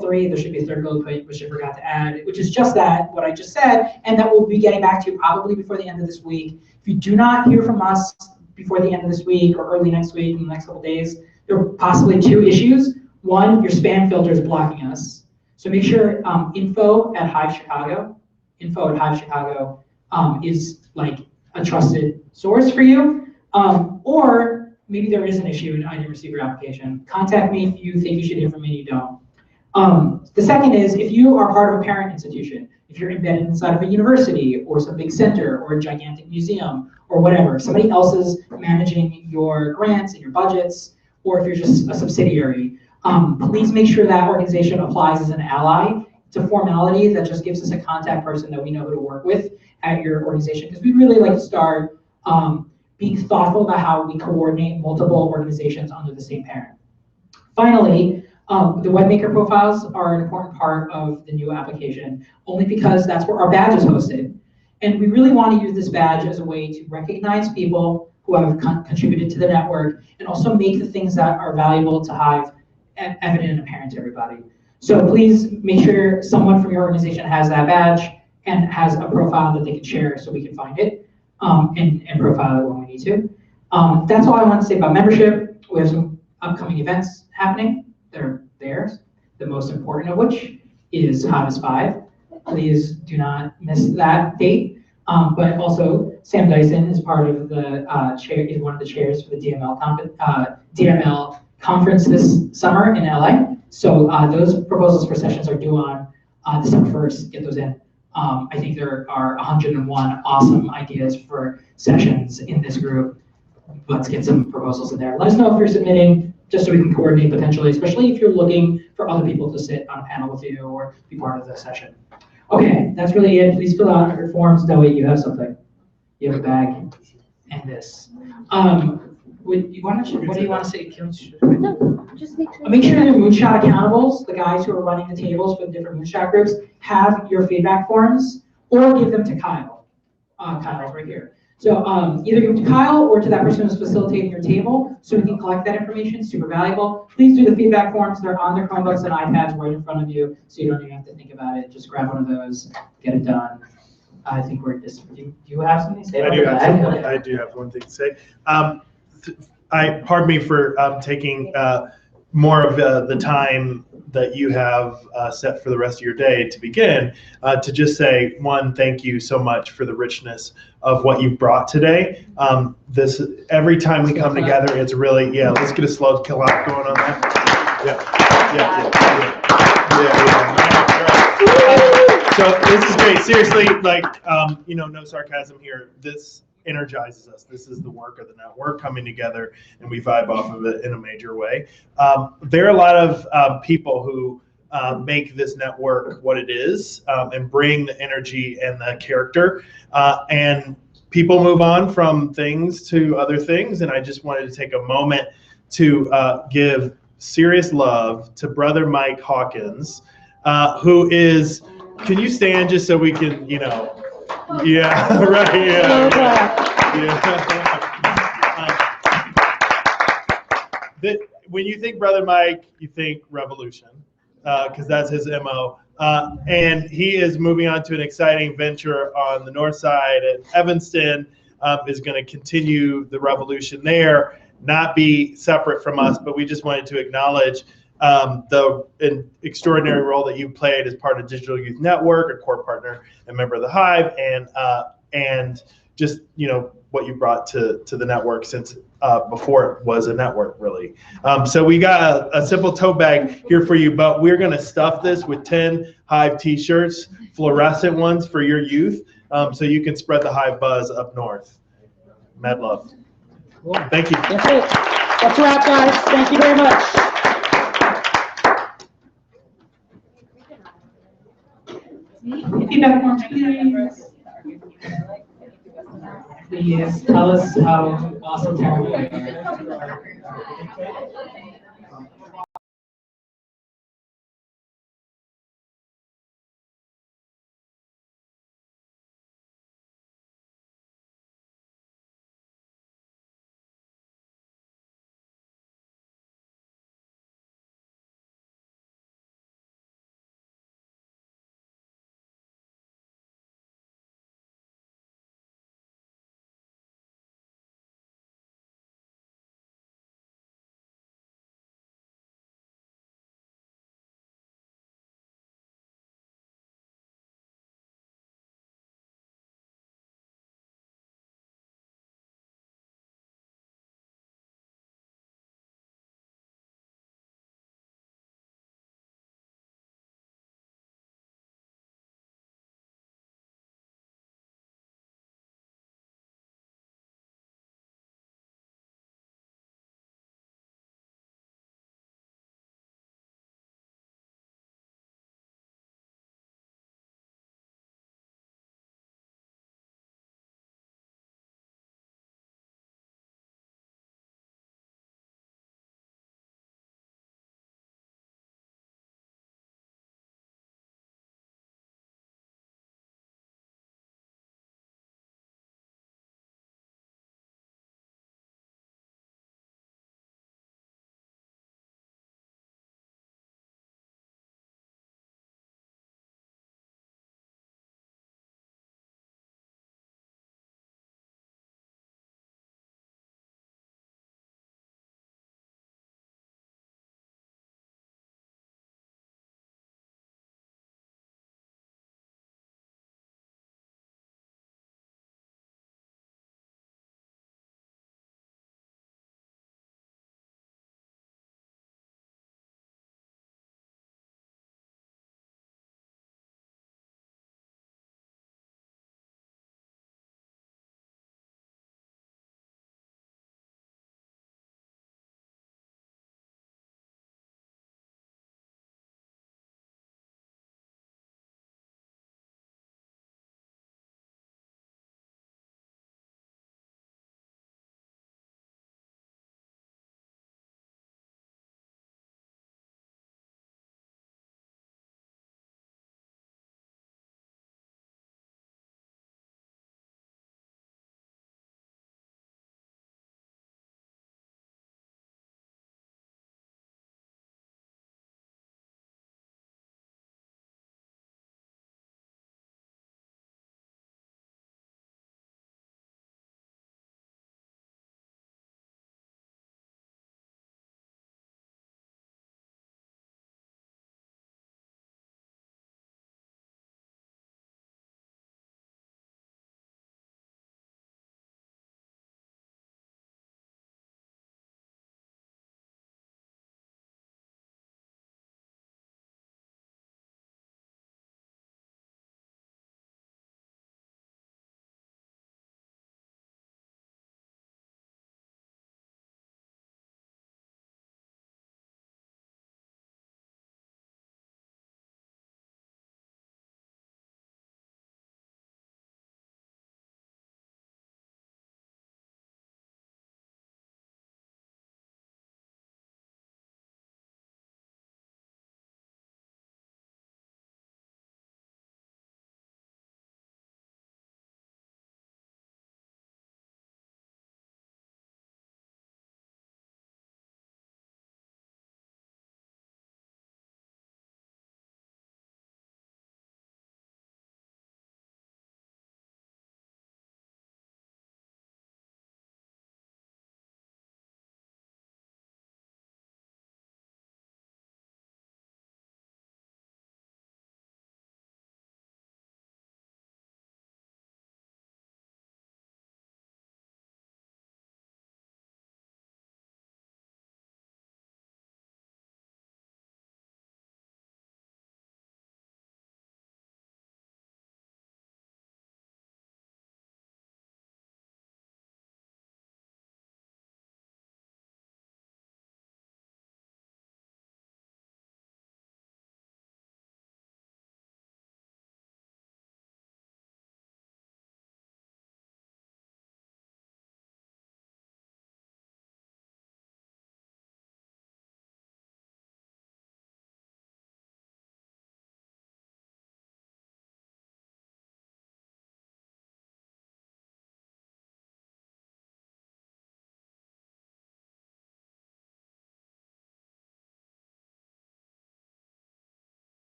three, there should be a third bullet point, which I forgot to add, which is just that, what I just said, and that we'll be getting back to you probably before the end of this week. If you do not hear from us before the end of this week or early next week, in the next couple days, there are possibly two issues. One, your spam filter is blocking us. So make sure info at Hive Chicago is like a trusted source for you. Or maybe there is an issue and I didn't receive your application. Contact me if you think you should hear from me and you don't. The second is if you are part of a parent institution, if you're embedded inside of a university or some big center or a gigantic museum or whatever, somebody else is managing your grants and your budgets, or if you're just a subsidiary, please make sure that organization applies as an ally. It's a formality that just gives us a contact person that we know who to work with at your organization, because we'd really like to start being thoughtful about how we coordinate multiple organizations under the same parent. Finally, the webmaker profiles are an important part of the new application, only because that's where our badge is hosted. And we really want to use this badge as a way to recognize people who have contributed to the network and also make the things that are valuable to Hive evident and apparent to everybody. So please make sure someone from your organization has that badge and has a profile that they can share so we can find it and profile it when we need to. That's all I want to say about membership. We have some upcoming events happening that are there, the most important of which is Hive 5. Please do not miss that date. But also, Sam Dyson is part of the chair, is one of the chairs for the DML conference this summer in LA. So those proposals for sessions are due on December 1st. Get those in. I think there are 101 awesome ideas for sessions in this group. Let's get some proposals in there. Let us know if you're submitting, just so we can coordinate potentially, especially if you're looking for other people to sit on a panel with you or be part of the session. Okay, that's really it. Please fill out your forms. That way you have something. You have a bag and this. What do you want to say? No, just make sure. Make sure your Moonshot accountables, the guys who are running the tables for the different Moonshot groups, have your feedback forms, or give them to Kyle. Kyle's right here. So either give them to Kyle or to that person who's facilitating your table, so we can collect that information. Super valuable. Please do the feedback forms. They're on their Chromebooks and iPads right in front of you, so you don't even have to think about it. Just grab one of those, get it done. I think we're just. Do you have something to say? I do have one thing to say. Pardon me for taking more of the time that you have set for the rest of your day to begin, to just say, one, thank you so much for the richness of what you've brought today. Every time we come together, it's really, let's get a slow clap going on that. So this is great. Seriously, no sarcasm here. energizes us. This is the work of the network coming together, and we vibe off of it in a major way. There are a lot of people who make this network what it is, and bring the energy and the character. And people move on from things to other things, and I just wanted to take a moment to give serious love to Brother Mike Hawkins, who is, can you stand just so we can, you know, yeah, right, yeah. When you think Brother Mike, you think revolution, because that's his MO. And he is moving on to an exciting venture on the north side at Evanston, is going to continue the revolution there, not be separate from us, but we just wanted to acknowledge the extraordinary role that you played as part of Digital Youth Network, a core partner and member of the Hive, and just, you know, what you brought to the network since before it was a network, really. So we got a simple tote bag here for you, but we're going to stuff this with 10 Hive t-shirts, fluorescent ones for your youth, so you can spread the Hive buzz up north. Mad love. Cool. Thank you. That's it. That's a wrap, guys. Thank you very much. Feedback forms, please. Please tell us how awesome Tara was.